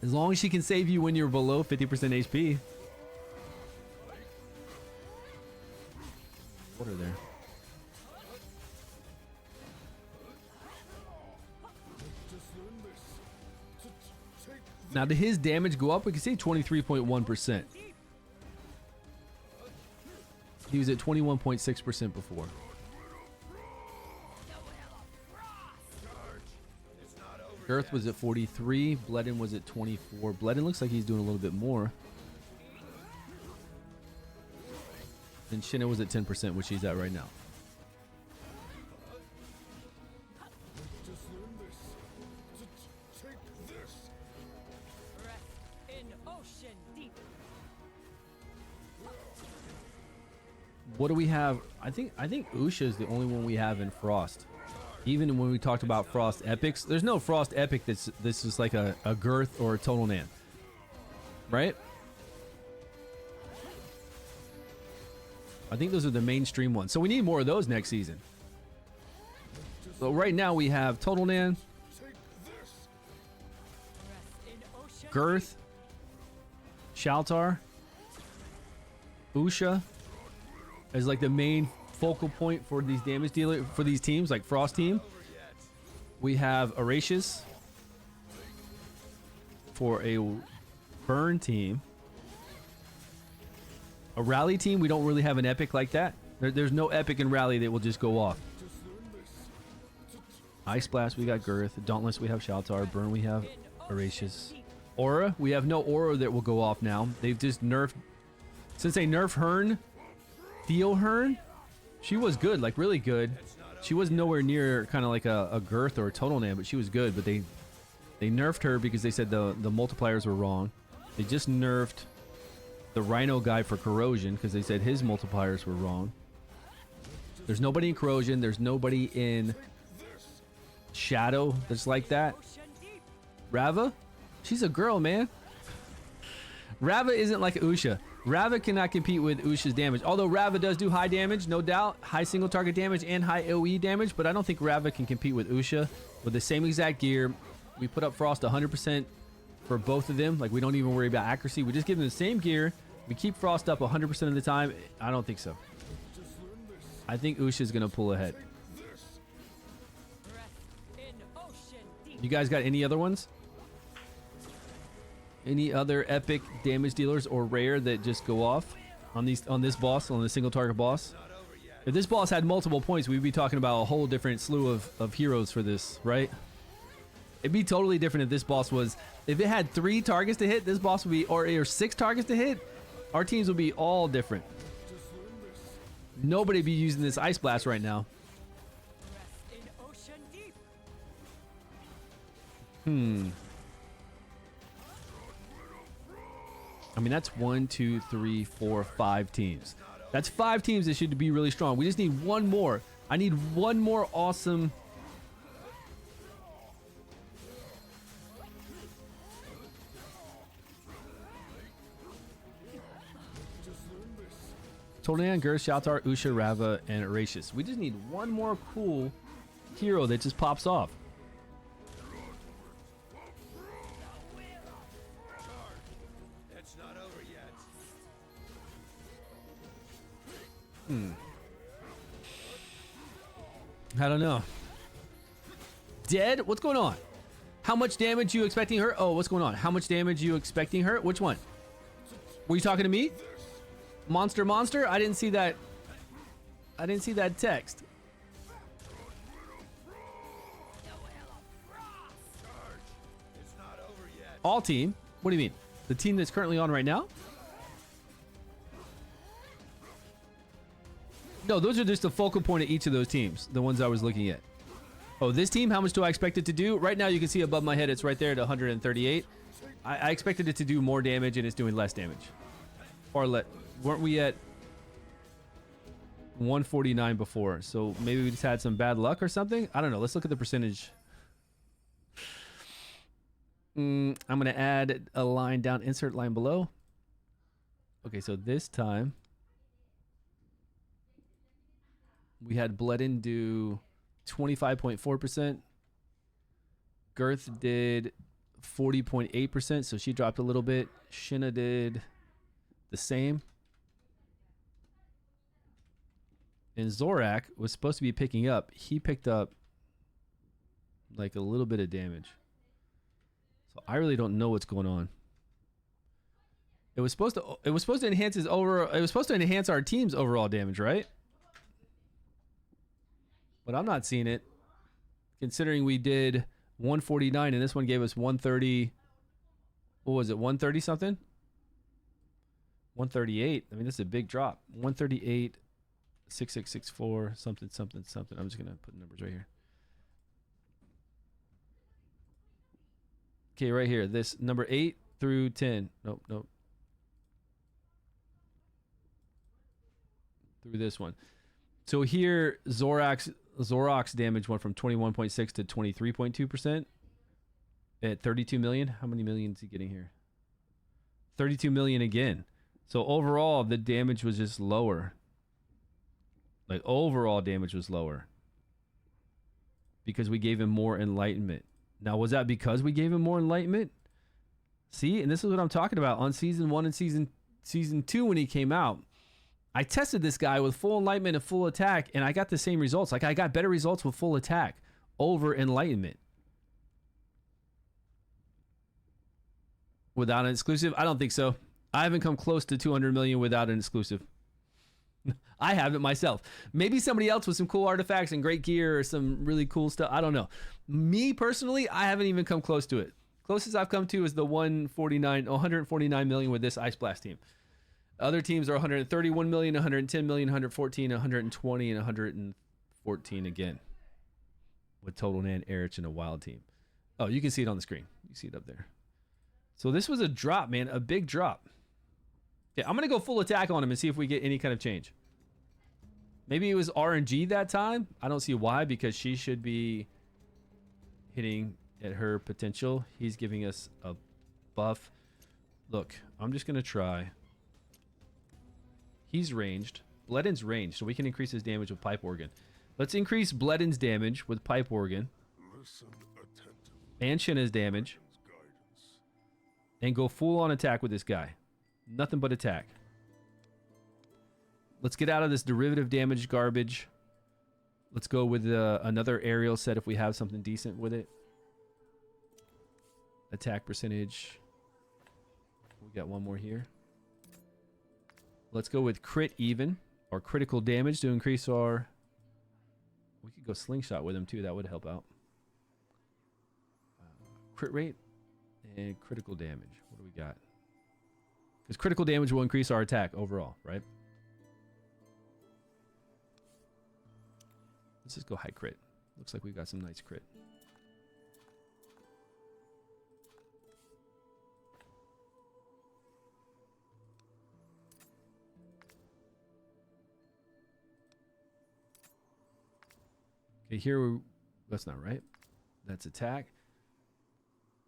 As long as she can save you when you're below 50% HP. What are there? Now, did his damage go up? We can see 23.1%. He was at 21.6% before. Girth was at 43. Bledden was at 24. Bledden looks like he's doing a little bit more. And Shinna was at 10%, which he's at right now. What do we have? I think Usha is the only one we have in Frost. Even when we talked about Frost epics, there's no Frost epic this is like a Girth or a Total Nan, right? I think those are the mainstream ones. So we need more of those next season. So right now we have Total Nan, Girth, Shaltar, Usha as like the main focal point for these damage dealer for these teams, like Frost team. We have Aracius for a burn team. A rally team, we don't really have an epic like that. There's no epic in rally that will just go off. Ice Blast, we got Girth. Dauntless, we have Shaltar. Burn, we have Aracius. Aura, we have no Aura that will go off now. They've just nerfed. Since they nerfed Hearn, Theo Hearn, she was good, like really good. She was nowhere near kind of like a Girth or a Total Nan, but she was good. But they nerfed her because they said the multipliers were wrong. They just nerfed the Rhino guy for Corrosion because they said his multipliers were wrong. There's nobody in Corrosion. There's nobody in Shadow that's like that. Rava, she's a girl, man. Rava isn't like Usha. Rava cannot compete with Usha's damage. Although Rava does do high damage, no doubt. High single target damage and high AoE damage. But I don't think Rava can compete with Usha. With the same exact gear, we put up Frost 100% for both of them. Like, we don't even worry about accuracy. We just give them the same gear. We keep Frost up 100% of the time. I don't think so. I think Usha's going to pull ahead. You guys got any other ones? Any other epic damage dealers or rare that just go off on this boss, on the single target boss? If this boss had multiple points, we'd be talking about a whole different slew of heroes for this, right? It'd be totally different if this boss was, if it had 3 targets to hit, this boss would be, or 6 targets to hit, our teams would be all different. Nobody be using this Ice Blast right now. I mean, that's 1, 2, 3, 4, 5 teams. That's 5 teams that should be really strong. We just need one more. I need one more awesome. Toldan, Gur, Shaltar, Usha, Rava, and Erasius. We just need one more cool hero that just pops off. It's not over yet. I don't know. Dead? What's going on? How much damage you expecting her? Oh, what's going on? How much damage you expecting her? Which one? Were you talking to me? Monster? I didn't see that. I didn't see that text. It's not over yet. All team? What do you mean? The team that's currently on right now? No, those are just the focal point of each of those teams. The ones I was looking at. Oh, this team, how much do I expect it to do? Right now, you can see above my head, it's right there at 138. I expected it to do more damage, and it's doing less damage. Or weren't we at 149 before? So maybe we just had some bad luck or something? I don't know. Let's look at the percentage. I'm going to add a line down, insert line below. Okay, so this time we had Bledin do 25.4%. Girth did 40.8%, so she dropped a little bit. Shinna did the same. And Zorak was supposed to be picking up. He picked up like a little bit of damage. So I really don't know what's going on. It was supposed to enhance his over. It was supposed to enhance our team's overall damage, right? But I'm not seeing it. Considering we did 149 and this one gave us 130. What was it? 130 something? 138. I mean, this is a big drop. 138, 6664, something. I'm just going to put numbers right here. Okay, right here. This number 8 through 10. Nope. Through this one. So here, Zorak's damage went from 21.6 to 23.2% at 32 million. How many millions is he getting here? 32 million again. So overall, the damage was just lower. Like overall damage was lower because we gave him more enlightenment. Now, was that because we gave him more enlightenment? See, and this is what I'm talking about on season 1 and season 2 when he came out. I tested this guy with full enlightenment and full attack, and I got the same results. Like, I got better results with full attack over enlightenment. Without an exclusive? I don't think so. I haven't come close to 200 million without an exclusive. I haven't myself. Maybe somebody else with some cool artifacts and great gear or some really cool stuff. I don't know. Me, personally, I haven't even come close to it. Closest I've come to is the 149 million with this Ice Blast team. Other teams are 131 million, 110 million, 114, 120, and 114 again. With Total Nan, Erich, and a wild team. Oh, you can see it on the screen. You see it up there. So this was a drop, man. A big drop. Yeah, I'm going to go full attack on him and see if we get any kind of change. Maybe it was RNG that time. I don't see why, because she should be hitting at her potential. He's giving us a buff. Look, I'm just going to try. He's ranged. Bledin's ranged, so we can increase his damage with Pipe Organ. Let's increase Bledin's damage with Pipe Organ. And Shinna's damage. And go full on attack with this guy. Nothing but attack. Let's get out of this derivative damage garbage. Let's go with another aerial set if we have something decent with it. Attack percentage. We got one more here. Let's go with crit even or critical damage to increase our... We could go slingshot with him too. That would help out. Crit rate and critical damage. What do we got? Because critical damage will increase our attack overall, right? Let's just go high crit. Looks like we've got some nice crit. Okay, here, that's not right. That's attack.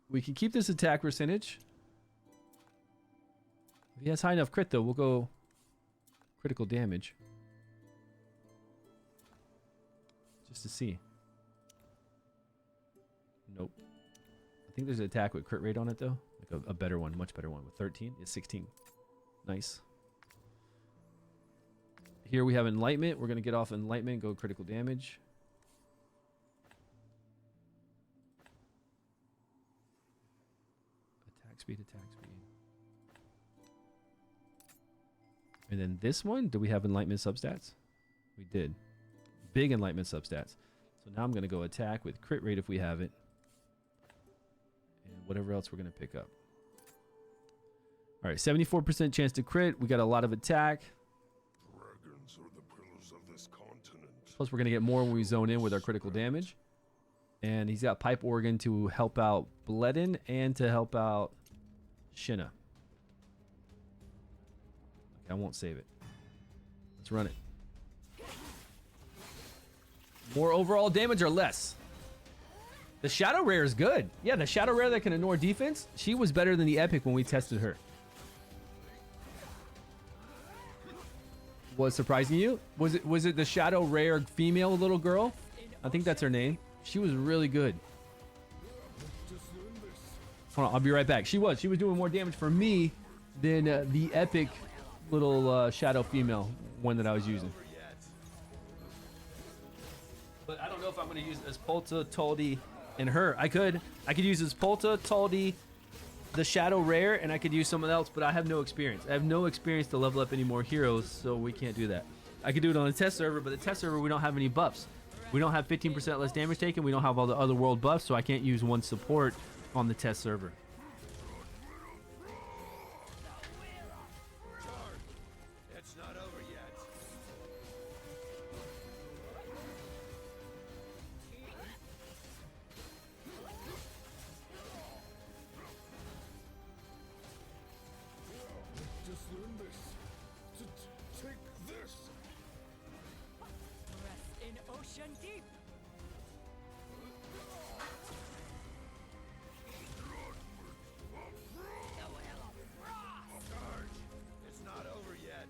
We can keep this attack percentage. If he has high enough crit, though, we'll go critical damage. Just to see. Nope. I think there's an attack with crit rate on it, though. Like a better one, much better one. With 13, it's 16. Nice. Here we have Enlightenment. We're going to get off Enlightenment, go critical damage. Attack speed, attack speed. And then this one, do we have Enlightenment substats? We did. Big Enlightenment substats. So now I'm going to go attack with crit rate if we have it. And whatever else we're going to pick up. All right, 74% chance to crit. We got a lot of attack. Dragons are the pillars of this continent. Plus, we're going to get more when we zone in with our critical damage. And he's got Pipe Organ to help out Bledin and to help out Shinna. Okay, I won't save it. Let's run it. More overall damage or less? The Shadow Rare is good. Yeah, the Shadow Rare that can ignore defense, she was better than the Epic when we tested her. Was surprising you? Was it the Shadow Rare female little girl? I think that's her name. She was really good. Hold on, I'll be right back. She was doing more damage for me than the Epic little Shadow female one that I was using. But I don't know if I'm going to use Espolta, Taldi, and her. I could use Espolta, Taldi, the Shadow Rare, and I could use someone else, but I have no experience. I have no experience to level up any more heroes, so we can't do that. I could do it on a test server, but the test server, we don't have any buffs. We don't have 15% less damage taken. We don't have all the other world buffs, so I can't use one support on the test server. It's not over yet. Just learn this. Take this. Rest in ocean deep. It's not over yet.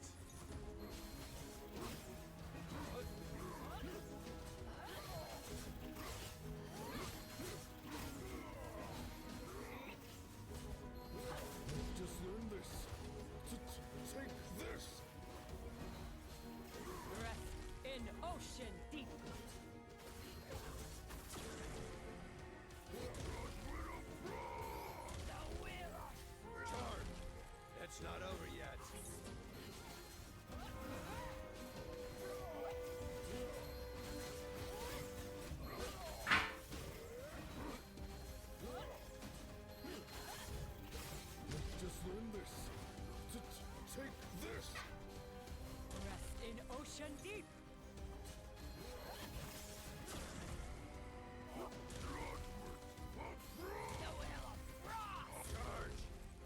Just learn this. Take this. Rest in ocean deep. It's not over yet. Just learn this. Take this. Rest in ocean deep.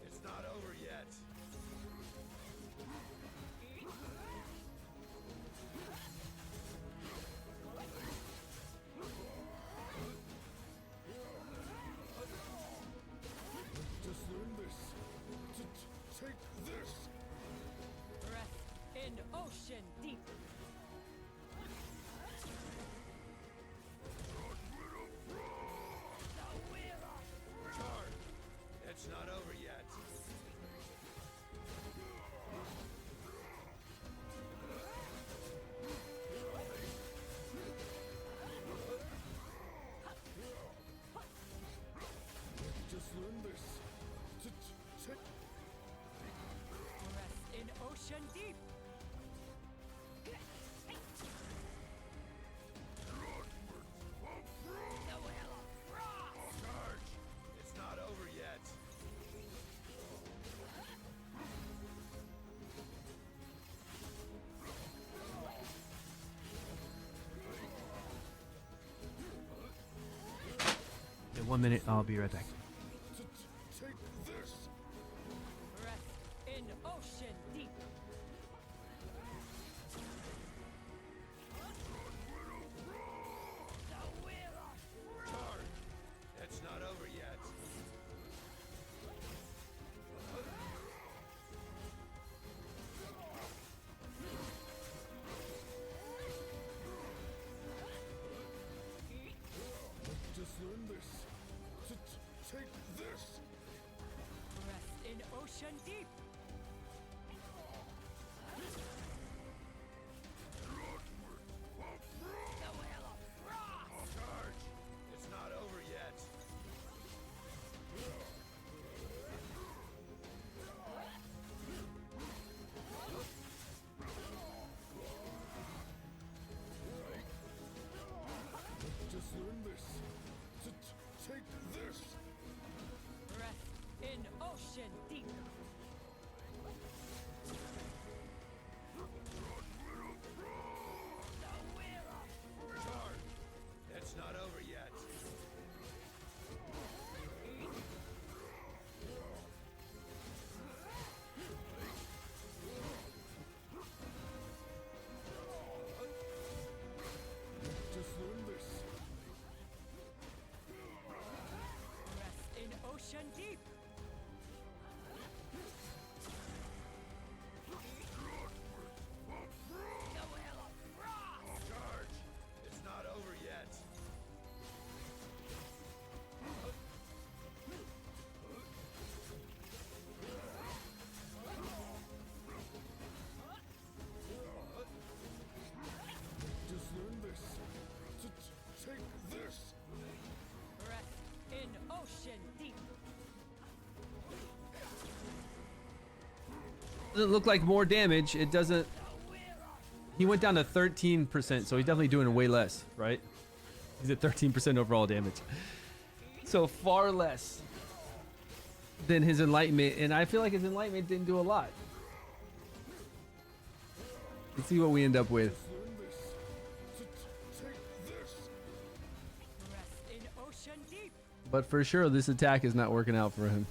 It's not over yet. Just learn this. Take this. Rest in ocean deep. It's not over yet. Just learn this. Take Rest in ocean deep. It's not over yet. Okay, 1 minute. I'll be right back. Take this. Rest in ocean deep. ocean deep. Charge! It's not over yet. Just learn this. Take this. Rest in ocean deep. Charge! It's not over yet. Just learn this. Rest in ocean deep. Charge! It's not over yet. Just learn this. Take this. Rest in ocean deep. Doesn't look like more damage. It doesn't. He went down to 13%, so he's definitely doing way less, right? He's at 13% overall damage. So far less than his enlightenment, and I feel like his enlightenment didn't do a lot. Let's see what we end up with. Learn this. Take this. Rest in ocean deep. But for sure, this attack is not working out for him.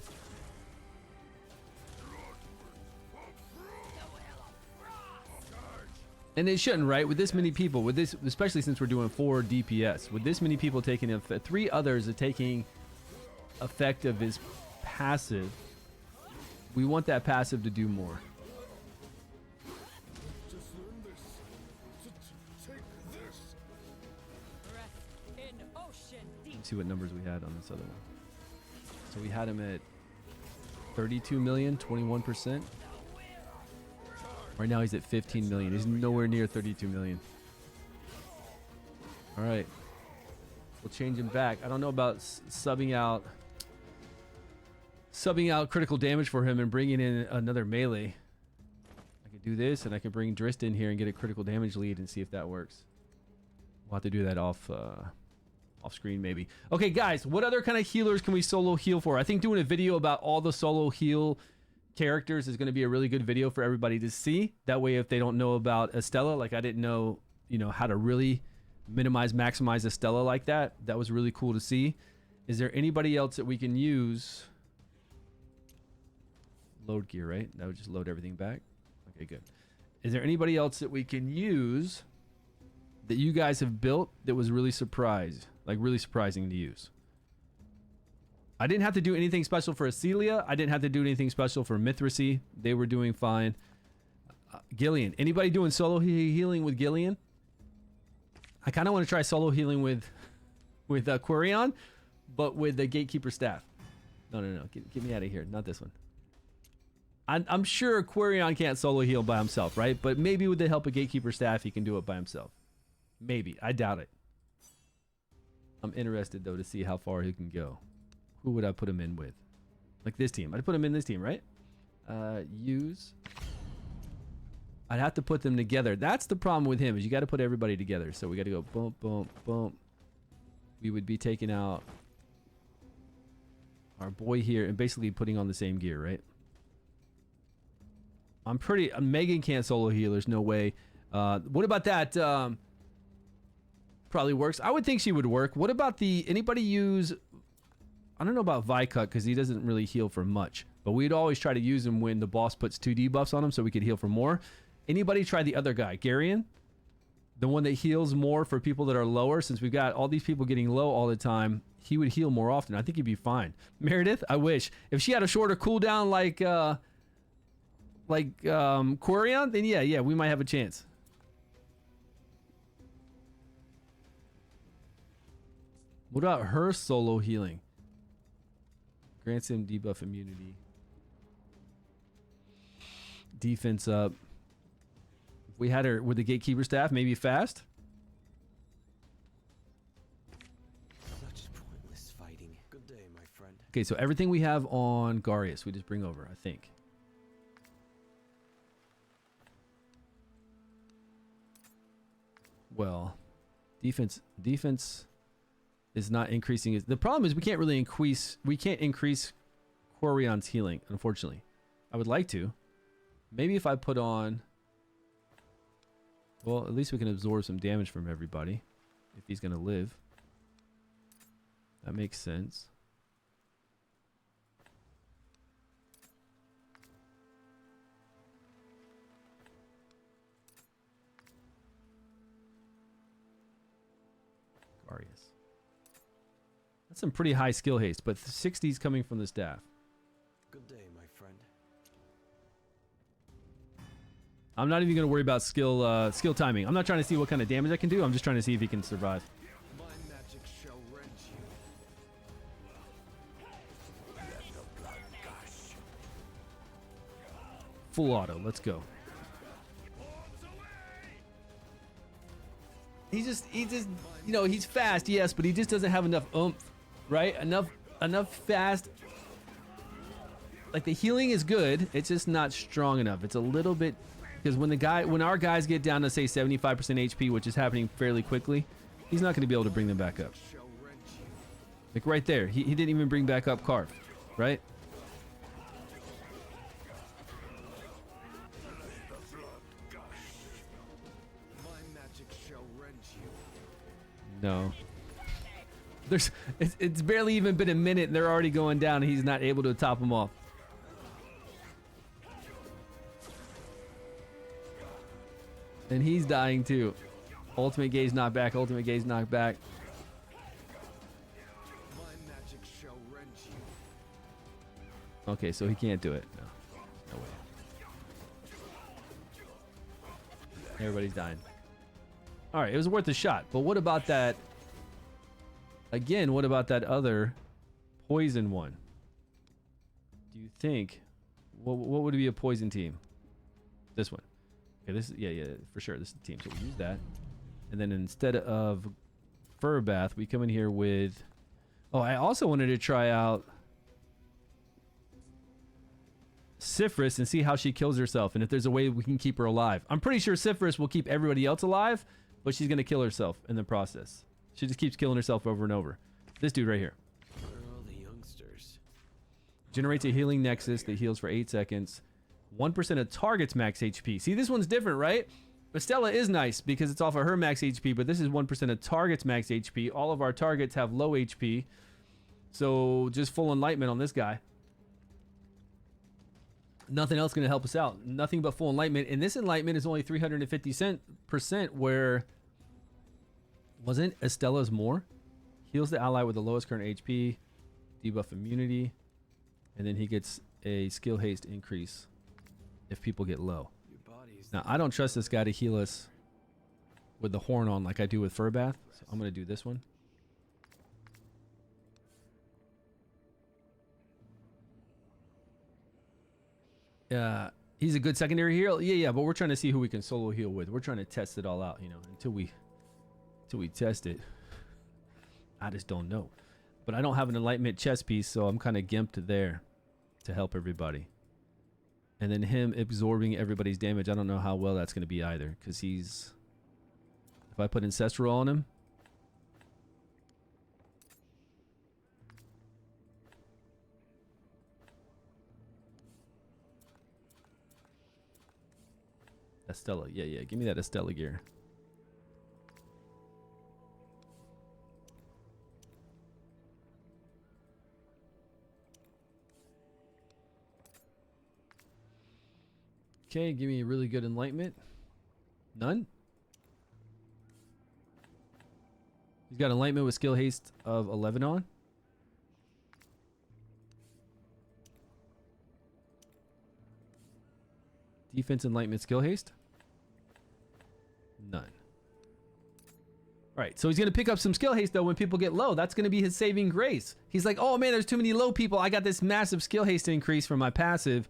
And it shouldn't, right? With this many people, with this, especially since we're doing 4 DPS, with this many people taking effect, 3 others are taking effect of his passive. We want that passive to do more. Just learn this. Take this. Rest in ocean deep. Let's see what numbers we had on this other one. So we had him at 32 million, 21%. Right now he's at 15 million. He's nowhere near 32 million. All right. We'll change him back. I don't know about subbing out critical damage for him and bringing in another melee. I could do this, and I can bring Drist in here and get a critical damage lead and see if that works. We'll have to do that off screen maybe. Okay, guys, what other kind of healers can we solo heal for? I think doing a video about all the solo heal characters is going to be a really good video for everybody to see. That way, if they don't know about Estella, like I didn't know, how to really maximize Estella like that. That was really cool to see. Is there anybody else that we can use? Load gear, right? That would just load everything back. Okay, good. Is there anybody else that we can use that you guys have built that was really really surprising to use? I didn't have to do anything special for Acelia. I didn't have to do anything special for Mithracy. They were doing fine. Gillian. Anybody doing solo healing with Gillian? I kind of want to try solo healing with Quirion, but with the Gatekeeper staff. No. Get me out of here. Not this one. I'm sure Quirion can't solo heal by himself, right? But maybe with the help of Gatekeeper staff, he can do it by himself. Maybe. I doubt it. I'm interested, though, to see how far he can go. Who would I put him in with? Like this team. I'd put him in this team, right? Use. I'd have to put them together. That's the problem with him, is you got to put everybody together. So we got to go boom, boom, boom. We would be taking out our boy here and basically putting on the same gear, right? Megan can't solo heal. There's no way. What about that? Probably works. I would think she would work. What about anybody use... I don't know about Vicut because he doesn't really heal for much, but we'd always try to use him when the boss puts 2 debuffs on him so we could heal for more. Anybody try the other guy, Garion? The one that heals more for people that are lower. Since we've got all these people getting low all the time, he would heal more often. I think he'd be fine. Meredith, I wish. If she had a shorter cooldown like Quirion, then yeah, we might have a chance. What about her solo healing? Grants him debuff immunity. Defense up. If we had her with the gatekeeper staff, maybe fast. Such pointless fighting. Good day, my friend. Okay, so everything we have on Garius, we just bring over, I think. Well, defense is not increasing. The problem is we can't really increase Quarion's healing, unfortunately. I would like to. Maybe if I put on, well, at least we can absorb some damage from everybody if he's going to live. That makes sense. Garius. That's some pretty high skill haste, but 60's coming from the staff. Good day, my friend. I'm not even going to worry about skill timing. I'm not trying to see what kind of damage I can do. I'm just trying to see if he can survive. My magic shall rend you. Let the blood gush. Full auto. Let's go. He just, you know, he's fast, yes, but he just doesn't have enough oomph, right? Enough fast. Like the healing is good. It's just not strong enough. It's a little bit, because when our guys get down to say 75% HP, which is happening fairly quickly, he's not going to be able to bring them back up. Like right there, he didn't even bring back up Carve, right? No. It's barely even been a minute and they're already going down and he's not able to top them off. And he's dying too. Ultimate gaze knocked back, ultimate gaze knocked back. Okay, so he can't do it. No way. Everybody's dying. All right, it was worth a shot. But what about that? Again, what about that other poison one? Do you think what would be a poison team? This one. Okay, this is yeah, for sure. This is the team. So we use that. And then instead of Fur Bath, we come in here with oh, I also wanted to try out Sifris and see how she kills herself and if there's a way we can keep her alive. I'm pretty sure Sifris will keep everybody else alive, but she's going to kill herself in the process. She just keeps killing herself over and over. This dude right here. Where are all the youngsters? Generates a healing nexus that heals for 8 seconds. 1% of target's max HP. See, this one's different, right? Estella is nice because it's off of her max HP, but this is 1% of target's max HP. All of our targets have low HP. So just full enlightenment on this guy. Nothing else going to help us out. Nothing but full enlightenment. And this enlightenment is only 350% where... Wasn't Estella's more? Heals the ally with the lowest current HP. Debuff immunity. And then he gets a skill haste increase if people get low. Now, I don't trust this guy to heal us with the horn on like I do with Fur Bath. So I'm going to do this one. He's a good secondary heal. Yeah, but we're trying to see who we can solo heal with. We're trying to test it all out, you know, until we test it. I just don't know. But I don't have an enlightenment chest piece, so I'm kind of gimped there to help everybody. And then him absorbing everybody's damage, I don't know how well that's going to be either, because he's... If I put Ancestral on him... Estella, yeah, give me that Estella gear. Okay, give me a really good enlightenment. None? He's got enlightenment with skill haste of 11 on. Defense enlightenment skill haste. None. Alright, so he's going to pick up some skill haste though when people get low. That's going to be his saving grace. He's like, oh man, there's too many low people. I got this massive skill haste increase from my passive.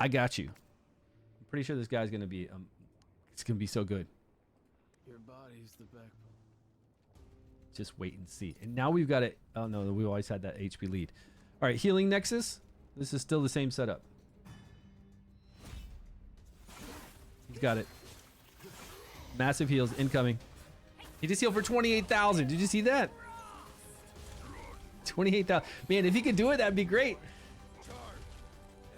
I got you. Pretty sure this guy's gonna be it's gonna be so good. Your body's the backbone. Just wait and see. And now we've got it. Oh no, we always had that HP lead. All right, healing nexus. This is still the same setup. He's got it. Massive heals incoming. He just healed for 28,000. Did you see that? 28,000. Man, if he could do it, that'd be great.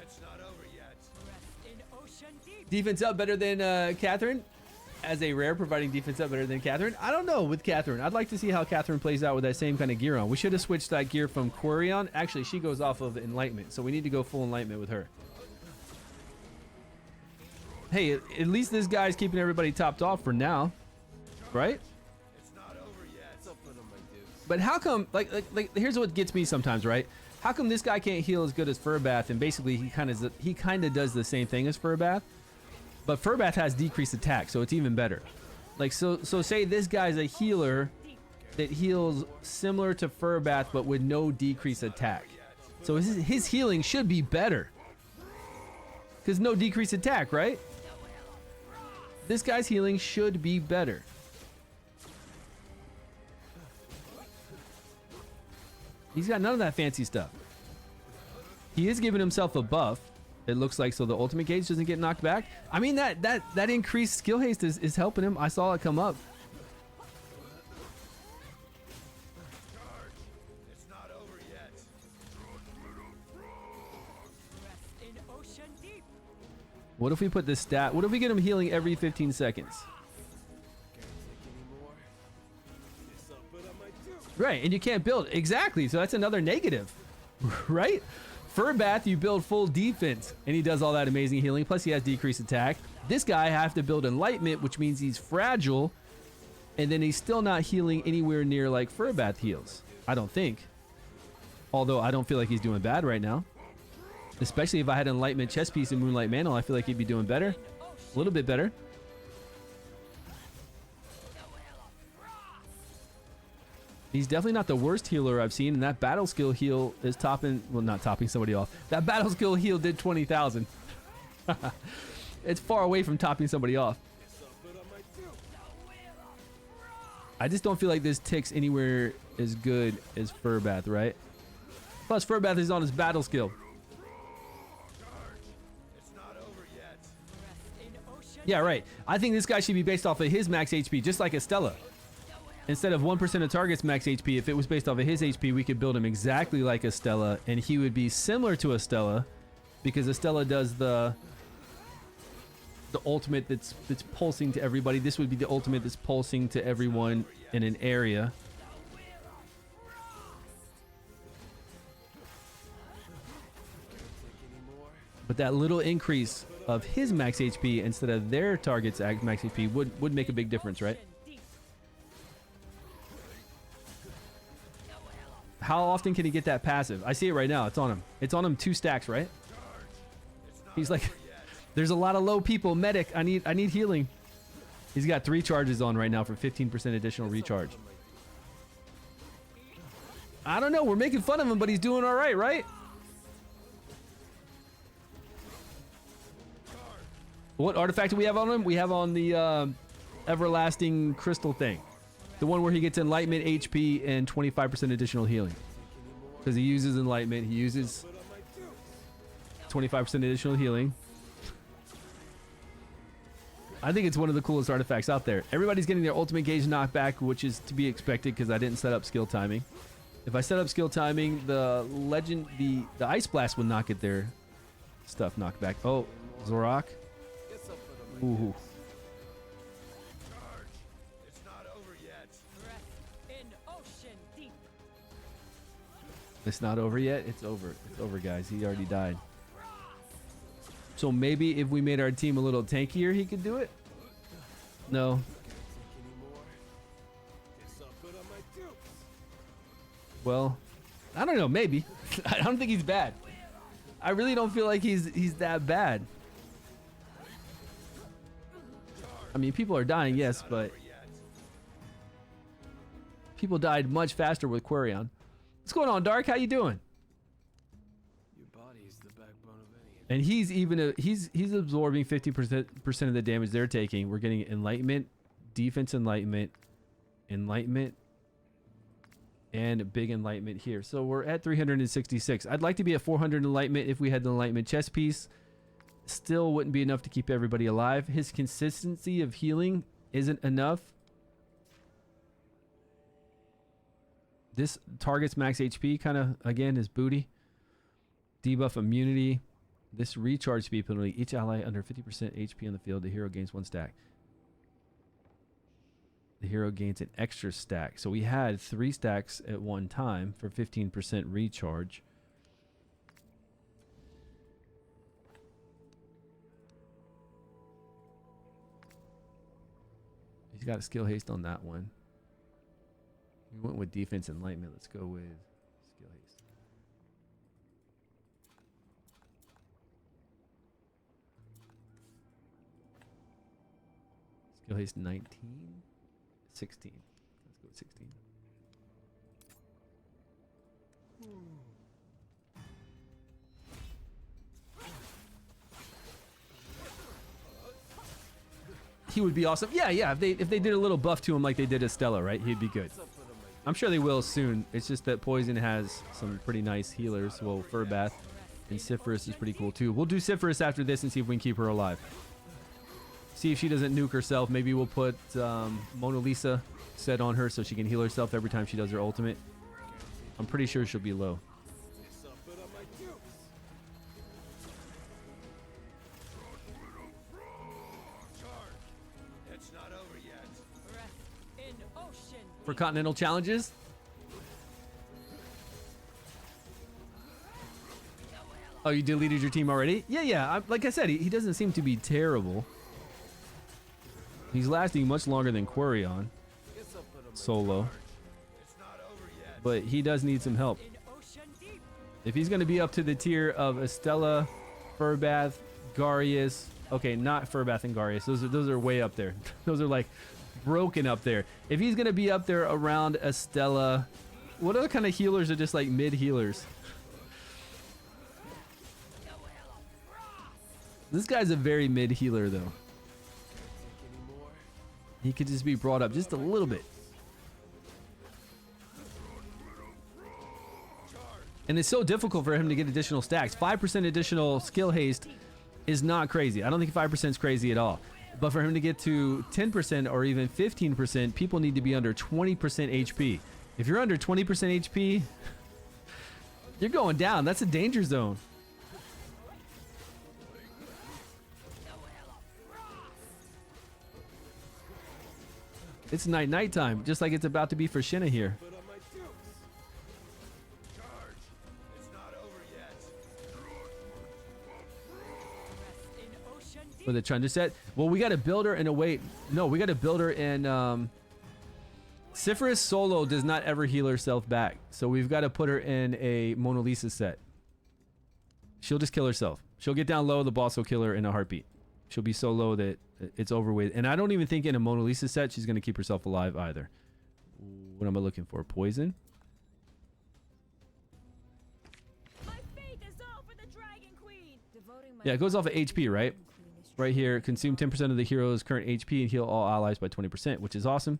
It's not over yet. Rest in ocean deep. Defense up better than Catherine. As a rare, providing defense up better than Catherine. I don't know with Catherine. I'd like to see how Catherine plays out with that same kind of gear on. We should have switched that gear from Quarion. Actually, she goes off of Enlightenment, so we need to go full Enlightenment with her. Hey, at least this guy's keeping everybody topped off for now, right? It's not over yet. What's up with him, my dude? But how come, like here's what gets me sometimes, right? How come this guy can't heal as good as Furbath, and basically he kind of does the same thing as Furbath, but Furbath has decreased attack, so it's even better. Like so say this guy's a healer that heals similar to Furbath but with no decreased attack. So his healing should be better. Cuz no decreased attack, right? This guy's healing should be better. He's got none of that fancy stuff. He is giving himself a buff, it looks like, so the ultimate gauge doesn't get knocked back. I mean, that increased skill haste is helping him. I saw it come up. It's not over yet. Rest in ocean deep. What if we put this stat? What if we get him healing every 15 seconds? Can't take any more. It's up, but I might do. Right, and you can't build. Exactly, so that's another negative, right? Furbath, you build full defense, and he does all that amazing healing, plus he has decreased attack. This guy, I have to build Enlightenment, which means he's fragile, and then he's still not healing anywhere near like Furbath heals. I don't think. Although I don't feel like he's doing bad right now. Especially if I had Enlightenment chest piece and Moonlight Mantle, I feel like he'd be doing better. A little bit better. He's definitely not the worst healer I've seen, and that battle skill heal is topping, well, not topping somebody off. That battle skill heal did 20,000. It's far away from topping somebody off. It's up, but I might do. I just don't feel like this ticks anywhere as good as Furbath, right? Plus, Furbath is on his battle skill. It's not over yet. Rest in ocean. Yeah, right. I think this guy should be based off of his max HP, just like Estella. Instead of 1% of target's max HP, if it was based off of his HP, we could build him exactly like Estella, and he would be similar to Estella, because Estella does the ultimate that's pulsing to everybody. This would be the ultimate that's pulsing to everyone in an area. But that little increase of his max HP instead of their target's max HP would make a big difference, right? Ocean deep. How often can he get that passive? I see it right now. It's on him. It's on him 2 stacks, right? He's like, there's a lot of low people. Medic, I need healing. He's got 3 charges on right now for 15% additional recharge. I don't know. We're making fun of him, but he's doing all right, right? What artifact do we have on him? We have on the everlasting crystal thing. The one where he gets Enlightenment HP and 25% additional healing. Because he uses Enlightenment, he uses 25% additional healing. I think it's one of the coolest artifacts out there. Everybody's getting their ultimate gauge knockback, which is to be expected because I didn't set up skill timing. If I set up skill timing, the legend, the Ice Blast would not get their stuff knocked back. Oh, Zorak. It's up, but I might do. Ooh. It's not over yet. Rest in ocean deep. It's not over yet. It's over. It's over, guys. He already died. So maybe if we made our team a little tankier, he could do it? No. It's up, but I might do. Well, I don't know. Maybe. I don't think he's bad. I really don't feel like he's that bad. I mean, people are dying, yes, but people died much faster with Quarion. What's going on, Dark? How you doing? Your body is the backbone And he's even he's absorbing 50% of the damage they're taking. We're getting enlightenment, defense enlightenment, enlightenment, and big enlightenment here. So we're at 366. I'd like to be at 400 enlightenment if we had the enlightenment chess piece. Still wouldn't be enough to keep everybody alive. His consistency of healing isn't enough. This targets max HP, kind of, again, is booty. Debuff immunity. This recharge speed penalty. Each ally under 50% HP on the field, the hero gains 1 stack. The hero gains an extra stack. So we had 3 stacks at one time for 15% recharge. He's got a skill haste on that one. We went with defense enlightenment. Let's go with skill haste. Skill haste 19. 16. Let's go with 16. He would be awesome. Yeah, if they did a little buff to him like they did Estella, right? He'd be good. I'm sure they will soon. It's just that Poison has some pretty nice healers. Well, Furbath and Cypherus is pretty cool too. We'll do Cypherus after this and see if we can keep her alive. See if she doesn't nuke herself. Maybe we'll put Mona Lisa set on her so she can heal herself every time she does her ultimate. I'm pretty sure she'll be low. It's not over yet. Rest in ocean. For continental challenges? Oh, you deleted your team already? Yeah. Like I said, he doesn't seem to be terrible. He's lasting much longer than Quarion solo. But he does need some help. In ocean deep. If he's going to be up to the tier of Estella, Furbath, Garius. Okay, not Furbath and Garius. Those are way up there. Those are like broken up there. If he's going to be up there around Estella, what other kind of healers are just like mid healers? This guy's a very mid healer though. He could just be brought up just a little bit. And it's so difficult for him to get additional stacks. 5% additional skill haste is not crazy. I don't think 5% is crazy at all. But for him to get to 10% or even 15%, people need to be under 20% HP. If you're under 20% HP, you're going down. That's a danger zone. It's night time, just like it's about to be for Shinna here. For the Chunder set. Well, we got to build her in a way. No, we got to build her in. Cypherus solo does not ever heal herself back. So we've got to put her in a Mona Lisa set. She'll just kill herself. She'll get down low. The boss will kill her in a heartbeat. She'll be so low that it's over with. And I don't even think in a Mona Lisa set she's going to keep herself alive either. What am I looking for? Poison? My faith is all for the Dragon Queen. Yeah, it goes off of HP, right? Right here, consume 10% of the hero's current HP and heal all allies by 20%, which is awesome.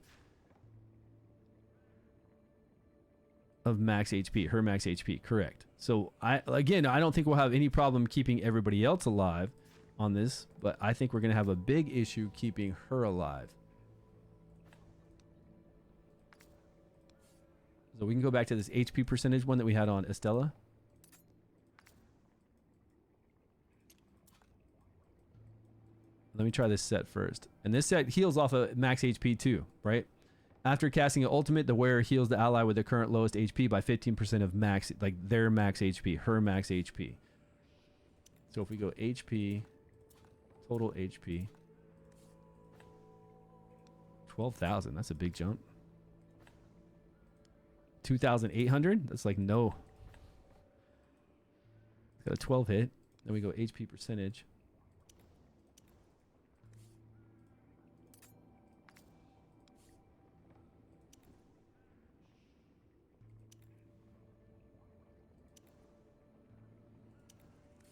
Of max HP, her max HP, correct. So I don't think we'll have any problem keeping everybody else alive on this, but I think we're going to have a big issue keeping her alive. So we can go back to this HP percentage one that we had on Estella. Let me try this set first. And this set heals off of max HP too, right? After casting an ultimate, the wearer heals the ally with the current lowest HP by 15% of max, like their max HP, her max HP. So if we go HP, total HP, 12,000, that's a big jump. 2,800, that's like no. It's got a 12 hit. Then we go HP percentage.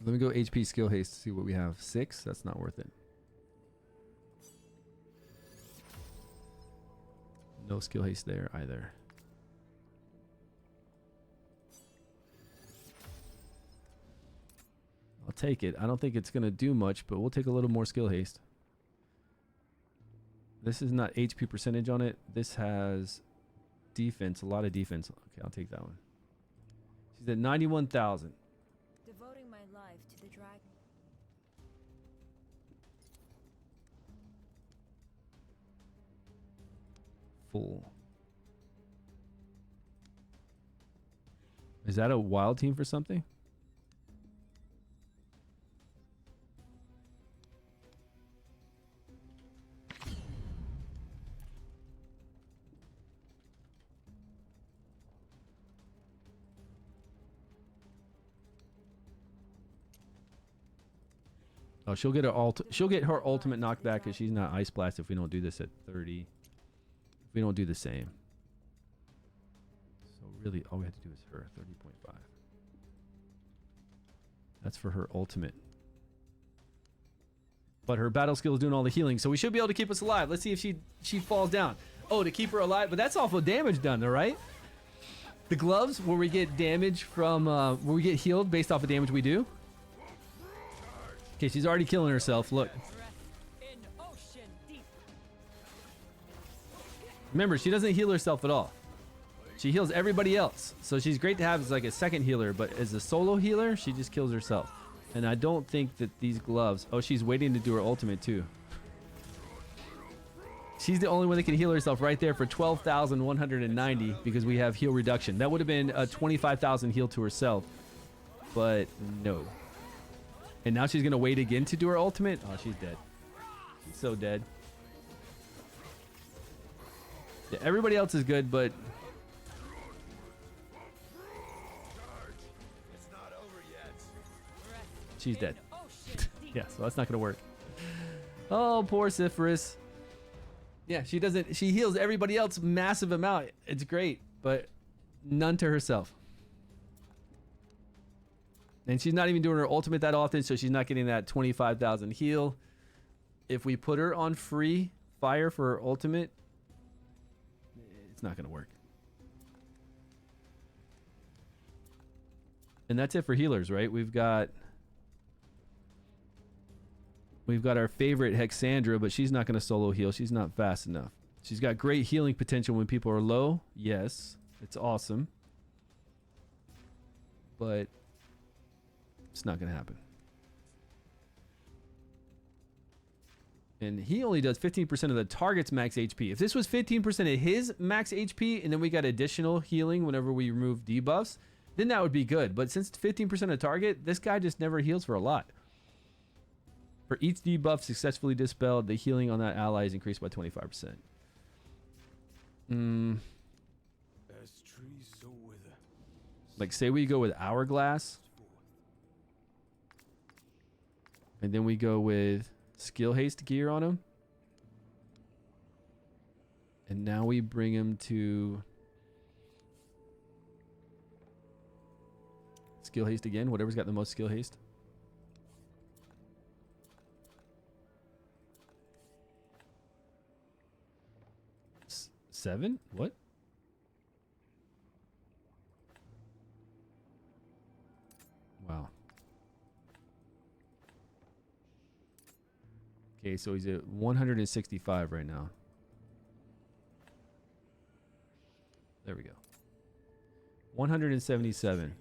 Let me go HP skill haste to see what we have. 6? That's not worth it. No skill haste there either. I'll take it. I don't think it's going to do much, but we'll take a little more skill haste. This is not HP percentage on it. This has defense, a lot of defense. Okay, I'll take that one. She's at 91,000. Devoting my life to the dragon. Full. Is that a wild team for something? Oh, she'll get her ultimate knockback because she's not ice blast if we don't do this at 30. If we don't do the same. So really all we have to do is her 30.5. That's for her ultimate. But her battle skill is doing all the healing, so we should be able to keep us alive. Let's see if she falls down. Oh, to keep her alive, but that's awful damage done, all right? The gloves where we get damage from where we get healed based off of damage we do. Okay, she's already killing herself. Look. In ocean deep. Remember, she doesn't heal herself at all. She heals everybody else. So she's great to have as like a second healer, but as a solo healer, she just kills herself. And I don't think that these gloves... Oh, she's waiting to do her ultimate too. She's the only one that can heal herself right there for 12,190 because we have heal reduction. That would have been a 25,000 heal to herself. But no. And now she's going to wait again to do her ultimate. Oh, she's dead. She's so dead. Yeah, everybody else is good, but... It's not over yet. She's dead. Yeah, so that's not going to work. Oh, poor Cypherus. Yeah, she doesn't... She heals everybody else massive amount. It's great, but none to herself. And she's not even doing her ultimate that often, so she's not getting that 25,000 heal. If we put her on free fire for her ultimate, it's not going to work. And that's it for healers, right? We've got our favorite Hexandra, but she's not going to solo heal. She's not fast enough. She's got great healing potential when people are low. Yes, it's awesome. But... it's not going to happen. And he only does 15% of the target's max HP. If this was 15% of his max HP, and then we got additional healing whenever we remove debuffs, then that would be good. But since it's 15% of target, this guy just never heals for a lot. For each debuff successfully dispelled, the healing on that ally is increased by 25%. Like, say we go with Hourglass. And then we go with skill haste gear on him. And now we bring him to skill haste again. Whatever's got the most skill haste. Seven? What? Wow. Okay, so he's at 165 right now. There we go. 177.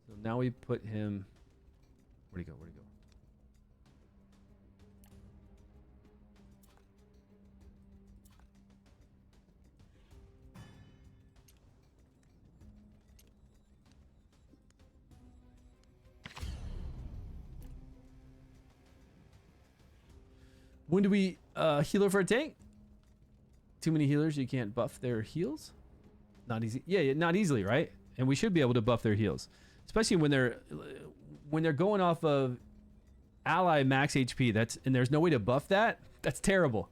So now we put him... Where'd he go? Where'd he go? When do we healer for a tank? Too many healers, you can't buff their heals? Not easy. Yeah, not easily, right? And we should be able to buff their heals. Especially when they're going off of ally max HP. And there's no way to buff that. That's terrible.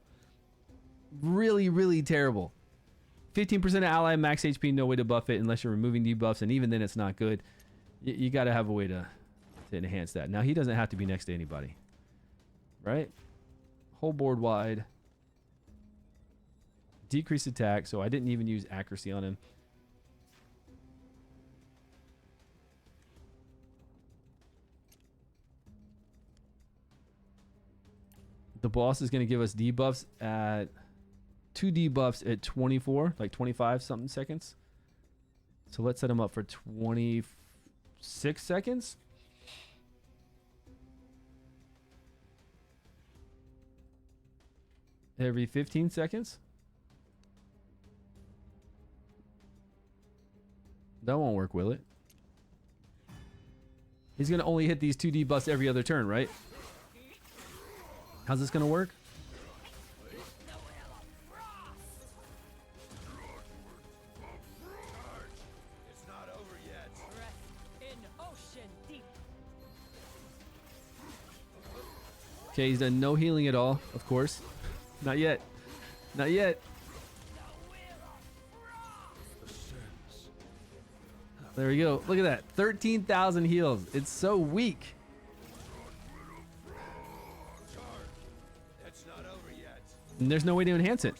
Really, really terrible. 15% of ally max HP, no way to buff it unless you're removing debuffs, and even then it's not good. You got to have a way to to enhance that. Now, he doesn't have to be next to anybody, right? Whole board wide. Decrease attack, so I didn't even use accuracy on him. The boss is going to give us debuffs at 2 debuffs at 24, like 25 something seconds. So let's set him up for 26 seconds. Every 15 seconds. That won't work, will it? He's going to only hit these 2 debuffs every other turn, right? How's this going to work? It's not over yet. In ocean deep. Okay, he's done no healing at all, of course. Not yet. Not yet. There we go. Look at that. 13,000 heals. It's so weak. It's not over yet. And there's no way to enhance it.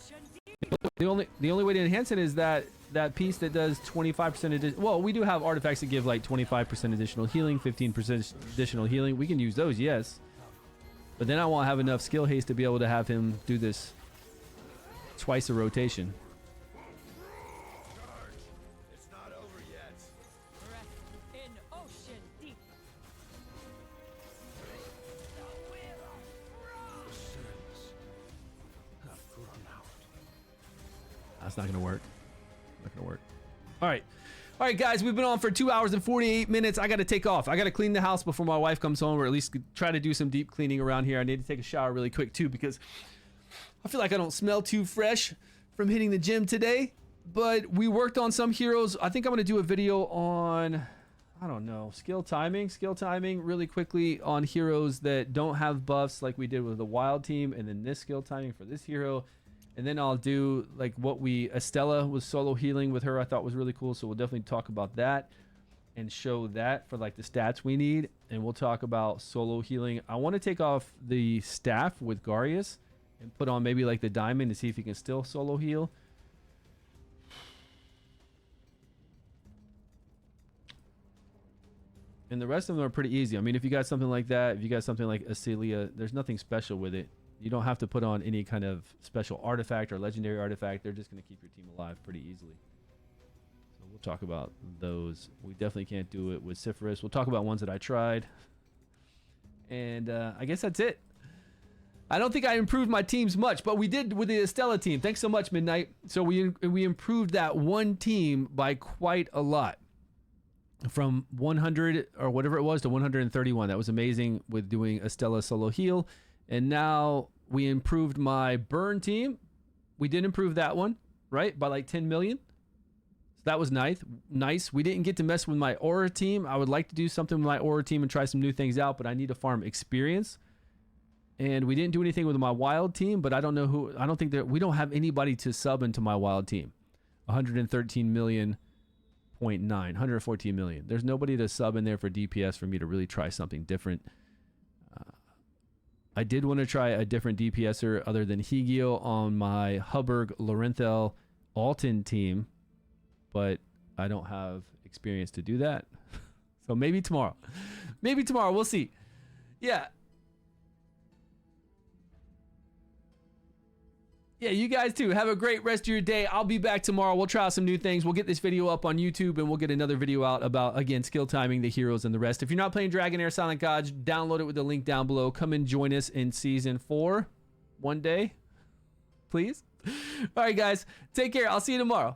The only way to enhance it is that piece that does 25% well, we do have artifacts that give like 25% additional healing, 15% additional healing. We can use those, yes. But then I won't have enough skill haste to be able to have him do this twice a rotation. It's not over yet. In ocean deep. That's not going to work. Not going to work. All right. All right, guys, we've been on for 2 hours and 48 minutes. I got to take off. I got to clean the house before my wife comes home, or at least try to do some deep cleaning around here. I need to take a shower really quick, too, because I feel like I don't smell too fresh from hitting the gym today. But we worked on some heroes. I think I'm going to do a video on, I don't know, skill timing really quickly on heroes that don't have buffs like we did with the wild team, and then this skill timing for this hero. And then I'll do like what Estella was solo healing with her. I thought was really cool. So we'll definitely talk about that and show that for like the stats we need. And we'll talk about solo healing. I want to take off the staff with Garius and put on maybe like the diamond to see if he can still solo heal. And the rest of them are pretty easy. I mean, if you got something like that, if you got something like Acelia, there's nothing special with it. You don't have to put on any kind of special artifact or legendary artifact. They're just going to keep your team alive pretty easily. So we'll talk about those. We definitely can't do it with Cypherus. We'll talk about ones that I tried. And I guess that's it. I don't think I improved my teams much, but we did with the Estella team. Thanks so much, Midnight. So we improved that one team by quite a lot. From 100 or whatever it was to 131. That was amazing with doing Estella solo heal. And now we improved my burn team. We did improve that one, right? By like 10 million. So that was nice. We didn't get to mess with my aura team. I would like to do something with my aura team and try some new things out, but I need to farm experience. And we didn't do anything with my wild team, but I don't know who. I don't think that we don't have anybody to sub into my wild team. 113 million. 114 million. There's nobody to sub in there for DPS for me to really try something different. I did want to try a different DPSer other than Higio on my Hubbard Lorenthal Alton team, but I don't have experience to do that. So maybe tomorrow. Maybe tomorrow. We'll see. Yeah. Yeah, you guys too. Have a great rest of your day. I'll be back tomorrow. We'll try out some new things. We'll get this video up on YouTube, and we'll get another video out about, again, skill timing, the heroes, and the rest. If you're not playing Dragonheir Silent Gods, download it with the link down below. Come and join us in Season 4 one day, please. All right, guys. Take care. I'll see you tomorrow.